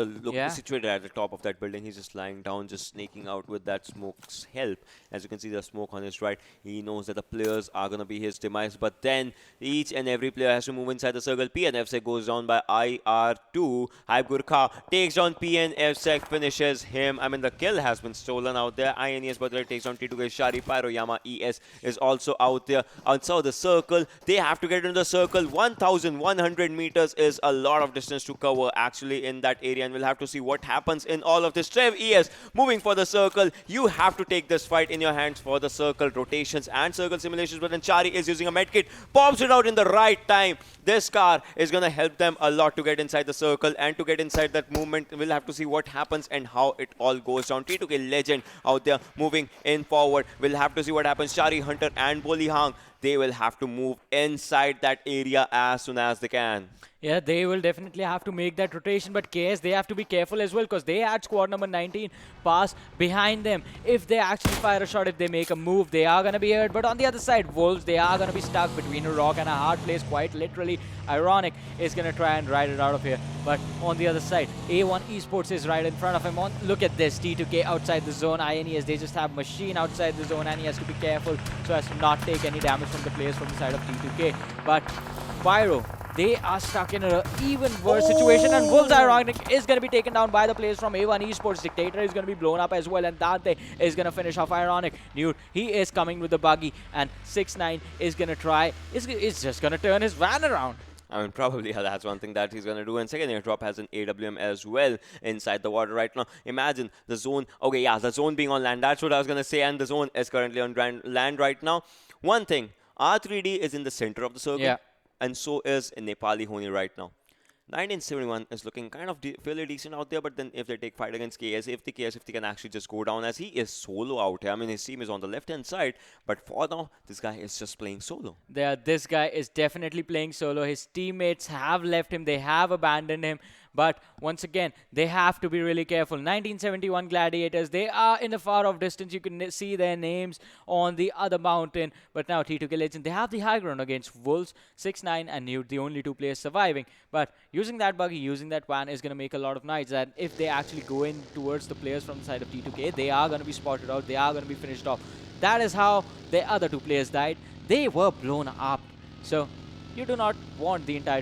situated at the top of that building. He's just lying down, just snaking out with that smoke's help. As you can see, the smoke on his right. He knows that the players are going to be his demise. But then each and every player has to move inside the circle. PNFSec goes down by IR2. Hype Gurkha takes down PNFSec, finishes him. I mean, the kill has been stolen out there. INES Butler takes down T2K Shari. Pyro Yama ES is also out there. Outside the circle, they have to get into the circle. 1,100 meters is a lot of distance to cover actually in that area, and we'll have to see what happens in all of this. Trev, ES, moving for the circle. You have to take this fight in your hands for the circle rotations and circle simulations, but then Chari is using a medkit, pops it out in the right time. This car is going to help them a lot to get inside the circle and to get inside that movement. We'll have to see what happens and how it all goes down. T2K Legend out there moving in forward. We'll have to see what happens. Chari, Hunter and Bolihang, they will have to move inside that area as soon as they can. Yeah, they will definitely have to make that rotation, but KS, they have to be careful as well because they had squad number 19 pass behind them. If they actually fire a shot, if they make a move, they are going to be hurt. But on the other side, Wolves, they are going to be stuck between a rock and a hard place, quite literally. Ironic is going to try and ride it out of here. But on the other side, A1 Esports is right in front of him. Look at this, T2K outside the zone. INES, they just have Machine outside the zone, and he has to be careful so as to not take any damage from the players from the side of T2K. But Pyro, they are stuck in an even worse situation, and Wolves Ironic is going to be taken down by the players from A1 Esports. Dictator is going to be blown up as well, and Dante is going to finish off Ironic. Newt, he is coming with the buggy, and 6ix9ine is going to try, is just going to turn his van around. I mean, probably that's one thing that he's going to do. And second airdrop has an AWM as well inside the water right now. Imagine the zone. Okay, yeah, the zone being on land. That's what I was going to say. And the zone is currently on land right now. One thing, R3D is in the center of the circle. Yeah. And so is Nepali Ho Ni right now. 1971 is looking kind of fairly decent out there, but then if they take fight against KS, if they can actually just go down, as he is solo out here. I mean, his team is on the left-hand side, but for now, this guy is just playing solo. This guy is definitely playing solo. His teammates have left him. They have abandoned him. But once again, they have to be really careful. 1971 Gladiators, they are in the far off distance. You can see their names on the other mountain. But now T2K Legend, they have the high ground against Wolves, 6ix9ine and Newt, the only two players surviving. But using that buggy, using that van is going to make a lot of noise. And if they actually go in towards the players from the side of T2K, they are going to be spotted out. They are going to be finished off. That is how the other two players died. They were blown up. So you do not want the entire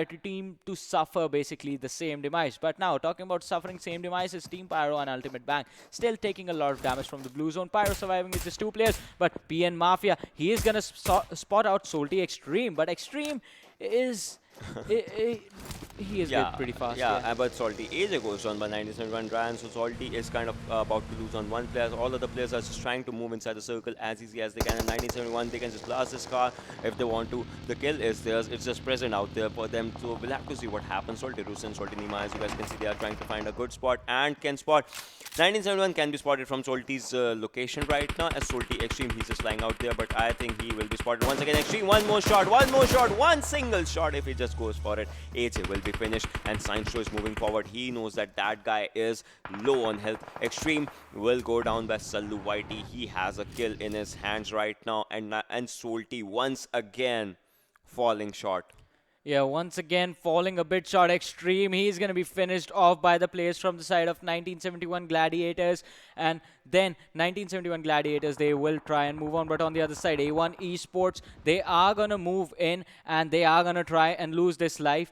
team to suffer basically the same demise. But now, talking about suffering same demise, is Team Pyro and Ultimate Bang still taking a lot of damage from the blue zone. Pyro surviving with just two players, but PN Mafia, he is gonna spot out Team Xtreme, but Xtreme is he is getting pretty fast. Yeah, but Salty AJ goes down by 1971 Ryan, so Salty is kind of about to lose on one player. All other players are just trying to move inside the circle as easy as they can. In 1971, they can just blast this car if they want to. The kill is theirs. It's just present out there for them. So we'll have to see what happens. Salty Rusin, Salty Nima, as you guys can see, they are trying to find a good spot and can spot. 1971 can be spotted from Salty's location right now, as Salty Xtreme, he's just lying out there, but I think he will be spotted once again. Xtreme, one more shot, one single shot. If he just goes for it, AJ will be finished, and Science is moving forward. He knows that that guy is low on health. Xtreme will go down by Sallu Whitey. He has a kill in his hands right now, and Salty once again falling short. Yeah, once again falling a bit short. Xtreme, he's going to be finished off by the players from the side of 1971 Gladiators. And then 1971 Gladiators, they will try and move on. But on the other side, A1 Esports, they are going to move in and they are going to try and lose this life.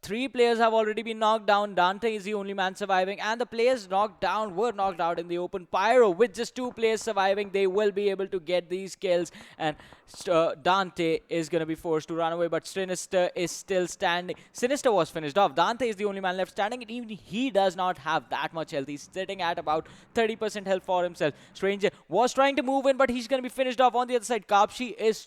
3 players have already been knocked down. Dante is the only man surviving, and the players knocked down were knocked out in the open. Pyro, with just 2 players surviving, they will be able to get these kills, and Dante is going to be forced to run away, but Sinister is still standing. Sinister was finished off. Dante is the only man left standing, and even he does not have that much health. He's sitting at about 30% health for himself. Stranger was trying to move in, but he's going to be finished off. On the other side, Kapshi is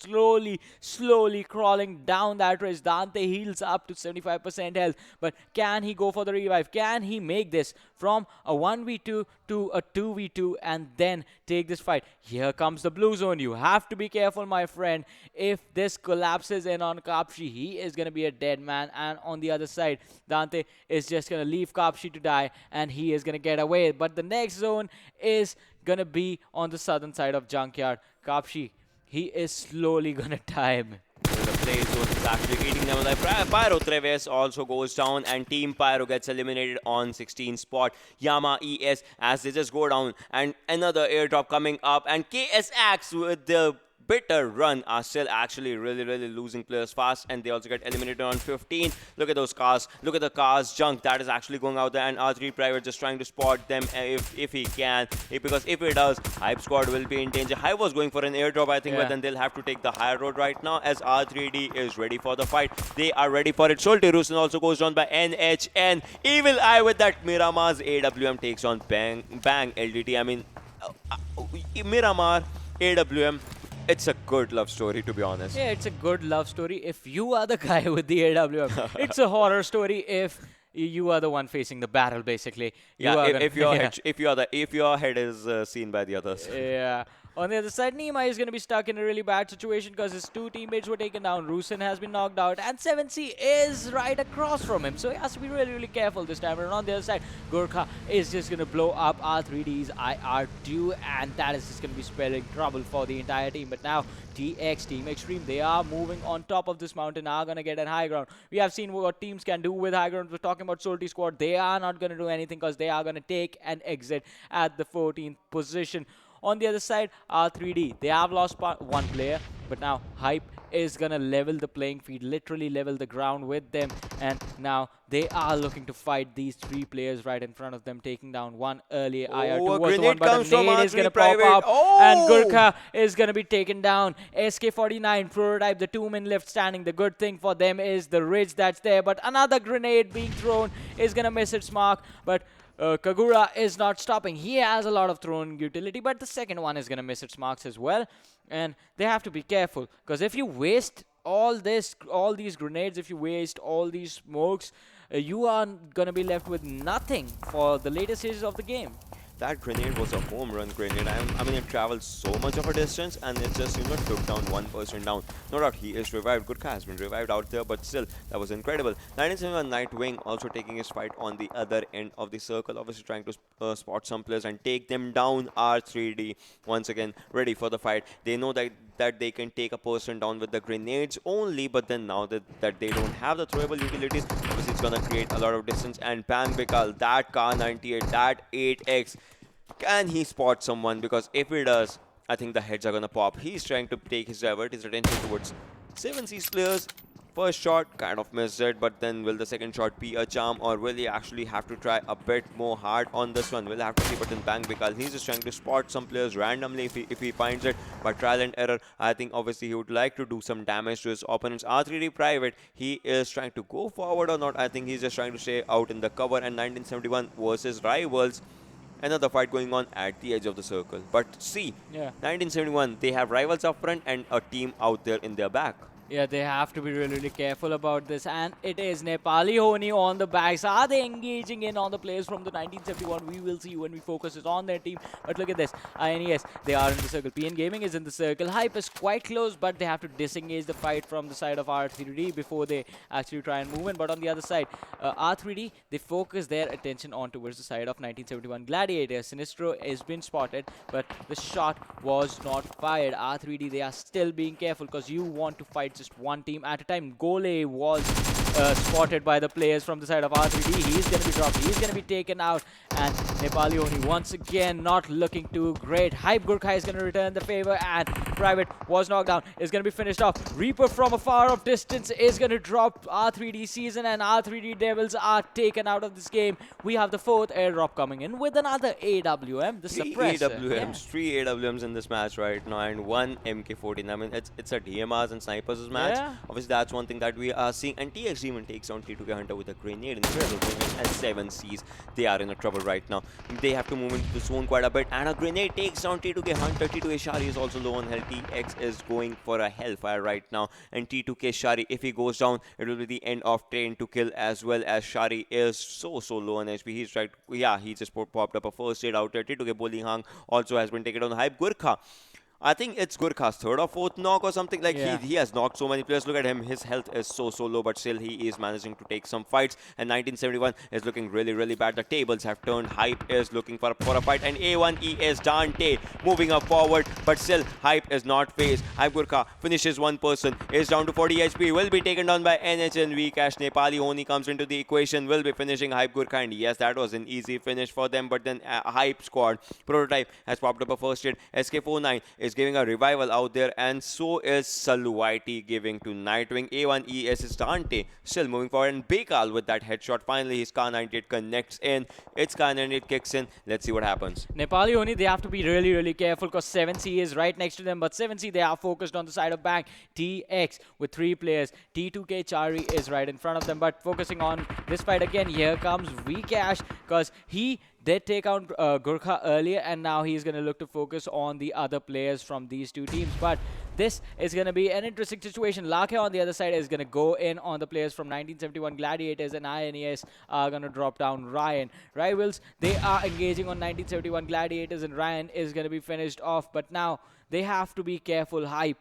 slowly crawling down that ridge. Dante heals up to 75% health, but can he go for the revive? Can he make this from a 1v2 to a 2v2 and then take this fight? Here comes the blue zone. You have to be careful, my friend. If this collapses in on Kapshi, he is going to be a dead man. And on the other side, Dante is just going to leave Kapshi to die, and he is going to get away. But the next zone is going to be on the southern side of Junkyard. Kapshi, he is slowly going to die. The play zone is actually eating them alive. Pyro Treves also goes down, and Team Pyro gets eliminated on 16 spot. Yama ES, as they just go down, and another airdrop coming up, and KS Axe with the bitter run are still actually really losing players fast, and they also get eliminated on 15. Look at those cars. Look at the cars junk that is actually going out there, and R3 Private just trying to spot them if he can. Because if he does, Hype Squad will be in danger. Hype was going for an airdrop, I think, but then they'll have to take the higher road right now as R3D is ready for the fight. They are ready for it. Schulte Rusin also goes down by NHN. Evil Eye with that Miramar's AWM takes on Bang LDT. I mean, Miramar, AWM. It's a good love story, to be honest. Yeah, it's a good love story if you are the guy with the AWM. It's a horror story if you are the one facing the battle, basically. If your head is seen by the others. Yeah. On the other side, Nima is going to be stuck in a really bad situation because his two teammates were taken down. Rusin has been knocked out, and 7C is right across from him. So he has to be really careful this time. And on the other side, Gurkha is just going to blow up R3D's IR2, and that is just going to be spelling trouble for the entire team. But now, Team Xtreme, they are moving on top of this mountain, are going to get a high ground. We have seen what teams can do with high ground. We're talking about Solti Squad. They are not going to do anything because they are going to take an exit at the 14th position. On the other side, R3D, they have lost one player, but now Hype is going to level the playing field, literally level the ground with them. And now they are looking to fight these three players right in front of them, taking down one early. IR2 was the one, but a nade is going to pop up. And Gurkha is going to be taken down. SK49, Prototype, the two-men left standing. The good thing for them is the ridge that's there, but another grenade being thrown is going to miss its mark. But Kagura is not stopping. He has a lot of thrown utility, but the second one is going to miss its marks as well. And they have to be careful, because if you waste all these grenades, if you waste all these smokes, you are going to be left with nothing for the later stages of the game. That grenade was a home run grenade. I mean, it traveled so much of a distance, and it just, took down one person down. No doubt, he is revived. Gurkha has been revived out there, but still, that was incredible. 1971 Nightwing also taking his fight on the other end of the circle, obviously trying to spot some players and take them down. R3D, once again, ready for the fight. They know that they can take a person down with the grenades only, but then now that they don't have the throwable utilities, obviously it's going to create a lot of distance. And Bang Bikal, that Car 98, that 8X, can he spot someone? Because if he does, I think the heads are going to pop. He's trying to divert his attention towards 7C's players. First shot kind of missed it, but then will the second shot be a charm, or will he actually have to try a bit more hard on this one? We'll have to see. But then Bang Bikal, he's just trying to spot some players randomly if he finds it. But trial and error, I think obviously he would like to do some damage to his opponents. R3D Private, he is trying to go forward or not. I think he's just trying to stay out in the cover. And 1971 versus Rivals. Another fight going on at the edge of the circle. But see, 1971, they have Rivals up front and a team out there in their back. Yeah, they have to be really careful about this. And it is Nepali Ho Ni on the backs. Are they engaging in on the players from the 1971? We will see when we focus it on their team. But look at this. INES, they are in the circle. PN Gaming is in the circle. Hype is quite close, but they have to disengage the fight from the side of R3D before they actually try and move in. But on the other side, R3D, they focus their attention on towards the side of 1971 Gladiator. Sinistro has been spotted, but the shot was not fired. R3D, they are still being careful because you want to fight just one team at a time. Gole was spotted by the players from the side of R3D. He's going to be dropped. He's going to be taken out. And Nepali Ho Ni once again not looking too great. Hype Gurkha is going to return the favor, and Private was knocked down. Is going to be finished off. Reaper from a far off distance is going to drop R3D Season, and R3D Devils are taken out of this game. We have the fourth airdrop coming in with another AWM. The suppressor. Three AWMs in this match right now, and one MK14. I mean, it's a DMRs and snipers match. Obviously, that's one thing that we are seeing. And TX even takes on T2K Hunter with a grenade in the middle. And 7Cs, they are in a trouble right now. They have to move into the zone quite a bit, and a grenade takes down T2K Hunter. T2K Shari is also low on health. TX is going for a hellfire right now, and T2K Shari, if he goes down, it will be the end of Train to Kill, as well as Shari is so low on HP. He's right. Yeah, he just popped up a first aid out there. T2K Bully Hang also has been taken down. Hype Gurkha, I think it's Gurkha's third or fourth knock or something. Like he has knocked so many players. Look at him. His health is so low, but still he is managing to take some fights. And 1971 is looking really bad. The tables have turned. Hype is looking for a fight. And A1E is Dante moving up forward, but still Hype is not phased. Hype Gurkha finishes one person. Is down to 40 HP. Will be taken down by NHN Vcash. Nepali Ho Ni comes into the equation. Will be finishing Hype Gurkha. And yes, that was an easy finish for them. But then Hype squad Prototype has popped up a first hit. SK49 is is giving a revival out there, and so is Saluwaiti giving to Nightwing. A1ES is Dante still moving forward, and Bekal with that headshot. Finally, his Kar 98 connects in. It's Kar 98 kicks in. Let's see what happens. Nepali Ho Ni, they have to be really, really careful because 7C is right next to them. But 7C, they are focused on the side of Bang. TX with 3 players. T2K Chari is right in front of them. But focusing on this fight again, here comes Vcash because he did take out Gurkha earlier, and now he's going to look to focus on the other players from these two teams. But this is going to be an interesting situation. Lakhe on the other side is going to go in on the players from 1971 Gladiators, and INES are going to drop down Ryan. Rivals, they are engaging on 1971 Gladiators, and Ryan is going to be finished off. But now they have to be careful. Hype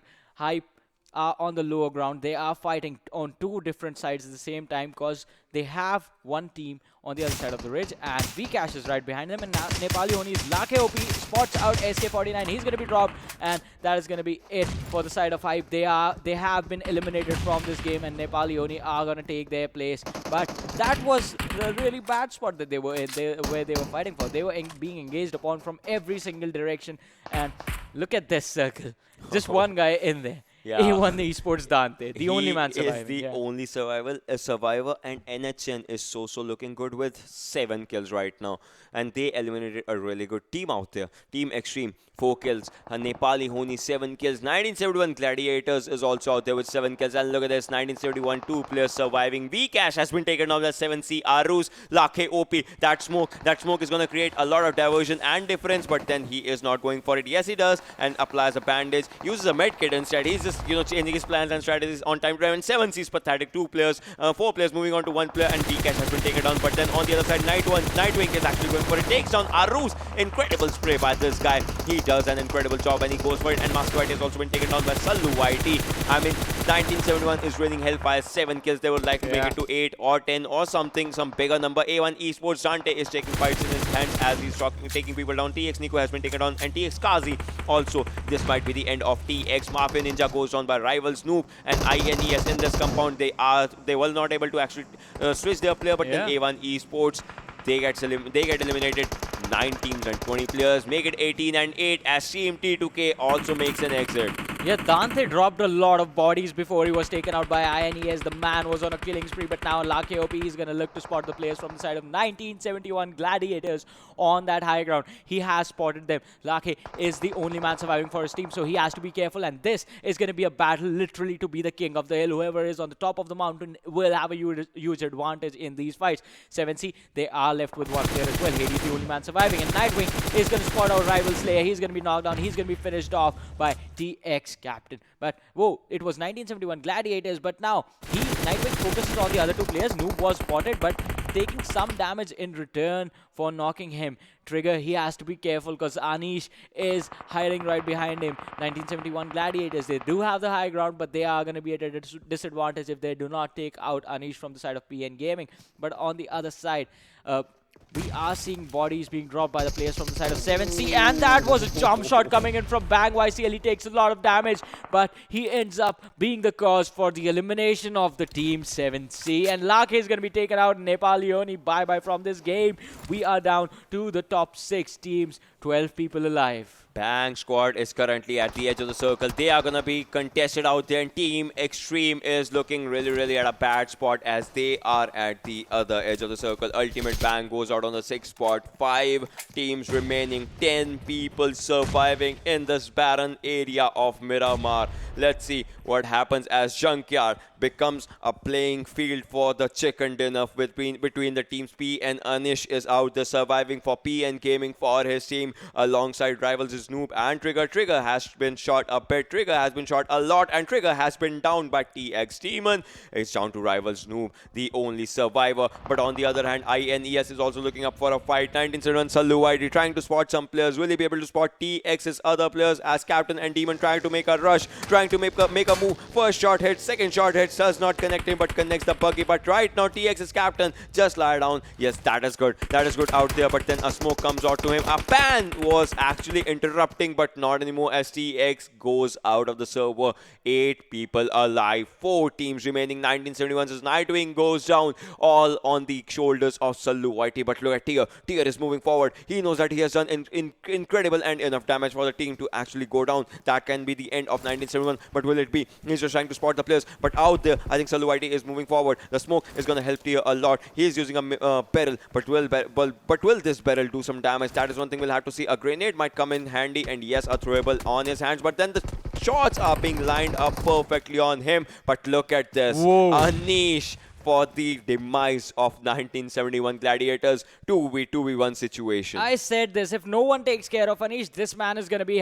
are on the lower ground. They are fighting on 2 different sides at the same time because they have one team on the other side of the ridge, and Vcash is right behind them. And now Nepali Ho Ni's Lakhe OP spots out SK49. He's going to be dropped, and that is going to be it for the side of Hype. They have been eliminated from this game, and Nepali Ho Ni are going to take their place. But that was a really bad spot that they were in, where they were fighting for. They were being engaged upon from every single direction, and look at this circle. Just one guy in there. Yeah. He won the Esports Dante, the only man surviving. He is the only survivor, and NHN is so looking good with 7 kills right now. And they eliminated a really good team out there. Team Xtreme, 4 kills. Nepali Ho Ni, 7 kills. 1971 Gladiators is also out there with 7 kills. And look at this, 1971, 2 players surviving. Vcash has been taken off as 7C. Arus, Lakhe OP, that smoke is going to create a lot of diversion and difference, but then he is not going for it. Yes, he does, and applies a bandage, uses a medkit instead. He's just, changing his plans and strategies on time to time. And 7C's pathetic. 4 players moving on to 1 player, and Vcash has been taken down. But then on the other side, Nightwing is actually going for it. Takes down Arus. Incredible spray by this guy. He does an incredible job, and he goes for it. And Master White has also been taken down by Saluwaiti. I mean, 1971 is raining hellfire. 7 kills. They would like to make it to 8 or 10 or something, some bigger number. A1 Esports Dante is taking fights in his hands as he's taking people down. TX Nico has been taken down, and TX Kazi also. This might be the end of TX. Mafia Ninja goes down by Rivals Noob, and INES in this compound. They were not able to actually switch their player, but then A1 Esports, they get eliminated. 9 teams and 20 players make it 18 and 8 as CMT2K also makes an exit. Yeah, Dante dropped a lot of bodies before he was taken out by INES. The man was on a killing spree, but now Lakhe OP is going to look to spot the players from the side of 1971 Gladiators on that high ground. He has spotted them. Lakhe is the only man surviving for his team, so he has to be careful, and this is going to be a battle literally to be the king of the hill. Whoever is on the top of the mountain will have a huge advantage in these fights. 7C, they are left with 1 player as well. Hades the only man surviving, and Nightwing is going to spot out Rival Slayer. He's going to be knocked down. He's going to be finished off by TX Captain. But whoa, it was 1971 Gladiators, but now Nightwing focuses on the other 2 players. Noob was spotted, but taking some damage in return for knocking him. Trigger, he has to be careful because Anish is hiding right behind him. 1971 Gladiators, they do have the high ground, but they are going to be at a disadvantage if they do not take out Anish from the side of PN Gaming. But on the other side, we are seeing bodies being dropped by the players from the side of 7C, and that was a jump shot coming in from Bang YCL. He takes a lot of damage, but he ends up being the cause for the elimination of the team 7C, and Lakhe is going to be taken out. Nepali Ho Ni, bye-bye from this game. We are down to the top 6 teams, 12 people alive. Bang squad is currently at the edge of the circle. They are going to be contested out there, and Team Xtreme is looking really at a bad spot as they are at the other edge of the circle. Ultimate Bang goes out on the 6th spot. 5 teams remaining, 10 people surviving in this barren area of Miramar. Let's see what happens as Junkyard becomes a playing field for the chicken dinner between the teams. P and Anish is out there surviving for PN Gaming for his team alongside rivals is Noob and Trigger. Trigger has been shot a bit. Trigger has been shot a lot, and Trigger has been down by TX Demon. It's down to rivals Noob, the only survivor. But on the other hand, INES is also looking up for a fight. 1971 Saluwaiti trying to spot some players. Will he be able to spot TX's other players as Captain and Demon trying to make a rush, trying to make a move. First shot hits, second shot hits. bullets does not connect him, but connects the buggy. But right now, TX is captain. Just lie down. Yes, that is good. That is good out there. But then a smoke comes out to him. A pan was actually interrupting, but not anymore as TX goes out of the server. 8 people alive. 4 teams remaining. 1971's Nightwing goes down, all on the shoulders of Saluwaiti. But look at Tier. Tier is moving forward. He knows that he has done incredible and enough damage for the team to actually go down. That can be the end of 1971. But will it be? He's just trying to spot the players. But out there, I think Saluwaiti is moving forward. The smoke is going to help Tier a lot. He is using a barrel. But will this barrel do some damage? That is one thing we'll have to see. A grenade might come in handy. And yes, a throwable on his hands. But then the shots are being lined up perfectly on him. But look at this. Whoa. Anish for the demise of 1971 Gladiators. 2v1 situation. I said this, if no one takes care of Anish, this man is going to be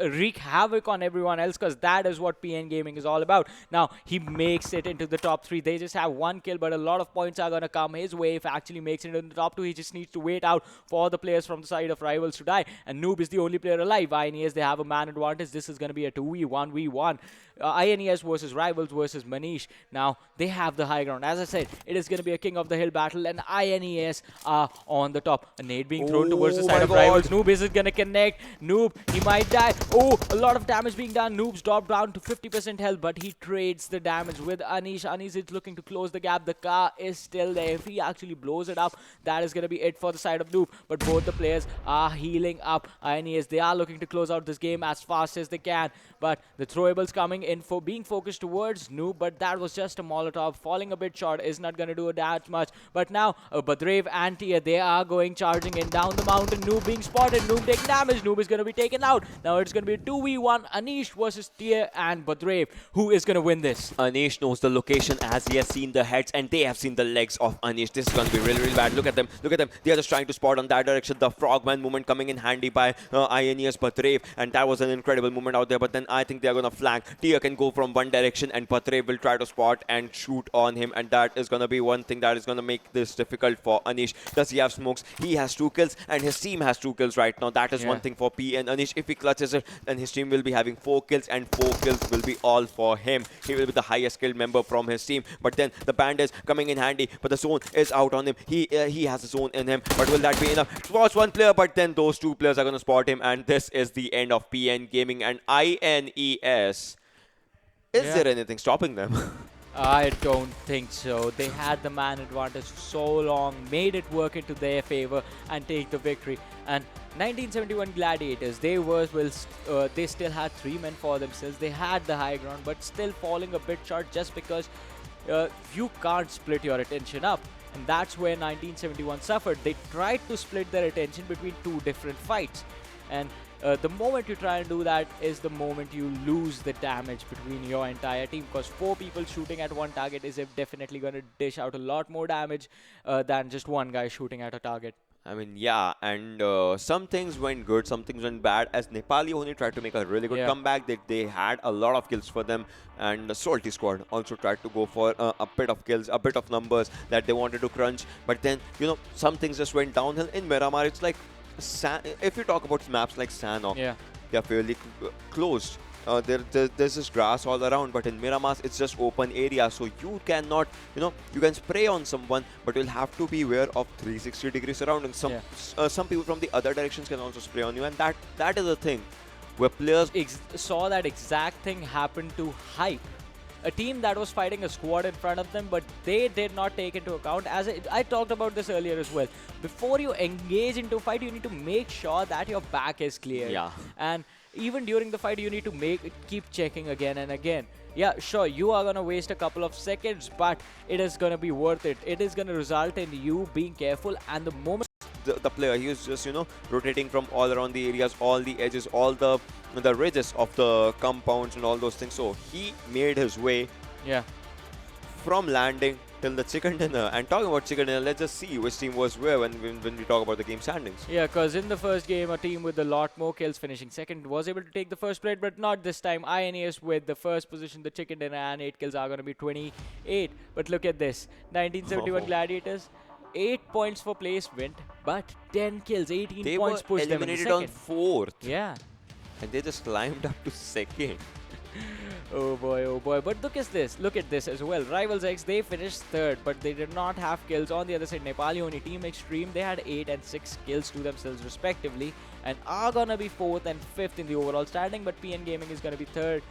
wreak havoc on everyone else, because that is what PN Gaming is all about. Now, he makes it into the top 3. They just have 1 kill, but a lot of points are going to come his way if he actually makes it into the top 2. He just needs to wait out for the players from the side of rivals to die. And Noob is the only player alive. INES, they have a man advantage. This is going to be a 2v1v1. INES versus rivals versus Manish. Now, they have the high ground. As I said, it is going to be a king of the hill battle, and INES are on the top. A nade being thrown towards the side of rivals. Noob isn't going to connect. Noob, he might die. Oh, a lot of damage being done. Noob's dropped down to 50% health, but he trades the damage with Anish. Anish is looking to close the gap. The car is still there. If he actually blows it up, that is going to be it for the side of Noob. But both the players are healing up. INES, they are looking to close out this game as fast as they can. But the throwables coming in for being focused towards Noob, but that was just a Molotov. Falling a bit short is not going to do that much. But now, Badrev and Tia, they are going charging in down the mountain. Noob being spotted. Noob taking damage. Noob is going to be taken out. Now it's going to be a 2v1. Anish versus Tia and Badrev. Who is going to win this? Anish knows the location as he has seen the heads and they have seen the legs of Anish. This is going to be really, really bad. Look at them. Look at them. They are just trying to spot on that direction. The frogman movement coming in handy by INES Badrev. And that was an incredible movement out there. But then I think they are going to flank. Tia can go from one direction and Badrev will try to spot and shoot on him. And that is going to be one thing that is going to make this difficult for Anish. Does he have smokes? He has 2 kills and his team has 2 kills right now. That is one thing for P and Anish. If he clutches it, then his team will be having 4 kills and 4 kills will be all for him. He will be the highest killed member from his team. But then the band is coming in handy, but the zone is out on him. He has a zone in him, but will that be enough? Spots 1 player, but then those 2 players are going to spot him, and this is the end of PN Gaming and INES. Is there anything stopping them? I don't think so. They had the man advantage for so long, made it work into their favor and take the victory. And 1971 Gladiators, they still had 3 men for themselves. They had the high ground, but still falling a bit short just because you can't split your attention up. And that's where 1971 suffered. They tried to split their attention between 2 different fights. And the moment you try and do that is the moment you lose the damage between your entire team, because 4 people shooting at one target is definitely going to dish out a lot more damage than just one guy shooting at a target. I mean, yeah, and some things went good, some things went bad, as Nepali Ho Ni tried to make a really good comeback. They had a lot of kills for them, and the Salty squad also tried to go for a bit of kills, a bit of numbers that they wanted to crunch. But then, you know, some things just went downhill. In Miramar, it's like, if you talk about maps like Sanhok, they are fairly closed. There's this grass all around, but in Miramar it's just open area, so you cannot, you can spray on someone, but you'll have to be aware of 360 degrees surroundings. Some people from the other directions can also spray on you, and that is the thing where players saw that exact thing happen to Hype, a team that was fighting a squad in front of them, but they did not take into account, as I talked about this earlier as well. Before you engage into a fight, you need to make sure that your back is clear. Yeah. And even during the fight, you need to keep checking again and again. Yeah, sure, you are going to waste a couple of seconds, but it is going to be worth it. It is going to result in you being careful, and the moment the player, he was just, rotating from all around the areas, all the edges, all the ridges of the compounds and all those things. So he made his way from landing till the chicken dinner. And talking about chicken dinner, let's just see which team was where when we talk about the game standings. Yeah, because in the first game, a team with a lot more kills finishing second was able to take the first plate, but not this time. INES with the first position, the chicken dinner, and 8 kills are going to be 28. But look at this, 1971 Gladiators, 8 points for placement, but 10 kills, 18 points push them in the second. They were eliminated on 4th. Yeah. And they just climbed up to second. Oh boy, oh boy. But look at this. Look at this as well. Rivals X, they finished third, but they did not have kills. On the other side, Nepali Ho Ni, Team Xtreme, they had 8 and 6 kills to themselves respectively, and are gonna be 4th and 5th in the overall standing. But PN Gaming is gonna be 3rd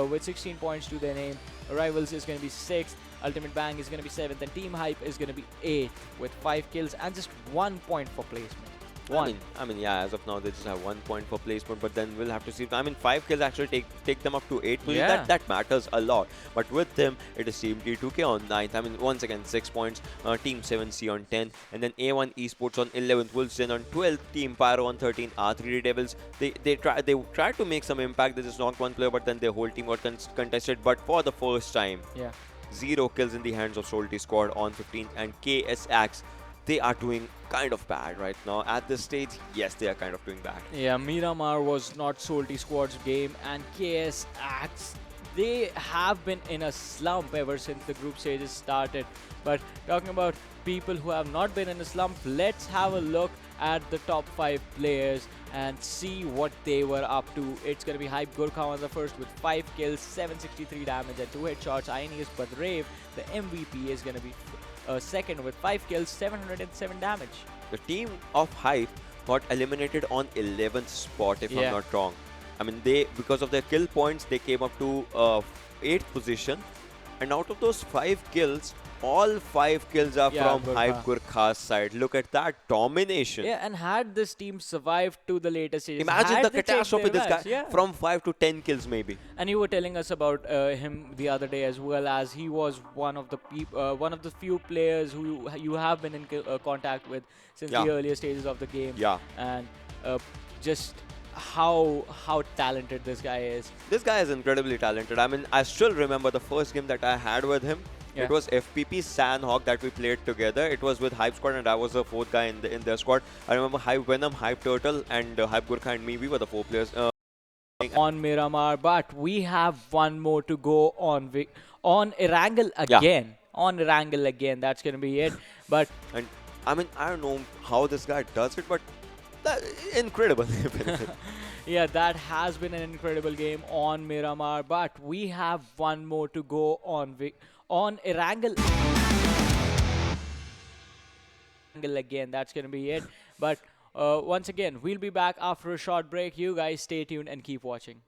with 16 points to their name. Rivals is gonna be 6th. Ultimate Bang is gonna be 7th, and Team Hype is gonna be 8th with 5 kills and just 1 point for placement. I mean, yeah, as of now, they just have 1 point for placement, but then we'll have to see. I mean, 5 kills actually take them up to 8 position. Yeah. That matters a lot. But with them, it is Team T2K on 9th. I mean, once again, 6 points. Team 7C on 10th. And then A1 Esports on 11th. Wolfsden on 12th. Team Pyro on 13th. R3 Devils. They tried to make some impact. They just knocked one player, but then their whole team got contested. But for the first time, Yeah. 0 kills in the hands of Salty Squad on 15th. And KS Axe, they are doing kind of bad right now. At this stage, yes, they are kind of doing bad. Yeah, Miramar was not Salty Squad's game, and KS Axe, they have been in a slump ever since the group stages started. But talking about people who have not been in a slump, let's have a look at the top 5 players and see what they were up to. It's going to be Hype Gurkha on the first with 5 kills, 763 damage and 2 headshots. INES Badrave, the MVP, is going to be second with 5 kills, 707 damage. The team of Hype got eliminated on 11th spot, if I'm not wrong. I mean, because of their kill points, they came up to 8th position. And out of those 5 kills, all 5 kills are from Gurkha. Hype Gurkha's side. Look at that domination. Yeah, and had this team survived to the later stages, Imagine had the they checked catastrophe their this guy. lives, From 5 to 10 kills maybe. And you were telling us about him the other day as well, as he was one of the few players who you have been in contact with since the earlier stages of the game. Yeah. And just how talented this guy is. This guy is incredibly talented. I mean, I still remember the first game that I had with him. Yeah. It was FPP Sanhok that we played together. It was with Hype Squad, and I was the 4th guy in their squad. I remember Hype Venom, Hype Turtle, and Hype Gurkha and me. We were the 4 players. On Miramar, but we have one more to go on Erangel again. Yeah. On Erangel again. That's going to be it. But And I mean, I don't know how this guy does it, but incredible. yeah, that has been an incredible game on Miramar, but we have one more to go on Erangel again. That's going to be it. But once again, we'll be back after a short break. You guys stay tuned and keep watching.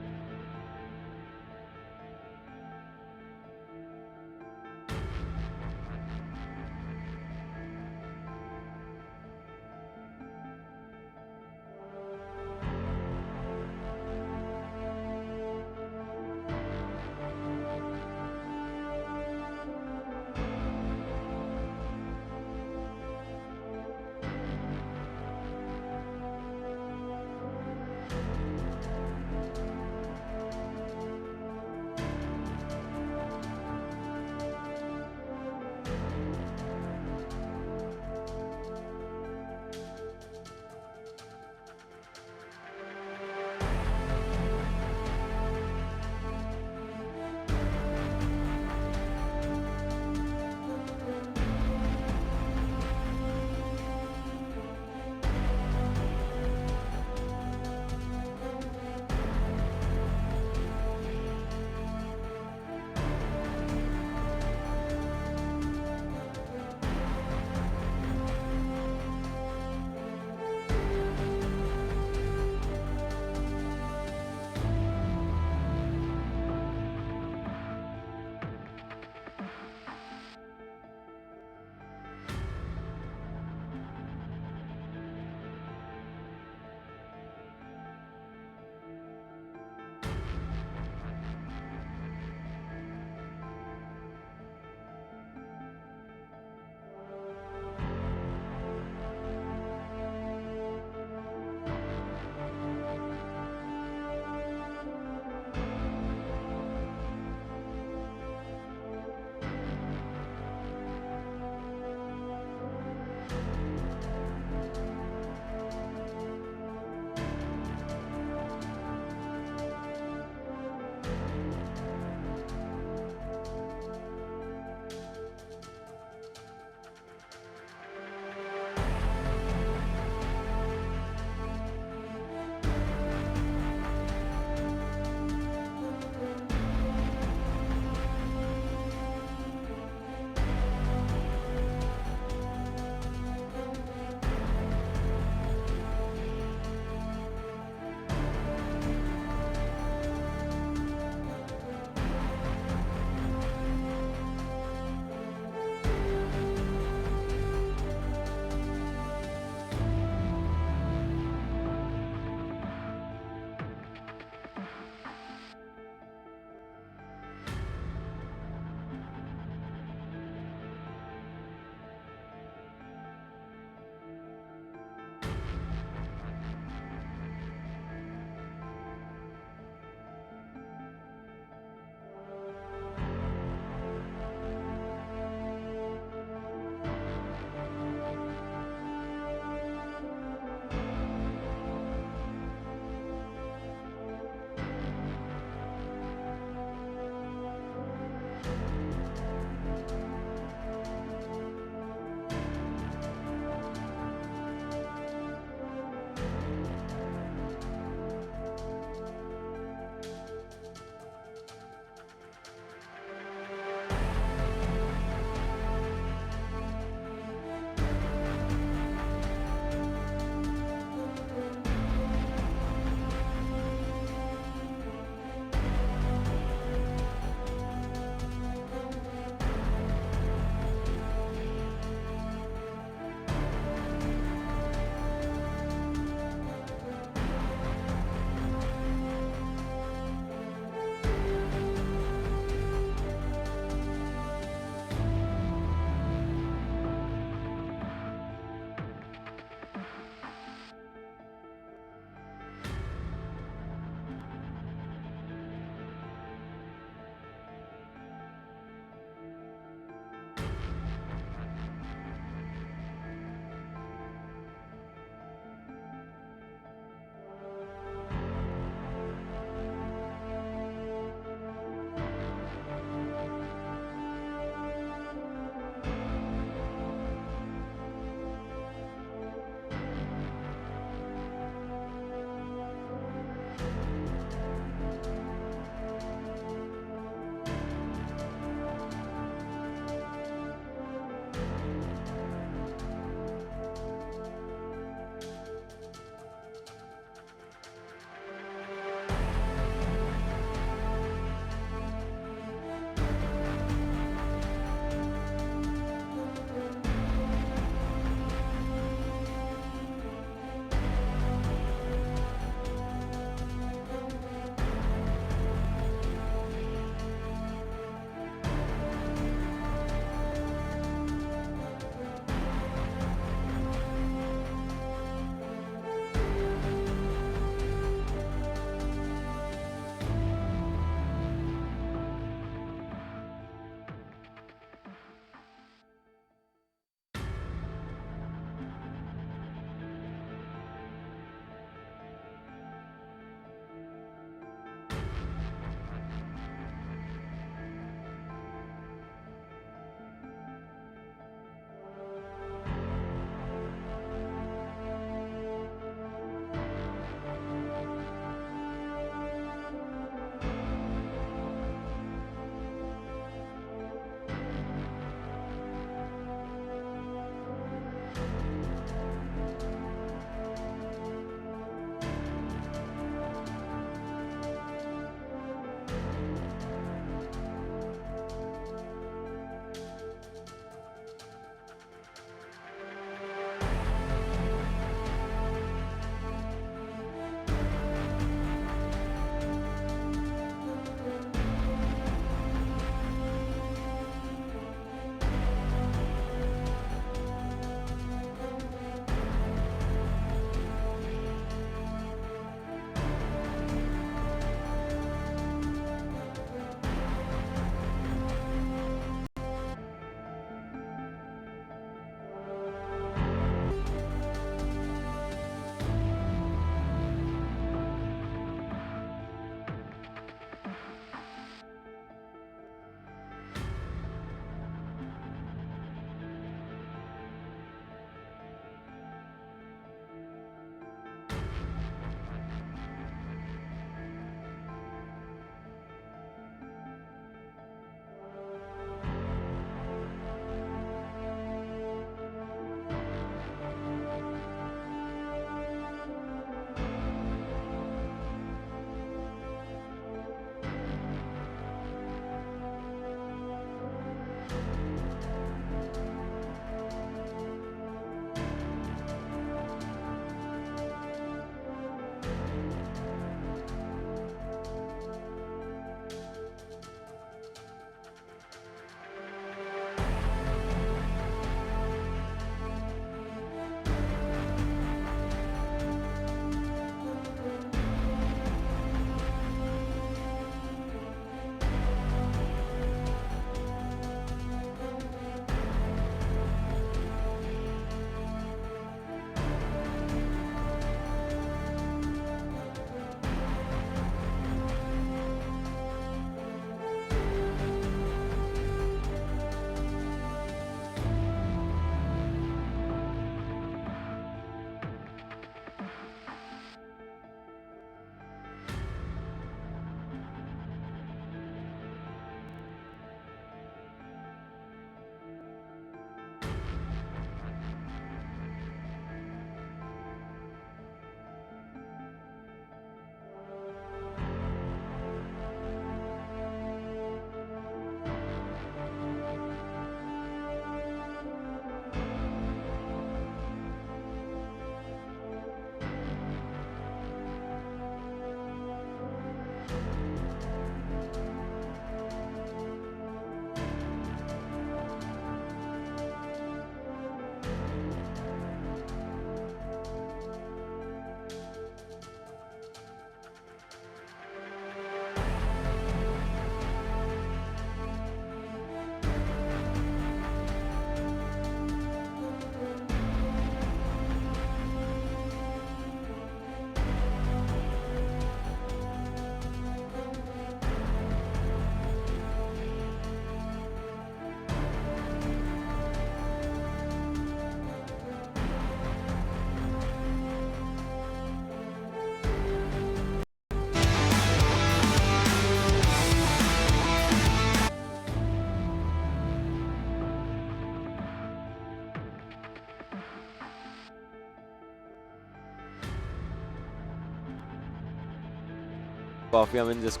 coffee. I mean, just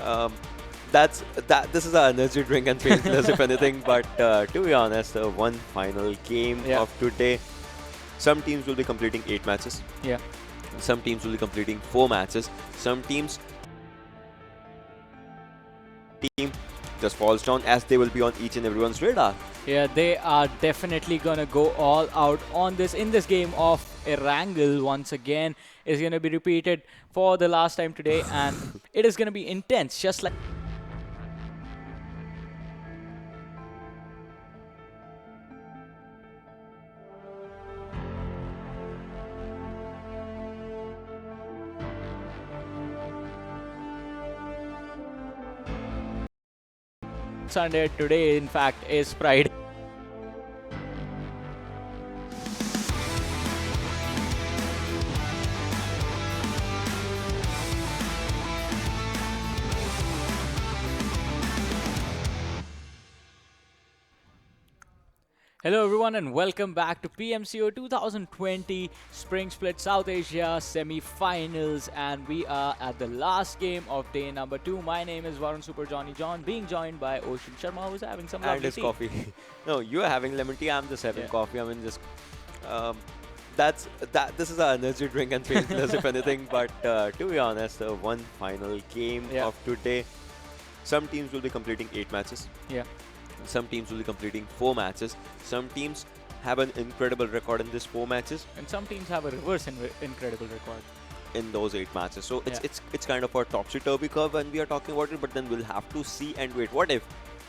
um, this is an energy drink and painkillers, if anything. But to be honest, one final game of today. Some teams will be completing 8 matches. Yeah. Some teams will be completing 4 matches. Some teams team just falls down as they will be on each and everyone's radar. Yeah, they are definitely gonna go all out on this in this game of Erangel. Once again is gonna be repeated for the last time today, and it is gonna be intense, just like Sunday. Today, in fact, is Friday. Hello everyone and welcome back to PMCO 2020 Spring Split South Asia semi-finals, and we are at the last game of day number 2. My name is Varun Super Johnny John, being joined by Ocean Sharma, who's having some lovely tea. Coffee. No, you are having lemon tea. I'm just having coffee. I mean, just this is an energy drink and painkillers, if anything. But to be honest, one final game of today. Some teams will be completing 8 matches. Yeah. Some teams will be completing 4 matches. Some teams have an incredible record in these 4 matches. And some teams have a reverse incredible record in those 8 matches. So it's kind of a topsy-turvy curve when we are talking about it, but then we'll have to see and wait. What if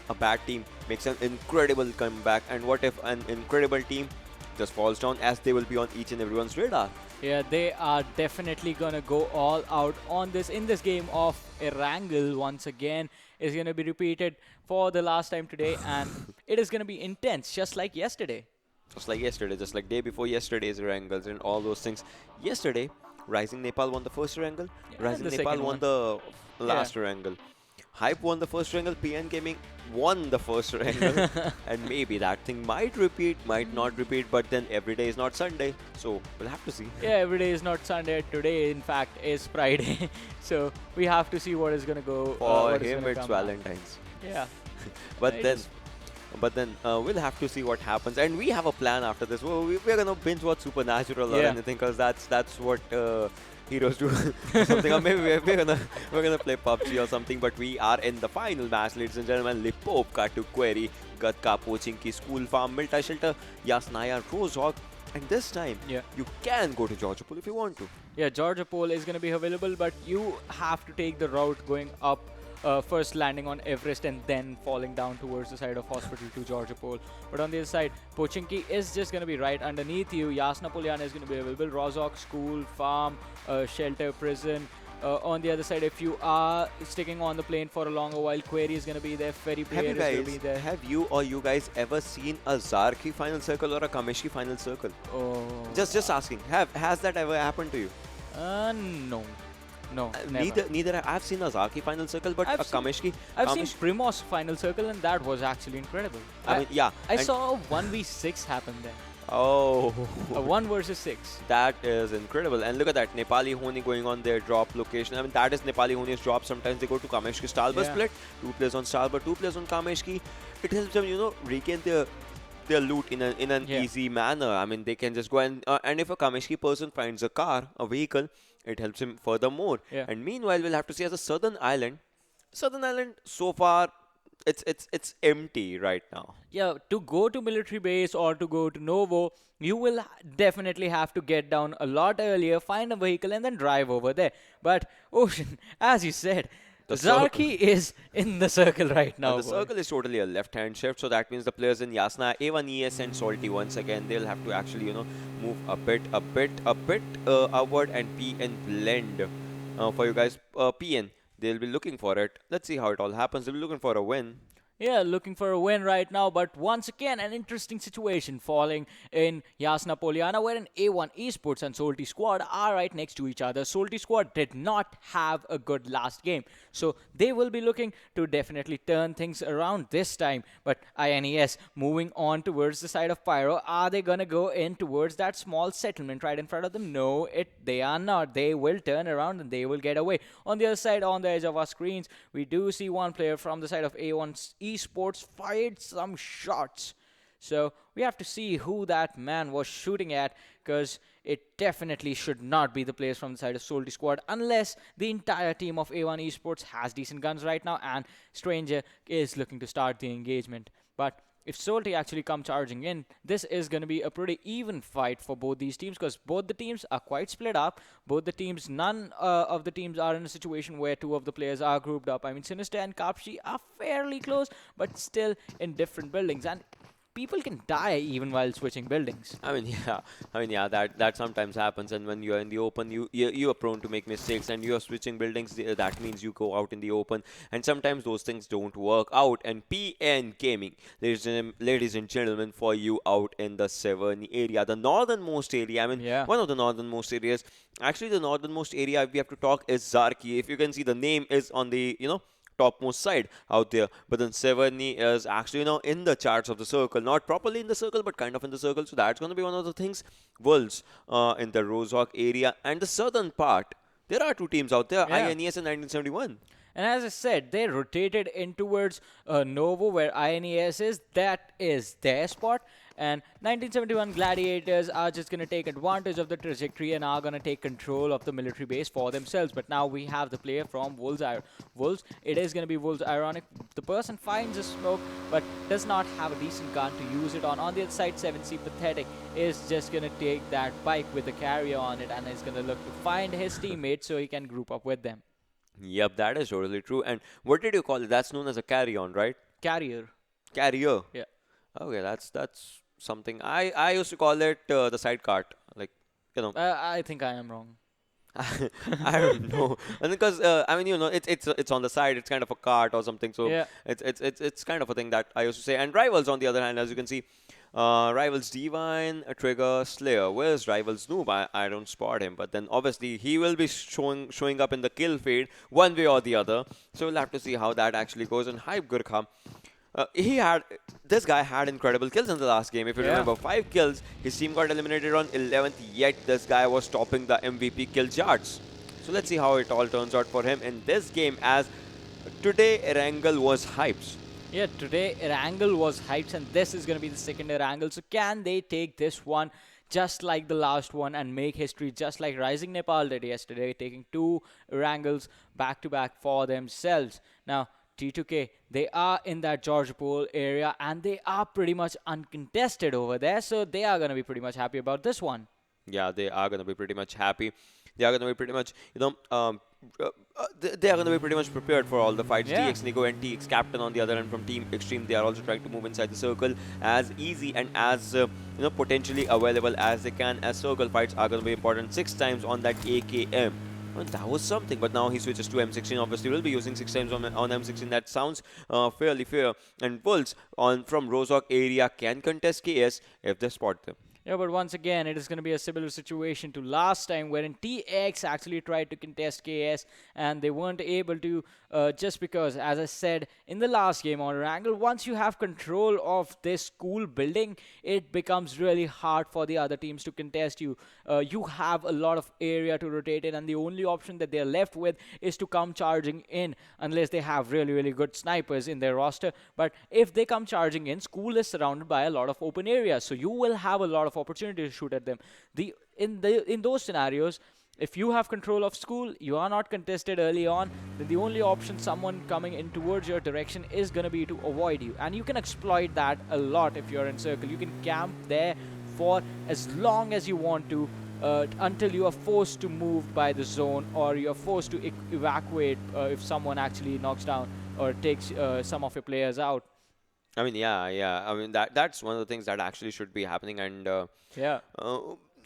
a bad team makes an incredible comeback, and what if an incredible team just falls down as they will be on each and everyone's radar? Yeah, they are definitely gonna go all out on this in this game of Erangel. Once again is gonna be repeated for the last time today, and it is gonna be intense, just like yesterday. Just like day before yesterday's Erangels and all those things. Yesterday, Rising Nepal won the first Erangel. Rising Nepal won the last Erangel. Hype won the first Erangel. PN Gaming won the first Erangel. And maybe that thing might repeat, might not repeat, but then every day is not Sunday. So we'll have to see. Yeah, every day is not Sunday. Today, in fact, is Friday. So we have to see what is going to go. For him, it's Valentine's. Yeah. But then we'll have to see what happens. And we have a plan after this. We're going to binge watch Supernatural or anything, because that's what heroes do. Something, or maybe we're gonna play PUBG or something. But we are in the final match, ladies and gentlemen. Lipovka to Query, Gatka Poaching Ki School Farm, Milta Shelter, Yasnaya, Rosehawk. And this time, you can go to Georgia Pool if you want to. Yeah, Georgia Pool is going to be available, but you have to take the route going up, first landing on Everest and then falling down towards the side of hospital to Georgia Pole. But on the other side, Pochinki is just going to be right underneath you. Yasna Polyana is going to be available. Rozok, school, farm, shelter, prison. On the other side, if you are sticking on the plane for a longer while, Query is going to be there. Ferry player is going to be there. Have you guys ever seen a Zarki final circle or a Kameshki final circle? Oh. Just asking. Has that ever happened to you? No. No, neither. I've seen a Zaki final circle, but a Kameshki. I've seen Primos final circle, and that was actually incredible. I mean, yeah. I saw a 1v6 happen there. Oh. A 1 versus 6. That is incredible. And look at that. Nepali Ho Ni going on their drop location. I mean, that is Nepali Ho Ni's drop. Sometimes they go to Kameshki Stalber split. 2 players on Stalber, 2 players on Kameshki. It helps them, regain their loot in an easy manner. I mean, they can just go and if a Kameshki person finds a car, a vehicle, it helps him furthermore. And meanwhile, we'll have to see as a southern island so far, it's empty right now. Yeah, to go to military base or to go to Novo, you will definitely have to get down a lot earlier, find a vehicle, and then drive over there. But Ocean, as you said, Zarki is in the circle right now. The circle is totally a left-hand shift, so that means the players in Yasna, A1ES and Salty once again, they'll have to actually, move a bit upward and PN blend. For you guys, PN, they'll be looking for it. Let's see how it all happens. They'll be looking for a win. Yeah, looking for a win right now, but once again, an interesting situation falling in Yasna Poliana, wherein A1 Esports and Salty Squad are right next to each other. Salty Squad did not have a good last game, so they will be looking to definitely turn things around this time. But INES moving on towards the side of Pyro, are they gonna go in towards that small settlement right in front of them? No, they are not. They will turn around and they will get away. On the other side, on the edge of our screens, we do see one player from the side of A1 Esports fired some shots. So we have to see who that man was shooting at, because it definitely should not be the players from the side of Salty Squad, unless the entire team of A1 Esports has decent guns right now and Stranger is looking to start the engagement. But if Salty actually come charging in, this is going to be a pretty even fight for both these teams, because both the teams are quite split up. Both the teams, none of the teams are in a situation where two of the players are grouped up. I mean, Sinister and Kapshi are fairly close, but still in different buildings. And people can die even while switching buildings. Yeah, that sometimes happens, and when you are in the open, you are prone to make mistakes, and you are switching buildings. That means you go out in the open, and sometimes those things don't work out. And PN Gaming, ladies and gentlemen, for you out in the Severn area, the northernmost area. I mean, Yeah. one of the northernmost areas. Actually, the northernmost area we have to talk is Zarki. If you can see, the name is on the topmost side out there, but then Severny is actually in the charts of the circle, not properly in the circle but kind of in the circle, so that's going to be one of the things. Wolves in the Rozhok area and the southern part, there are two teams out there, Yeah. INES and 1971. And as I said, they rotated in towards Novo, where INES is. That is their spot. And 1971 Gladiators are just going to take advantage of the trajectory and are going to take control of the military base for themselves. But now we have the player from Wolves. Wolves. It is going to be Wolves. Ironic. The person finds a smoke, but does not have a decent gun to use it on. On the other side, 7C Pathetic is just going to take that bike with the carrier on it and is going to look to find his teammates so he can group up with them. Yep, that is totally true. And what did you call it? That's known as a carry-on, right? Carrier. Carrier. Yeah. Okay, that's something. I used to call it the side cart, like I think I am wrong. I don't know, and because it's on the side. It's kind of a cart or something. So Yeah. it's kind of a thing that I used to say. And Rivals, on the other hand, as you can see, Rivals Divine, Trigger, Slayer. Where's Rivals Noob? I don't spot him. But then obviously he will be showing up in the kill feed one way or the other. So we'll have to see how that actually goes. And Hype Gurkha. This guy had incredible kills in the last game. If you remember, 5 kills. His team got eliminated on 11th, yet this guy was topping the MVP kill charts. So let's see how it all turns out for him in this game, as today Erangel was hyped. Yeah, today Erangel was hyped, and this is going to be the second Erangel. So can they take this one just like the last one and make history just like Rising Nepal did yesterday, taking 2 Erangels back-to-back for themselves? Now, T2K, they are in that Georgopol area and they are pretty much uncontested over there, so they are going to be pretty much happy about this one. Yeah, they are going to be pretty much happy. They are going to be pretty much, they are going to be pretty much prepared for all the fights. Yeah. TX Nico and TX Captain on the other end from Team Xtreme, they are also trying to move inside the circle as easy and as potentially available as they can, as circle fights are going to be important. 6 times on that AKM. Well, that was something, but now he switches to M16. Obviously, we'll be using 6 times on M16. That sounds fairly fair. And Wolves from Rozhok area can contest KS if they spot them. Yeah, but once again, it is going to be a similar situation to last time, wherein TX actually tried to contest KS and they weren't able to, just because, as I said in the last game on Erangel, once you have control of this school building, it becomes really hard for the other teams to contest you. You have a lot of area to rotate in, and the only option that they're left with is to come charging in, unless they have really, really good snipers in their roster. But if they come charging in, school is surrounded by a lot of open areas, so you will have a lot of opportunity to shoot at them. In those scenarios, if you have control of school, you are not contested early on, then the only option someone coming in towards your direction is going to be to avoid you. And you can exploit that a lot if you're in circle. You can camp there for as long as you want to, until you are forced to move by the zone, or you're forced to evacuate if someone actually knocks down or takes some of your players out. I mean, yeah. I mean, that's one of the things that actually should be happening. And Yeah.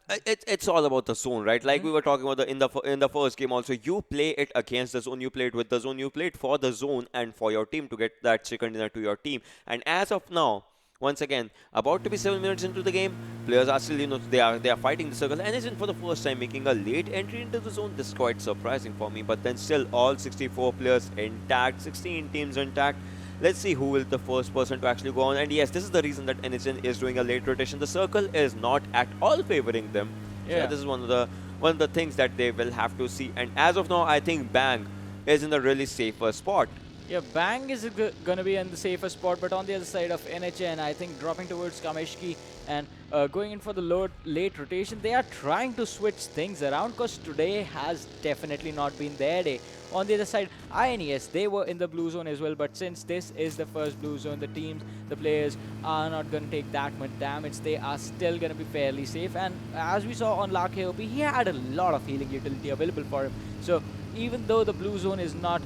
It's all about the zone, right? Like we were talking about in the first game also. You play it against the zone, you play it with the zone, you play it for the zone and for your team to get that chicken dinner to your team. And as of now, once again, about to be 7 minutes into the game, players are still, they are fighting the circle, and isn't for the first time making a late entry into the zone. This is quite surprising for me, but then still all 64 players intact, 16 teams intact. Let's see who will the first person to actually go on. And yes, this is the reason that NHN is doing a late rotation. The circle is not at all favoring them. Yeah. So this is one of the things that they will have to see. And as of now, I think Bang is in a really safer spot. Yeah, Bang is going to be in the safer spot, but on the other side of NHN, I think dropping towards Kameshki and going in for the late rotation, they are trying to switch things around because today has definitely not been their day. On the other side, INES, they were in the blue zone as well, but since this is the first blue zone, the players are not going to take that much damage. They are still going to be fairly safe, and as we saw on Lanka, he had a lot of healing utility available for him. So even though the blue zone is not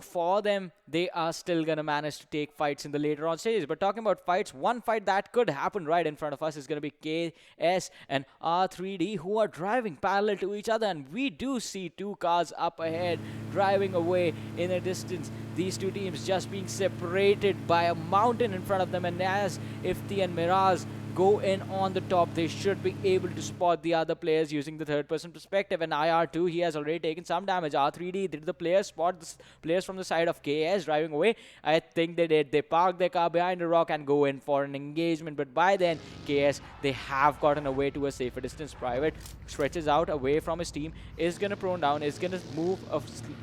for them, they are still going to manage to take fights in the later on stages. But talking about fights, one fight that could happen right in front of us is going to be KS and R3D, who are driving parallel to each other, and we do see two cars up ahead driving away in a distance. These two teams just being separated by a mountain in front of them, and as Ifti and Miraz go in on the top, they should be able to spot the other players using the third-person perspective. And IR2, he has already taken some damage. R3D, did the players spot the players from the side of KS driving away? I think they did. They parked their car behind a rock and go in for an engagement. But by then, KS, they have gotten away to a safer distance. Private stretches out away from his team, is going to prone down, is going to move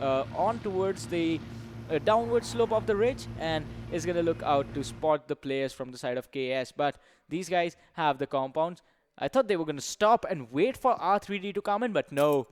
on towards the downward slope of the ridge, and is going to look out to spot the players from the side of KS. But these guys have the compounds. I thought they were going to stop and wait for R3D to come in, but no.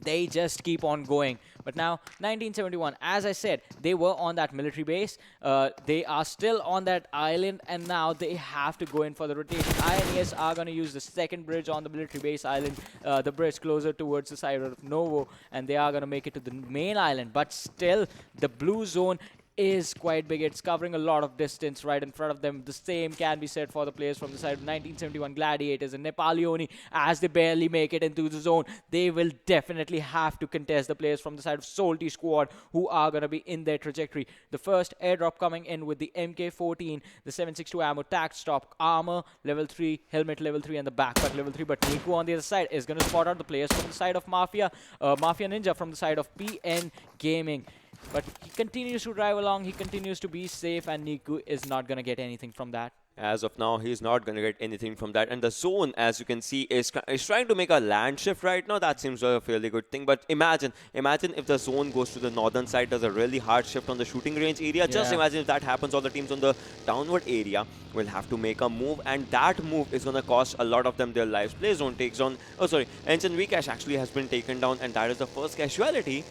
They just keep on going. But now, 1971, as I said, they were on that military base. They are still on that island, and now they have to go in for the rotation. INES are going to use the second bridge on the military base island, the bridge closer towards the side of Novo, and they are going to make it to the main island. But still, the blue zone is quite big. It's covering a lot of distance right in front of them. The same can be said for the players from the side of 1971 Gladiators and Nepali Ho Ni. As they barely make it into the zone, they will definitely have to contest the players from the side of Salty Squad, who are going to be in their trajectory. The first airdrop coming in with the MK14, the 7.62 ammo, tac stop, armor level 3, helmet level 3, and the backpack level 3. But Niku on the other side is going to spot out the players from the side of Mafia Ninja from the side of PN Gaming. But he continues to drive along, he continues to be safe, and Niku is not going to get anything from that. As of now, he's not going to get anything from that. And the zone, as you can see, is trying to make a land shift right now. That seems a fairly good thing. But imagine if the zone goes to the northern side, does a really hard shift on the shooting range area. Yeah. Just imagine if that happens, all the teams on the downward area will have to make a move. And that move is going to cost a lot of them their lives. Play zone takes on... Oh, sorry. Ensign Vcash actually has been taken down. And that is the first casualty.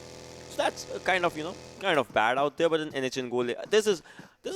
So that's kind of bad out there. But in NHN goal, this is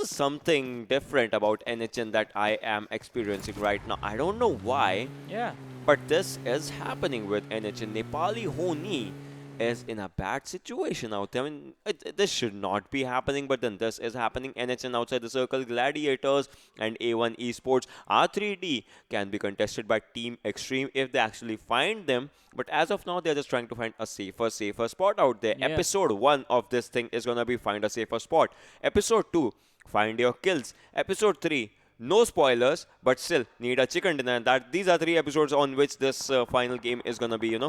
something different about NHN that I am experiencing right now. I don't know why. Yeah. But this is happening with NHN. Nepali Ho Ni is in a bad situation out there. I mean, this should not be happening, but then this is happening. NHN outside the circle, Gladiators and A1 Esports. R3D can be contested by Team Xtreme if they actually find them. But as of now, they're just trying to find a safer spot out there. Yeah. Episode 1 of this thing is going to be find a safer spot. Episode 2, find your kills. Episode 3, no spoilers, but still need a chicken dinner. These are 3 episodes on which this final game is going to be,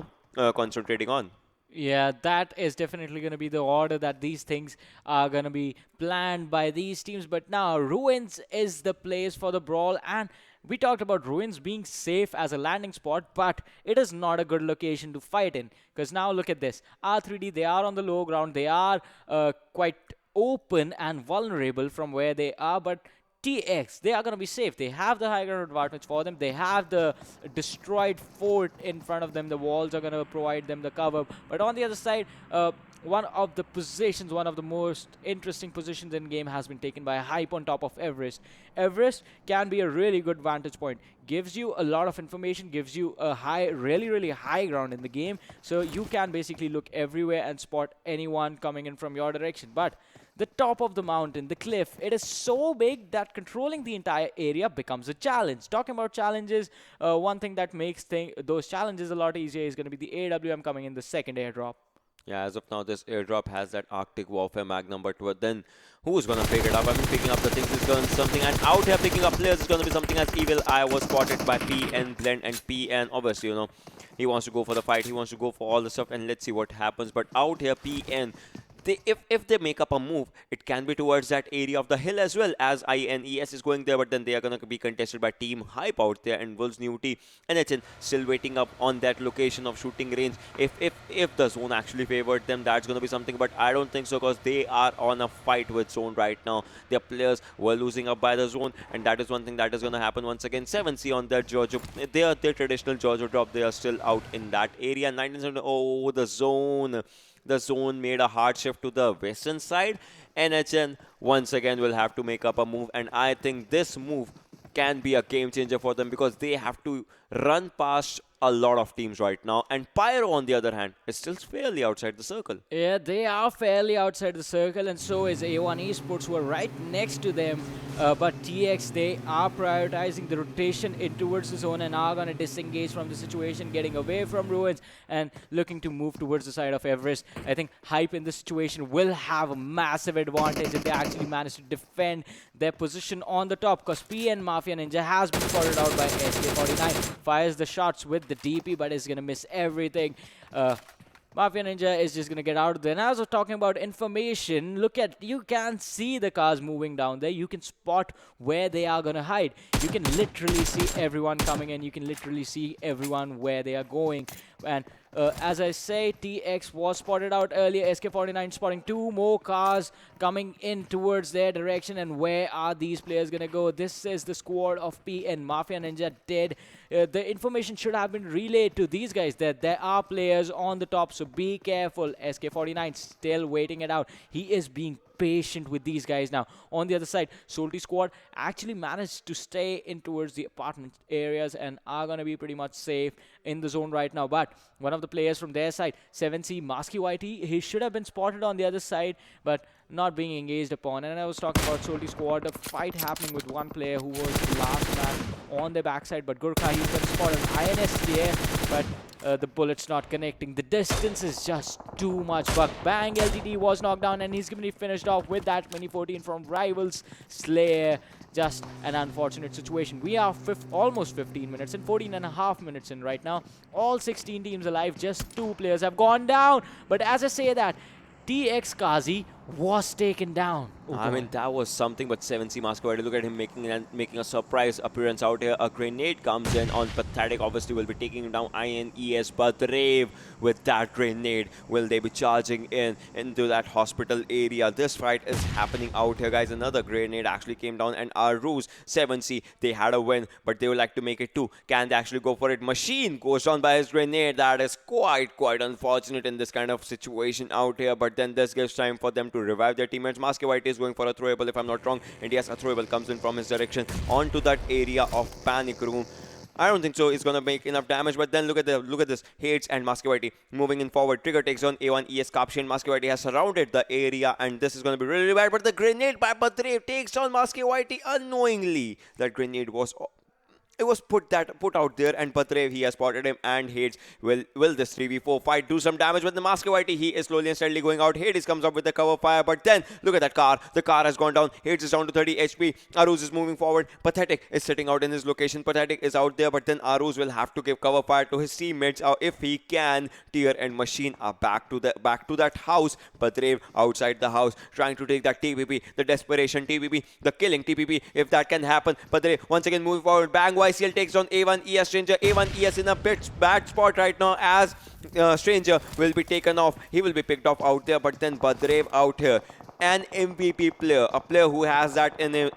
concentrating on. Yeah, that is definitely going to be the order that these things are going to be planned by these teams. But now, Ruins is the place for the brawl, and we talked about Ruins being safe as a landing spot, but it is not a good location to fight in. Because now look at this. R3D, they are on the low ground. They are quite open and vulnerable from where they are, but TX, they are going to be safe. They have the high ground advantage for them. They have the destroyed fort in front of them. The walls are going to provide them the cover. But on the other side, one of the positions, one of the most interesting positions in game has been taken by Hype on top of Everest. Everest can be a really good vantage point, gives you a lot of information, gives you a really high ground in the game, so you can basically look everywhere and spot anyone coming in from your direction. But the top of the mountain, the cliff, it is so big that controlling the entire area becomes a challenge. Talking about challenges, one thing that makes those challenges a lot easier is going to be the AWM coming in the second airdrop. Yeah, as of now, this airdrop has that Arctic Warfare Magnum, but then who's gonna pick it up? I mean, picking up the things is going to be something, and out here picking up players is gonna be something as Evil Eye was spotted by PN Blend, and PN, obviously, you know, he wants to go for the fight, he wants to go for all the stuff, and let's see what happens. But out here, PN, if they make up a move, it can be towards that area of the hill as well, as INES is going there, but then they are going to be contested by Team Hype out there, and Wolves Newty and HN still waiting up on that location of shooting range. If the zone actually favored them, that's going to be something, but I don't think so, because they are on a fight with zone right now. Their players were losing up by the zone, and that is one thing that is going to happen once again. 7C on their Giorgio, their traditional Giorgio drop, they are still out in that area. 1970, oh, the zone. The zone made a hard shift to the western side. NHN once again will have to make up a move, and I think this move can be a game changer for them, because they have to run past a lot of teams right now, and Pyro on the other hand is still fairly outside the circle. Yeah, they are fairly outside the circle, and so is A1 Esports, who are right next to them. But TX, they are prioritizing the rotation in towards the zone and are going to disengage from the situation, getting away from Ruins and looking to move towards the side of Everest. I think Hype in this situation will have a massive advantage if they actually manage to defend their position on the top, because PN Mafia Ninja has been spotted out by SK49, fires the shots with the DP, but is going to miss everything. Mafia Ninja is just going to get out of there. And as I was talking about information, look at, you can see the cars moving down there. You can spot where they are going to hide. You can literally see everyone coming in. You can literally see everyone where they are going. And as I say, TX was spotted out earlier. SK49 spotting two more cars coming in towards their direction. And where are these players going to go? This is the squad of P and Mafia Ninja dead. The information should have been relayed to these guys that there are players on the top, so be careful. SK49 still waiting it out. He is being patient with these guys now. On the other side, Salty Squad actually managed to stay in towards the apartment areas and are going to be pretty much safe in the zone right now. But one of the players from their side, 7C Masky Whitey, he should have been spotted on the other side, but not being engaged upon. And I was talking about Salty Squad, a fight happening with one player who was the last man on the backside, but Gurkha, he's been spotted. INS there, but the bullet's not connecting. The distance is just too much. But Bang LTD was knocked down, and he's going to be finished off with that mini 14 from Rivals Slayer. Just an unfortunate situation. We are almost 15 minutes and 14.5 minutes in right now. All 16 teams alive. Just 2 players have gone down. But as I say that, TX Kazi was taken down. Oh, I mean, that was something, but 7C Masquerade, look at him making a surprise appearance out here. A grenade comes in on Pathetic, obviously will be taking him down. INES, but Rave with that grenade, will they be charging into that hospital area? This fight is happening out here, guys. Another grenade actually came down, and Aruz, 7C, they had a win, but they would like to make it 2. Can they actually go for it? Machine goes down by his grenade. That is quite unfortunate in this kind of situation out here, but then this gives time for them to revive their teammates. Masky White is going for a throwable, if I'm not wrong, and yes, a throwable comes in from his direction onto that area of Panic Room. I don't think so it's going to make enough damage, but then look at this. Hades and Masky Whitey moving in forward. Trigger takes on A1 ES Kapshin. Masky Whitey has surrounded the area, and this is going to be really bad, but the grenade by Patrave takes on Masky Whitey unknowingly. That grenade was put out there, and Patrev, he has spotted him, and Hades will this 3v4 fight do some damage. But the Masky Whitey, he is slowly and steadily going out. Hades comes up with the cover fire, but then look at that car. The car has gone down. Hades is down to 30 HP. Aruz is moving forward. Pathetic is sitting out in his location. Pathetic is out there, but then Aruz will have to give cover fire to his teammates if he can. Tier and Machine are back to that house. Patrev outside the house trying to take that TPP, the desperation TPP, the killing TPP, if that can happen. Patrev once again moving forward. Bang YCL takes on A1 ES Stranger. A1 ES in a bad spot right now, as Stranger will be taken off. He will be picked off out there, but then Badrev out here. an MVP player, a player who has that in him.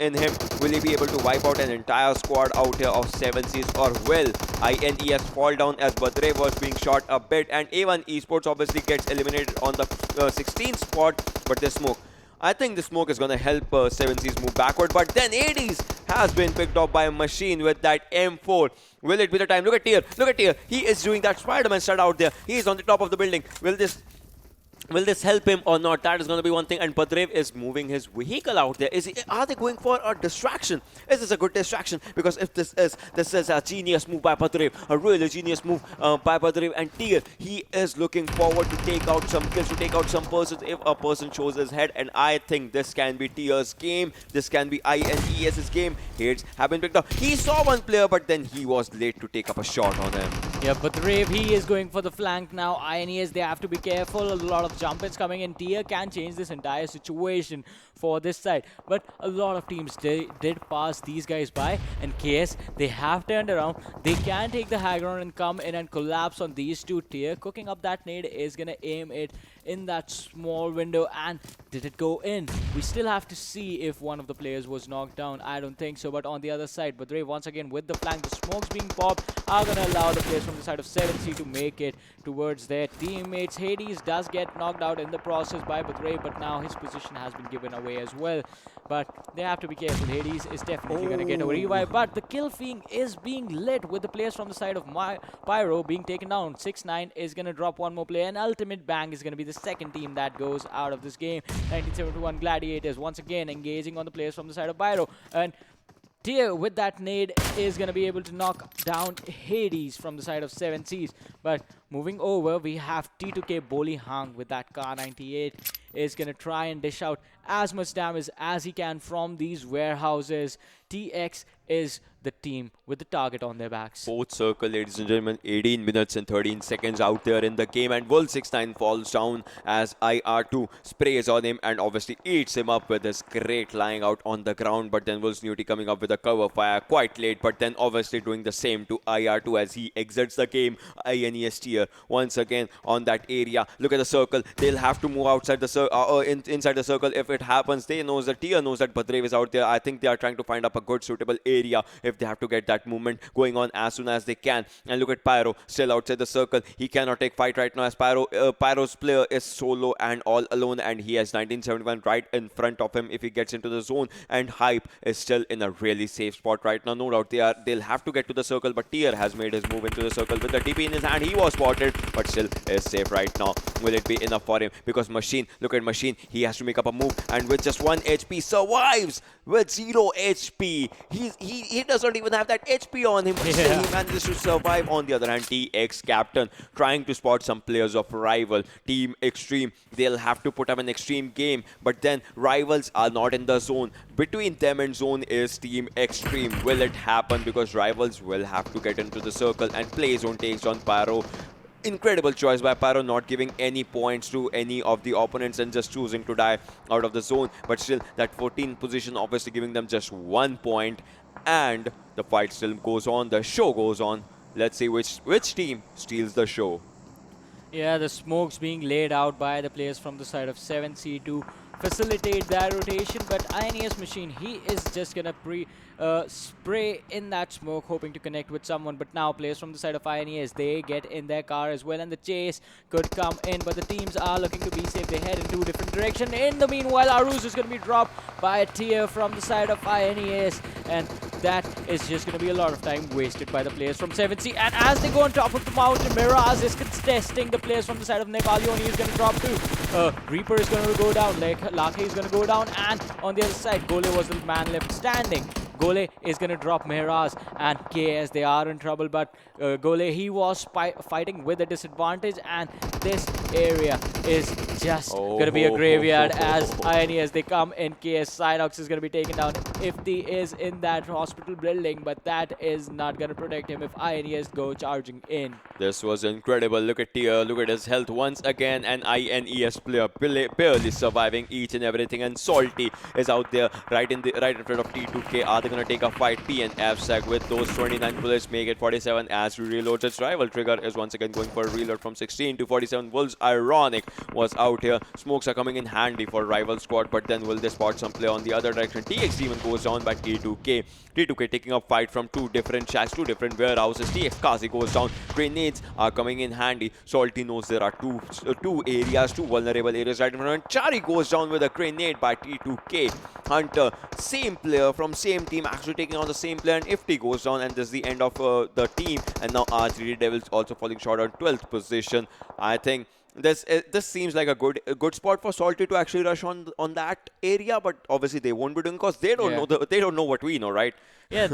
Will he be able to wipe out an entire squad out here of 7Cs, or will INES fall down as Badre was being shot a bit, and even Esports obviously gets eliminated on the 16th spot, but they smoke. I think the smoke is going to help 7Cs move backward, but then Hades has been picked up by a machine with that M4. Will it be the time? Look at Tier. Look at Tier. He is doing that Spider-Man start out there. He is on the top of the building. Will this help him or not? That is going to be one thing. And Badrev is moving his vehicle out there. Are they going for a distraction? Is this a good distraction? Because if this is a genius move by Badrev, a really genius move by Badrev, and Tier, he is looking forward to take out some kills, to take out some persons if a person shows his head. And I think this can be Tier's game. This can be INES's game. Heads have been picked up. He saw one player, but then he was late to take up a shot on him. Yeah, Badrev, he is going for the flank now. INES, they have to be careful. A lot of jump-ins coming in. Tier can change this entire situation for this side. But a lot of teams did pass these guys by. And KS, they have turned around. They can take the high ground and come in and collapse on these two. Tier cooking up that nade is going to aim it in that small window. And did it go in? We still have to see if one of the players was knocked down. I don't think so. But on the other side, Badrev once again with the flank. The smokes being popped are going to allow the players from the side of 7C to make it towards their teammates. Hades does get knocked out in the process by Badrev, but now his position has been given away as well. But they have to be careful. Hades is definitely going to get a revive, but the kill feed is being lit with the players from the side of Pyro being taken down. 6-9 is going to drop one more player, and Ultimate Bang is going to be the second team that goes out of this game. 1971 Gladiators once again engaging on the players from the side of Pyro, and Tier with that nade is going to be able to knock down Hades from the side of 7Cs. But moving over, we have T2K Boli Hang with that Kar 98 is going to try and dish out as much damage as he can from these warehouses. TX is the team with the target on their backs. Fourth circle, ladies and gentlemen, 18 minutes and 13 seconds out there in the game, and Wolf 69 falls down as IR2 sprays on him and obviously eats him up with his crate lying out on the ground. But then Wolf's Newty coming up with a cover fire quite late, but then obviously doing the same to IR2 as he exits the game. INES Tier once again on that area. Look at the circle. They'll have to move outside the circle, inside the circle. If it happens, Tier knows that Badrev is out there. I think they are trying to find up a good suitable area if they have to get that movement going on as soon as they can. And look at Pyro still outside the circle. He cannot take fight right now as Pyro's player is solo and all alone, and he has 1971 right in front of him if he gets into the zone. And Hype is still in a really safe spot right now. No doubt they'll have to get to the circle, but Tier has made his move into the circle with the TP in his hand. He was spotted, but still is safe right now. Will it be enough for him? Because Machine, look at Machine, he has to make up a move, and with just 1 HP survives with 0 HP. He doesn't even have that HP on him, but still he manages to survive. On the other hand, TX Captain trying to spot some players of rival Team Xtreme. They'll have to put up an extreme game, but then rivals are not in the zone. Between them and zone is Team Xtreme. Will it happen? Because rivals will have to get into the circle and play zone takes on Pyro. Incredible choice by Pyro, not giving any points to any of the opponents and just choosing to die out of the zone. But still, that 14th position obviously giving them just 1 point. And the fight still goes on. The show goes on. Let's see which team steals the show. Yeah, the smokes being laid out by the players from the side of 7C to facilitate that rotation, but INES Machine, he is just gonna spray in that smoke, hoping to connect with someone. But now players from the side of INES, they get in their car as well, and the chase could come in, but the teams are looking to be safe. They head in 2 different directions. In the meanwhile, Aruz is gonna be dropped by a Tier from the side of INES, and that is just gonna be a lot of time wasted by the players from 7C. And as they go on top of the mountain, Mirage is contesting the players from the side of Nepali Ho Ni is gonna drop too. Reaper is gonna go down, Lanka is gonna go down, and on the other side, Gole was the man left standing. Gole is going to drop Mehraj, and KS, they are in trouble, but Gole, he was fighting with a disadvantage, and this area is just going to be a graveyard as INES, they come in. KS Cyrox is going to be taken down if he is in that hospital building, but that is not going to protect him if INES go charging in. This was incredible. Look at Tier, look at his health once again, and INES player barely surviving each and everything, and Salty is out there right in front of T2K. Are they gonna take a fight. P and FSEC with those 29 bullets make it 47 as he reloads its rival. Trigger is once again going for a reload from 16 to 47. Wolves Ironic was out here. Smokes are coming in handy for rival squad, but then will they spot some play on the other direction? TX even goes down by T2K. T2K taking a fight from two different shacks, two different warehouses. TX Kazi goes down. Grenades are coming in handy. Salty knows there are two areas, two vulnerable areas right in front. Chari goes down with a grenade by T2K. Hunter, same player from same team, actually taking on the same player, and Ifty goes down, and this is the end of the team. And now R3D Devils also falling short on 12th position. I think this seems like a good spot for Salty to actually rush on that area, but obviously they won't be doing because they don't know they don't know what we know, right? Yeah,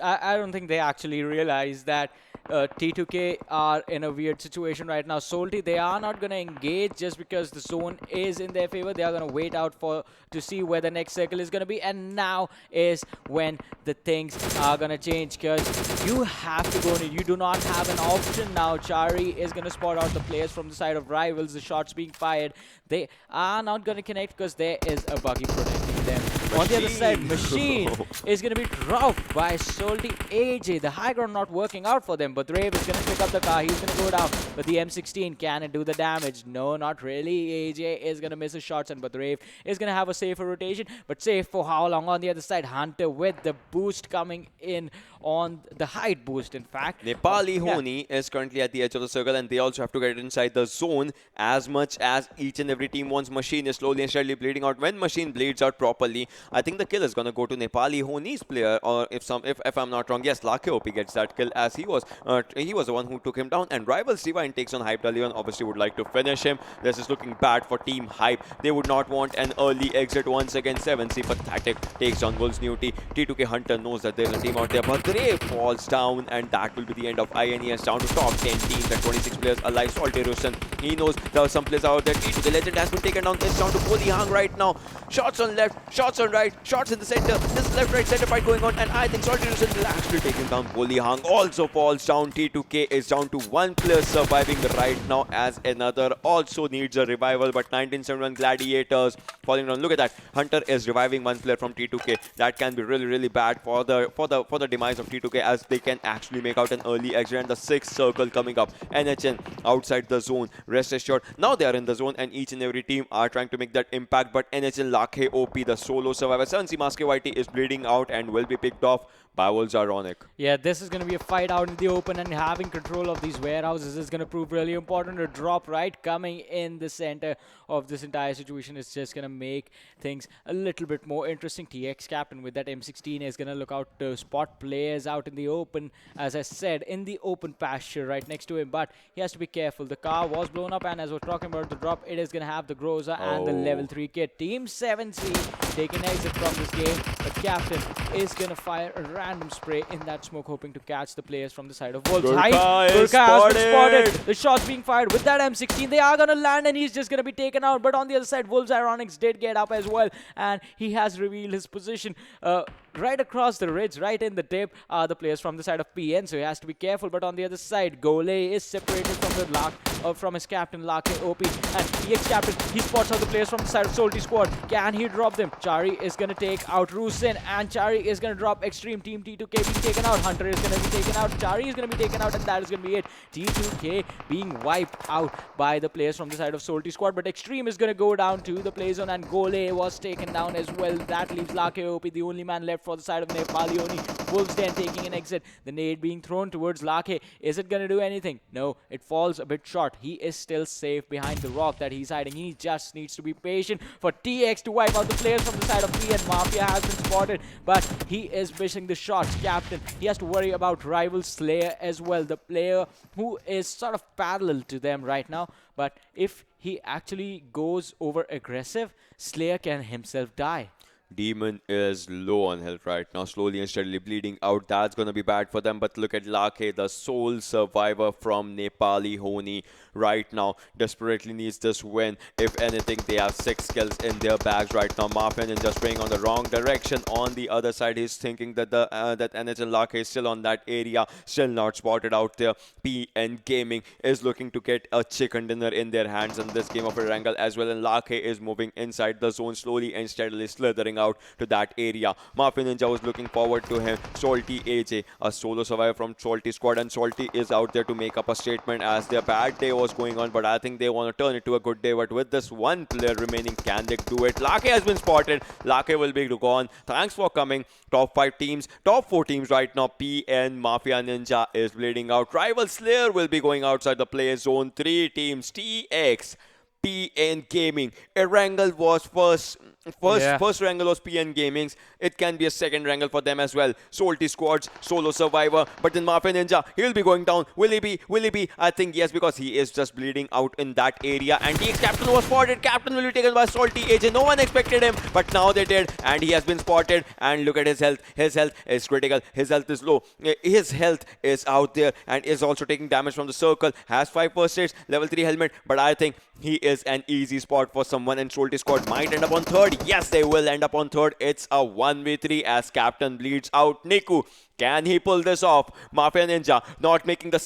I don't think they actually realize that T2K are in a weird situation right now. Salty, they are not going to engage just because the zone is in their favor. They are going to wait out to see where the next circle is going to be. And now is when the things are going to change, because you have to go in. You do not have an option now. Chari is going to spot out the players from the side of rivals. The shots being fired, they are not going to connect because there is a buggy protecting them. On the other side, Machine is going to be dropped by Salty. AJ, the high ground not working out for them, but Rave is going to pick up the car. He's going to go down, but the M16, can it do the damage? No, not really. AJ is going to miss his shots, and Rave is going to have a safer rotation, but safe for how long? On the other side, Hunter with the boost coming in on the height boost, in fact. Nepali Ho Ni is currently at the edge of the circle, and they also have to get inside the zone. As much as each and every team wants, Machine is slowly and steadily bleeding out. When Machine bleeds out properly, I think the kill is going to go to Nepali Ho Ni's player, or if I'm not wrong, yes, Lake OP gets that kill, as he was the one who took him down. And Rivals Divine takes on Hype Dalion, obviously would like to finish him. This is looking bad for Team Hype. They would not want an early exit once again. 7C Pathetic takes on Wolves Newty. T2K Hunter knows that there's a team out there, but Grey falls down, and that will be the end of INES, down to top 10 teams and 26 players alive. Salty Russian, he knows there are some players out there. T2K Legend has been taken down. It's down to Poli Hang right now. Shots on left, shots on right, shots in the center. This left-right center fight going on, and I think Salty Russian will actually take him down. Poli Hang also falls down. T2K is down to one player surviving right now, as another also needs a revival, but 1971 Gladiators falling down. Look at that. Hunter is reviving one player from T2K. That can be really, really bad for the demise of T2K, as they can actually make out an early exit. And the 6th circle coming up. NHN outside the zone. Rest assured, now they are in the zone, and each and every team are trying to make that impact. But NHN Lake OP, the solo survivor, 7C Maske YT, is bleeding out and will be picked off by Wolves Ironic. Yeah, this is going to be a fight out in the open, and having control of these warehouses is going to prove really important. A drop right coming in the center of this entire situation is just going to make things a little bit more interesting. TX Captain with that M16 is going to look out to spot players out in the open, as I said, in the open pasture right next to him, but he has to be careful. The car was blown up, and as we're talking about the drop, it is going to have the Groza and the level 3 kit. Team 7C taking exit from this game, but Captain is going to fire a random spray in that smoke, hoping to catch the players from the side of Wolves. Gurkha has been spotted. The shots being fired with that M16. They are going to land, and he's just going to be taken out. But on the other side, Wolves Ironics did get up as well, and he has revealed his position. Right across the ridge, right in the tip, are the players from the side of PN, so he has to be careful. But on the other side, Gole is separated from his captain, Lake OP, and TX Captain, he spots out the players from the side of Salty Squad. Can he drop them? Chari is going to take out Rusin, and Chari is going to drop Xtreme. Team T2K being taken out. Hunter is going to be taken out. Chari is going to be taken out, and that is going to be it. T2K being wiped out by the players from the side of Salty Squad, but Xtreme is going to go down to the play zone, and Gole was taken down as well. That leaves Lake OP, the only man left for the side of Nepali Ho Ni. Wolves then taking an exit. The nade being thrown towards Lake. Is it going to do anything? No, it falls a bit short. He is still safe behind the rock that he's hiding. He just needs to be patient for TX to wipe out the players from the side of P, and Mafia has been spotted, but he is missing the shots. Captain, he has to worry about rival Slayer as well, the player who is sort of parallel to them right now. But if he actually goes over aggressive, Slayer can himself die. Demon is low on health right now, slowly and steadily bleeding out. That's going to be bad for them. But look at Lake, the sole survivor from Nepali Ho Ni. right now desperately needs this win. If anything, they have 6 kills in their bags right now. Mafia Ninja spraying on the wrong direction. On the other side, he's thinking that that NHL Lanka is still on that area, still not spotted out there. PN Gaming is looking to get a chicken dinner in their hands in this game of Erangel as well, and Lanka is moving inside the zone slowly and steadily, slithering out to that area. Mafia Ninja was looking forward to him. Salty AJ, a solo survivor from Salty squad, and Salty is out there to make up a statement as their bad day was going on, but I think they want to turn it to a good day. But with this one player remaining, can they do it? Lake has been spotted. Lake will be gone. Thanks for coming. Top 5 teams, top 4 teams right now. PN Mafia Ninja is bleeding out. Rival Slayer will be going outside the play zone. 3 teams, TX, PN Gaming. Erangel was first Erangel was PN Gaming's. It can be a second Erangel for them as well. Salty squads, solo survivor, but then Mafia Ninja, he'll be going down. Will he be? I think yes, because he is just bleeding out in that area. And TX Captain was spotted. Captain will be taken by Salty AJ. No one expected him, but now they did, and he has been spotted. And look at his health. His health is critical. His health is low. His health is out there and is also taking damage from the circle. Has 5 first aids, level 3 helmet, but I think he is an easy spot for someone, and Salty squad might end up on 3rd. Yes, they will end up on 3rd. It's a 1v3 as Captain bleeds out. Niku, can he pull this off? Mafia Ninja not making the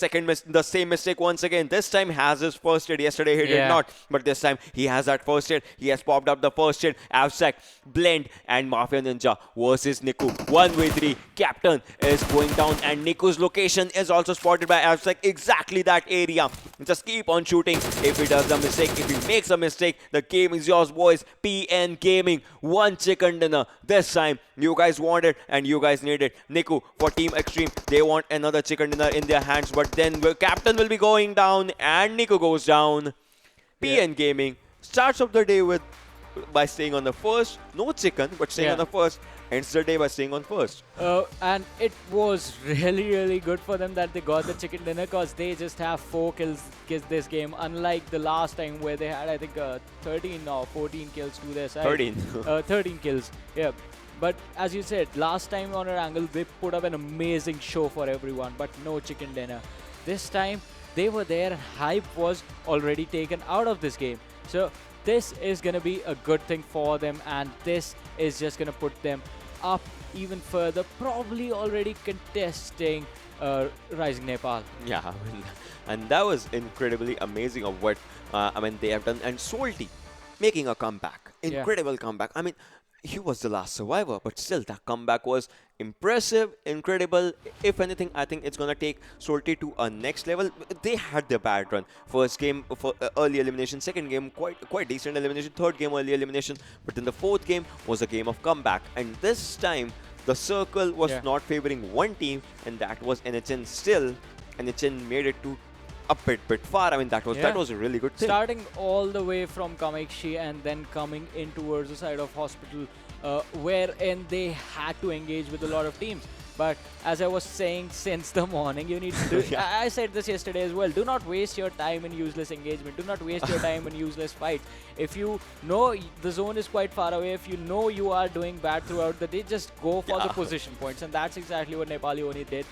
same mistake once again. This time has his first aid. Yesterday he did not, but this time he has that first aid. He has popped up the first aid. Avsec, Blend, and Mafia Ninja versus Niku. 1v3. Captain is going down, and Niku's location is also spotted by Avsec. Exactly that area. Just keep on shooting. If he does a mistake, if he makes a mistake, the game is yours, boys. PN Gaming, 1 chicken dinner. This time you guys want it and you guys need it. Niku for Team Xtreme, they want another chicken dinner in their hands, but then the Captain will be going down and Niku goes down. PN Gaming starts off the day by staying on the first. No chicken, but staying on the first. Ends the day by staying on first. And it was really good for them that they got the chicken dinner, because they just have 4 kills this game, unlike the last time where they had, I think, 13 or 14 kills to their side. 13. 13 kills, yeah. But as you said, last time on Erangel, they put up an amazing show for everyone, but no chicken dinner. This time, they were there and hype was already taken out of this game. So this is going to be a good thing for them, and this is just going to put them up even further, probably already contesting Rising Nepal. Yeah, and that was incredibly amazing of what they have done. And Salty making a comeback, incredible comeback. I mean, he was the last survivor, but still that comeback was impressive, incredible. If anything, I think it's gonna take Salty to a next level. They had their bad run. First game for early elimination, second game quite decent elimination, third game early elimination, but then the fourth game was a game of comeback. And this time the circle was not favoring one team, and that was NHN. Still, NHN made it to a bit far. I mean, that was a really good thing. Starting all the way from Kamakshi and then coming in towards the side of Hospital, wherein they had to engage with a lot of teams. But as I was saying since the morning, you need to do, I said this yesterday as well, do not waste your time in useless engagement. Do not waste your time in useless fight. If you know the zone is quite far away, if you know you are doing bad throughout the day, just go for the position points. And that's exactly what Nepali Ho Ni did.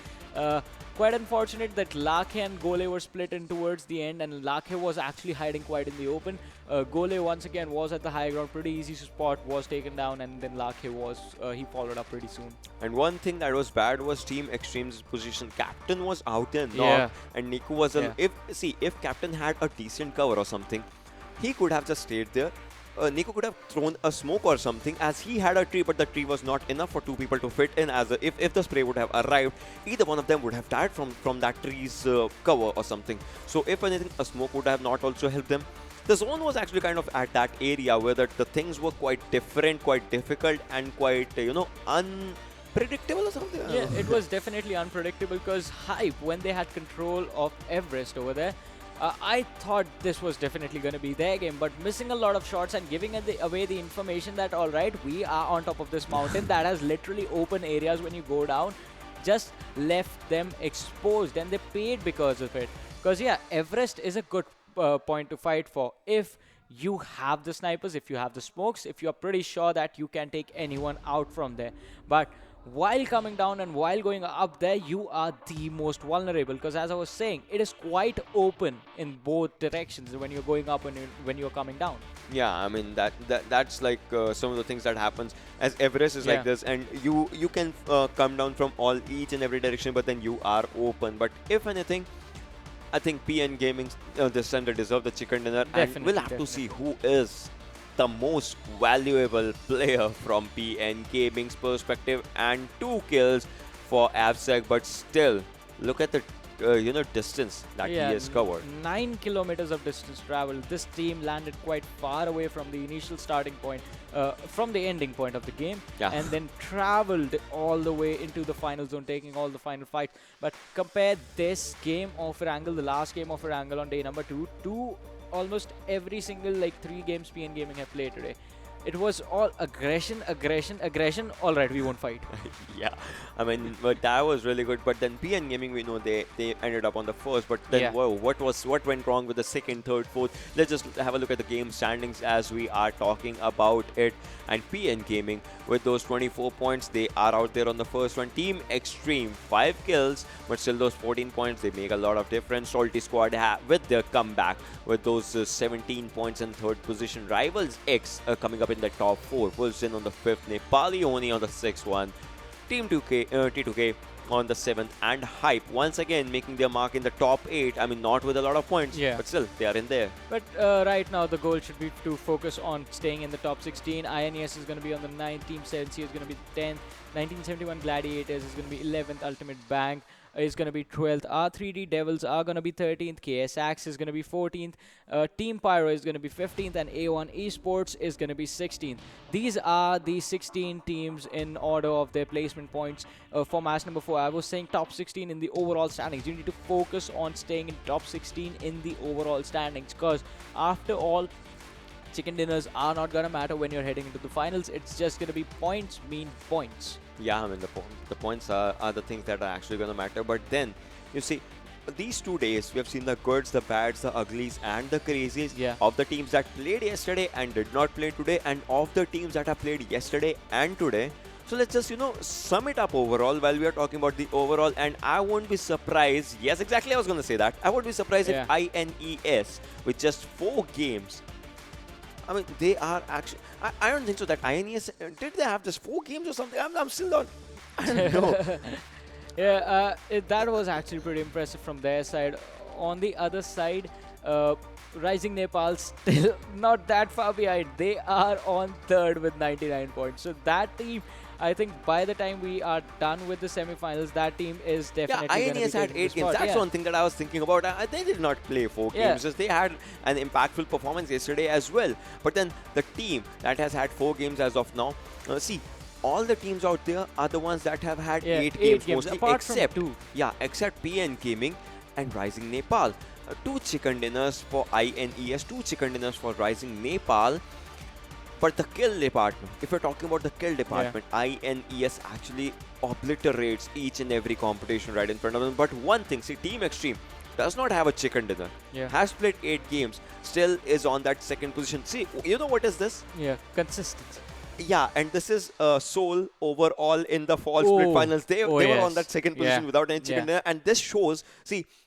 Quite unfortunate that Lake and Gole were split in towards the end, and Lake was actually hiding quite in the open. Gole once again was at the high ground, pretty easy spot, was taken down, and then Lake was, he followed up pretty soon. And one thing that was bad was Team Xtreme's position. Captain was out there knocked, and Niku was if Captain had a decent cover or something, he could have just stayed there. Niku could have thrown a smoke or something, as he had a tree, but the tree was not enough for 2 people to fit in. As if the spray would have arrived, either one of them would have died from that tree's cover or something. So if anything, a smoke would have not also helped them. The zone was actually kind of at that area where the things were quite different, quite difficult, and quite unpredictable or something. Yeah, it was definitely unpredictable, because Hype, when they had control of Everest over there, I thought this was definitely going to be their game, but missing a lot of shots and giving away the information that, alright, we are on top of this mountain that has literally open areas when you go down, just left them exposed, and they paid because of it. Because yeah, Everest is a good point to fight for if you have the snipers, if you have the smokes, if you're pretty sure that you can take anyone out from there. But while coming down and while going up there, you are the most vulnerable, because as I was saying, it is quite open in both directions when you're going up and when you're coming down. Yeah, I mean that's like some of the things that happens as Everest is like this, and you can come down from each and every direction, but then you are open. But if anything, I think PN Gaming this time they deserve the chicken dinner, and we'll have to see who is the most valuable player from PN Gaming's perspective. And 2 kills for Absec, but still, look at the distance that he has covered. 9 kilometers of distance traveled. This team landed quite far away from the initial starting point, from the ending point of the game, and then traveled all the way into the final zone, taking all the final fights. But compare this game of Erangel, the last game of Erangel on day number 2, to almost every single 3 games PN Gaming have played today. It was all aggression, aggression, aggression. All right, we won't fight. Yeah, I mean, but that was really good. But then PN Gaming, we know they ended up on the first. But then, whoa, what went wrong with the second, third, fourth? Let's just have a look at the game standings as we are talking about it. And PN Gaming, with those 24 points, they are out there on the first one. Team Xtreme, 5 kills, but still those 14 points, they make a lot of difference. Salty Squad with their comeback with those 17 points in third position. Rivals X coming up in the top 4. Wilson on the 5th. Nepali Ho Ni on the 6th one. Team T2K on the 7th. And Hype once again making their mark in the top 8. I mean, not with a lot of points, but still, they are in there. But right now, the goal should be to focus on staying in the top 16. INES is going to be on the 9th. Team 7C is going to be 10th. 1971 Gladiators is going to be 11th. Ultimate Bank is going to be 12th. R3D Devils are going to be 13th. KS Axe is going to be 14th. Team Pyro is going to be 15th. And A1 Esports is going to be 16th. These are the 16 teams in order of their placement points for match number 4. I was saying top 16 in the overall standings. You need to focus on staying in top 16 in the overall standings, because after all, chicken dinners are not going to matter when you're heading into the finals. It's just going to be points mean points. Yeah, I mean, the points are the things that are actually going to matter. But then, you see, these 2 days, we have seen the goods, the bads, the uglies, and the crazies of the teams that played yesterday and did not play today, and of the teams that have played yesterday and today. So let's just, sum it up overall while we are talking about the overall. And I won't be surprised. Yes, exactly, I was going to say that. I won't be surprised if INES, with just 4 games, I mean, they are actually... I don't think so that INES... Did they have just 4 games or something? I'm still not... I don't know. That was actually pretty impressive from their side. On the other side, Rising Nepal still not that far behind. They are on 3rd with 99 points. So that team... I think by the time we are done with the semi-finals, that team is definitely going to be INES had 8 games. That's one thing that I was thinking about. They did not play 4 games. Just they had an impactful performance yesterday as well. But then the team that has had 4 games as of now, see, all the teams out there are the ones that have had 8 games mostly, apart except from 2. Except PN Gaming and Rising Nepal. 2 chicken dinners for INES, 2 chicken dinners for Rising Nepal. But the kill department, if you're talking about the kill department, INES actually obliterates each and every competition right in front of them. But one thing, see, Team Xtreme does not have a chicken dinner. Has played 8 games, still is on that 2nd position. See, you know what is this? Consistency. Yeah, and this is Seoul overall in the fall split finals. They were on that 2nd position without any chicken dinner. And this shows,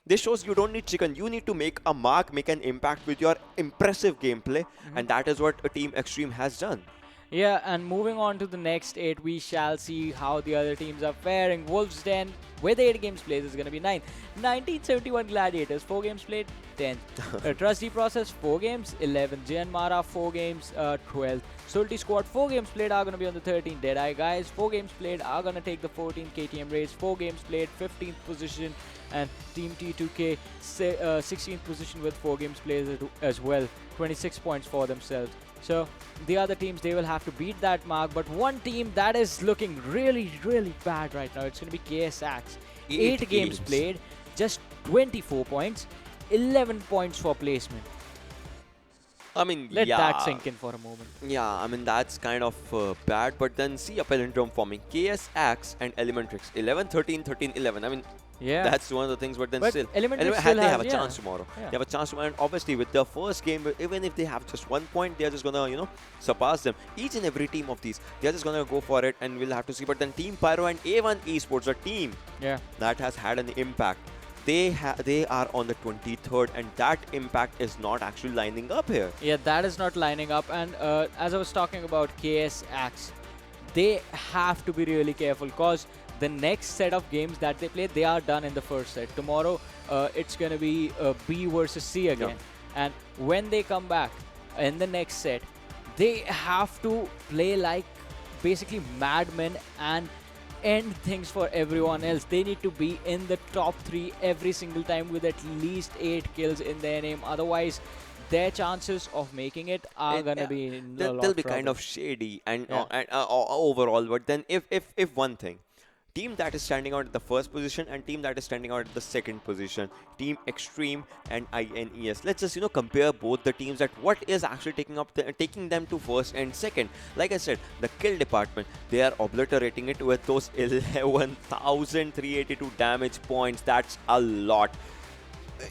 this shows you don't need chicken. You need to make a mark, make an impact with your impressive gameplay. And that is what Team Xtreme has done. Yeah, and moving on to the next 8, we shall see how the other teams are faring. Wolves Den, with 8 games played, is going to be 9th. 1971 Gladiators, 4 games played, 10th. Trusty Process, 4 games, 11th. Jyanmaara, 4 games, 12th. Salty Squad, 4 games played, are going to be on the 13th. Deadeyes Guys, 4 games played, are going to take the 14th. KTM Race, 4 games played, 15th position. And Team T2K, 16th position with 4 games played as well. 26 points for themselves. So the other teams, they will have to beat that mark. But one team that is looking really, really bad right now, it's going to be KS Axe. 8 games played, just 24 points, 11 points for placement. I mean, Let that sink in for a moment. Yeah, I mean, that's kind of bad. But then see a palindrome forming. KS Axe and Elementrix, 11, 13, 13, 11. I mean, Yeah. That's one of the things. But then But still, Elementrix they still have a has- chance tomorrow. Yeah. They have a chance tomorrow, and obviously with their first game, even if they have just 1 point, they are just gonna surpass them. Each and every team of these, they are just gonna go for it, and we'll have to see. But then Team Pyro and A1 Esports, a team Yeah. that has had an impact. They are on the 23rd, and that impact is not actually lining up here. Yeah, that is not lining up. And as I was talking about KS Axe, they have to be really careful because the next set of games that they play, they are done in the first set. Tomorrow, it's going to be B versus C again. And when they come back in the next set, they have to play like basically madmen and end things for everyone else. They need to be in the top 3 every single time with at least 8 kills in their name. Otherwise, their chances of making it are gonna be in a lot they'll of be kind trouble. of shady and Yeah. overall. But then if one thing, team that is standing out at the first position and team that is standing out at the second position, Team Xtreme and INES. Let's just compare both the teams at what is actually taking them to first and second. Like I said, the kill department, they are obliterating it with those 11,382 damage points. That's a lot.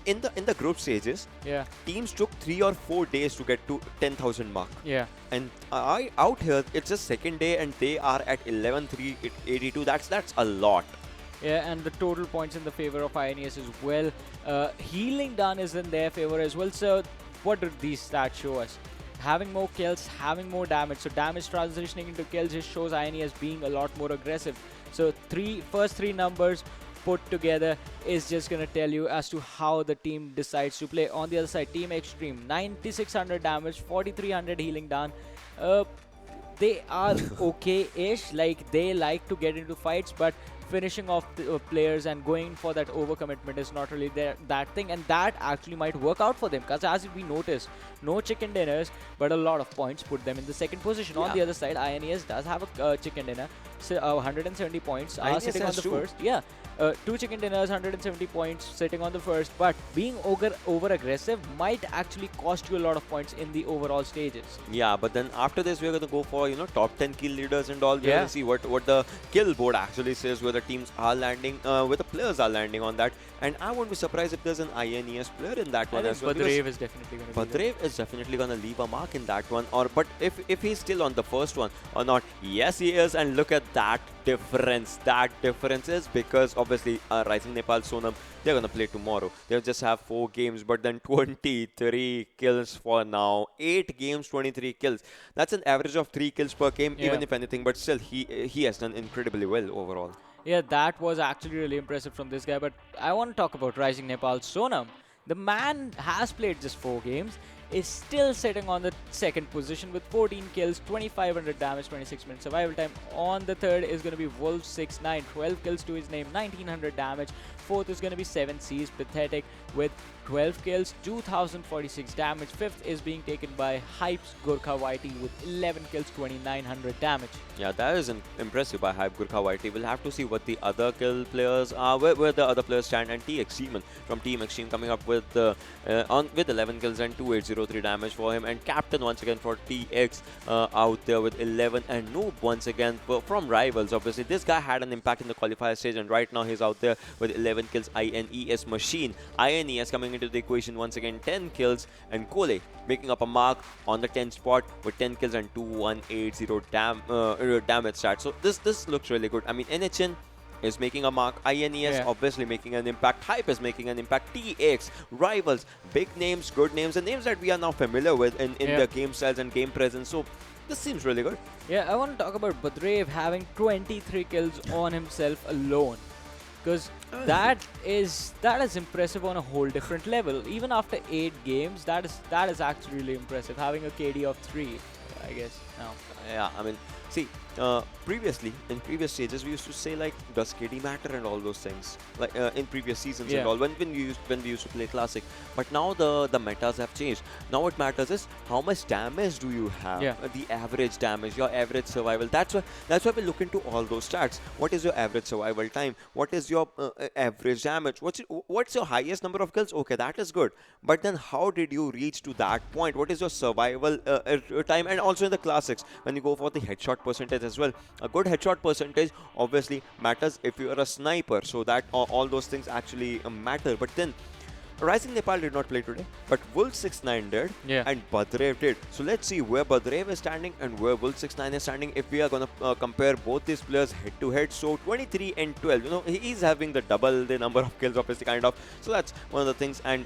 In the group stages, Yeah, teams took 3 or 4 days to get to 10,000 mark. yeah. And out here, it's just second day and they are at 11,382. That's a lot. Yeah, and the total points in the favor of INES as well. Healing done is in their favor as well. So what do these stats show us? Having more kills, having more damage. So damage transitioning into kills just shows INES being a lot more aggressive. So first three numbers put together is just going to tell you as to how the team decides to play. On the other side, Team Xtreme, 9,600 damage, 4,300 healing done. They are okay-ish, like they like to get into fights, but finishing off the players and going for that overcommitment is not really that thing, and that actually might work out for them because as we noticed, no chicken dinners, but a lot of points put them in the second position. On the other side, INES does have a chicken dinner, so 170 points are INES sitting on has the two. first. Yeah. 2 chicken dinners, 170 points sitting on the first, but being over aggressive might actually cost you a lot of points in the overall stages. Yeah, but then after this, we're going to go for, top 10 kill leaders and all. We're Yeah. going to see what the kill board actually says, where the teams are landing, where the players are landing on that. And I won't be surprised if there's an INES player in that I one think as well. Badrev is definitely going to be there. Badrev is definitely going to leave a mark in that one. But if he's still on the first one or not, yes, he is. And look at that difference. That difference is because obviously Rising Nepal Sonam, they're going to play tomorrow. They'll just have 4 games, but then 23 kills for now. 8 games, 23 kills. That's an average of 3 kills per game, even if anything. But still, he has done incredibly well overall. Yeah, that was actually really impressive from this guy. But I want to talk about Rising Nepal Sonam. The man has played just 4 games, is still sitting on the second position with 14 kills, 2,500 damage, 26 minutes survival time. On the third is going to be Wolf69, 12 kills to his name, 1,900 damage. Fourth is going to be 7C's Pathetic with 12 kills, 2,046 damage. Fifth is being taken by Hype's Gurkha Whitey with 11 kills, 2,900 damage. Yeah, that is impressive by Hype Gurkha Whitey. We'll have to see what the other kill players are, where the other players stand. And T Xtreme from Team Xtreme coming up with 11 kills and 2,803 damage for him. And Captain once again for TX out there with 11. And Noob once again from Rivals. Obviously, this guy had an impact in the qualifier stage, and right now he's out there with 11 kills. INES Machine. INES coming into the equation once again, 10 kills. And Kole making up a mark on the 10th spot with 10 kills and 2,180 damage stats. So this looks really good. I mean, NHN is making a mark. INES obviously making an impact. Hype is making an impact. TX, Rivals, big names, good names, and names that we are now familiar with in their game styles and game presence. So this seems really good. Yeah, I want to talk about Badrev having 23 kills on himself alone. Because that is impressive on a whole different level. Even after 8 games, that is actually really impressive. Having a KD of 3, I guess now. Yeah, I mean, see, previously in previous stages we used to say like, does KD matter and all those things, like in previous seasons and all, when we used to play Classic. But now the metas have changed. Now what matters is how much damage do you have, the average damage, your average survival. That's why we look into all those stats. What is your average survival time? What is your average damage? What's your highest number of kills? Okay, that is good. But then how did you reach to that point? What is your survival time? And also in the Classic, basics. When you go for the headshot percentage as well, a good headshot percentage obviously matters if you are a sniper, so that all those things actually matter. But then Rising Nepal did not play today, but Wolf69 did, and Badrev did. So let's see where Badrev is standing and where Wolf69 is standing if we are going to compare both these players head to head. So 23 and 12, you know, he is having the double the number of kills, obviously, kind of. So that's one of the things. And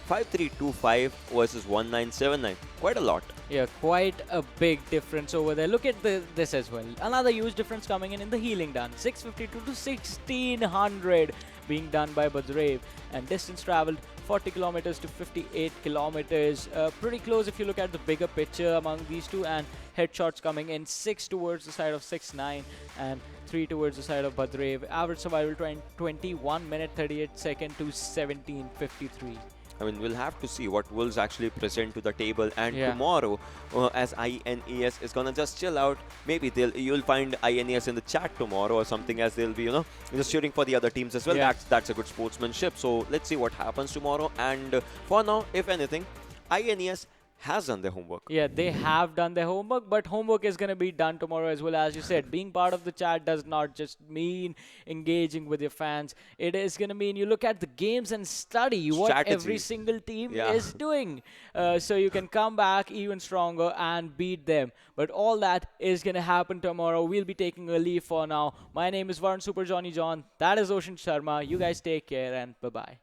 5325 versus 1979, quite a lot. Yeah, quite a big difference over there. Look at this as well. Another huge difference coming in the healing done. 652 to 1600 being done by Badrev, and distance traveled 40 kilometers to 58 kilometers. Pretty close if you look at the bigger picture among these two, and headshots coming in 6 towards the side of 6-9 and 3 towards the side of Badrev. Average survival 21 minute 38 second to 17:53. I mean, we'll have to see what Wolves actually present to the table. And tomorrow, as INES is gonna just chill out, maybe you'll find INES in the chat tomorrow or something, as they'll be, you know, just cheering for the other teams as well. That's a good sportsmanship. So let's see what happens tomorrow. And for now, if anything, INES has done their homework. Yeah, they have done their homework, but homework is going to be done tomorrow as well. As you said, being part of the chat does not just mean engaging with your fans. It is going to mean you look at the games and study what every single team is doing. So you can come back even stronger and beat them. But all that is going to happen tomorrow. We'll be taking a leave for now. My name is Varun Super Johnny John. That is Ocean Sharma. You guys take care and bye-bye.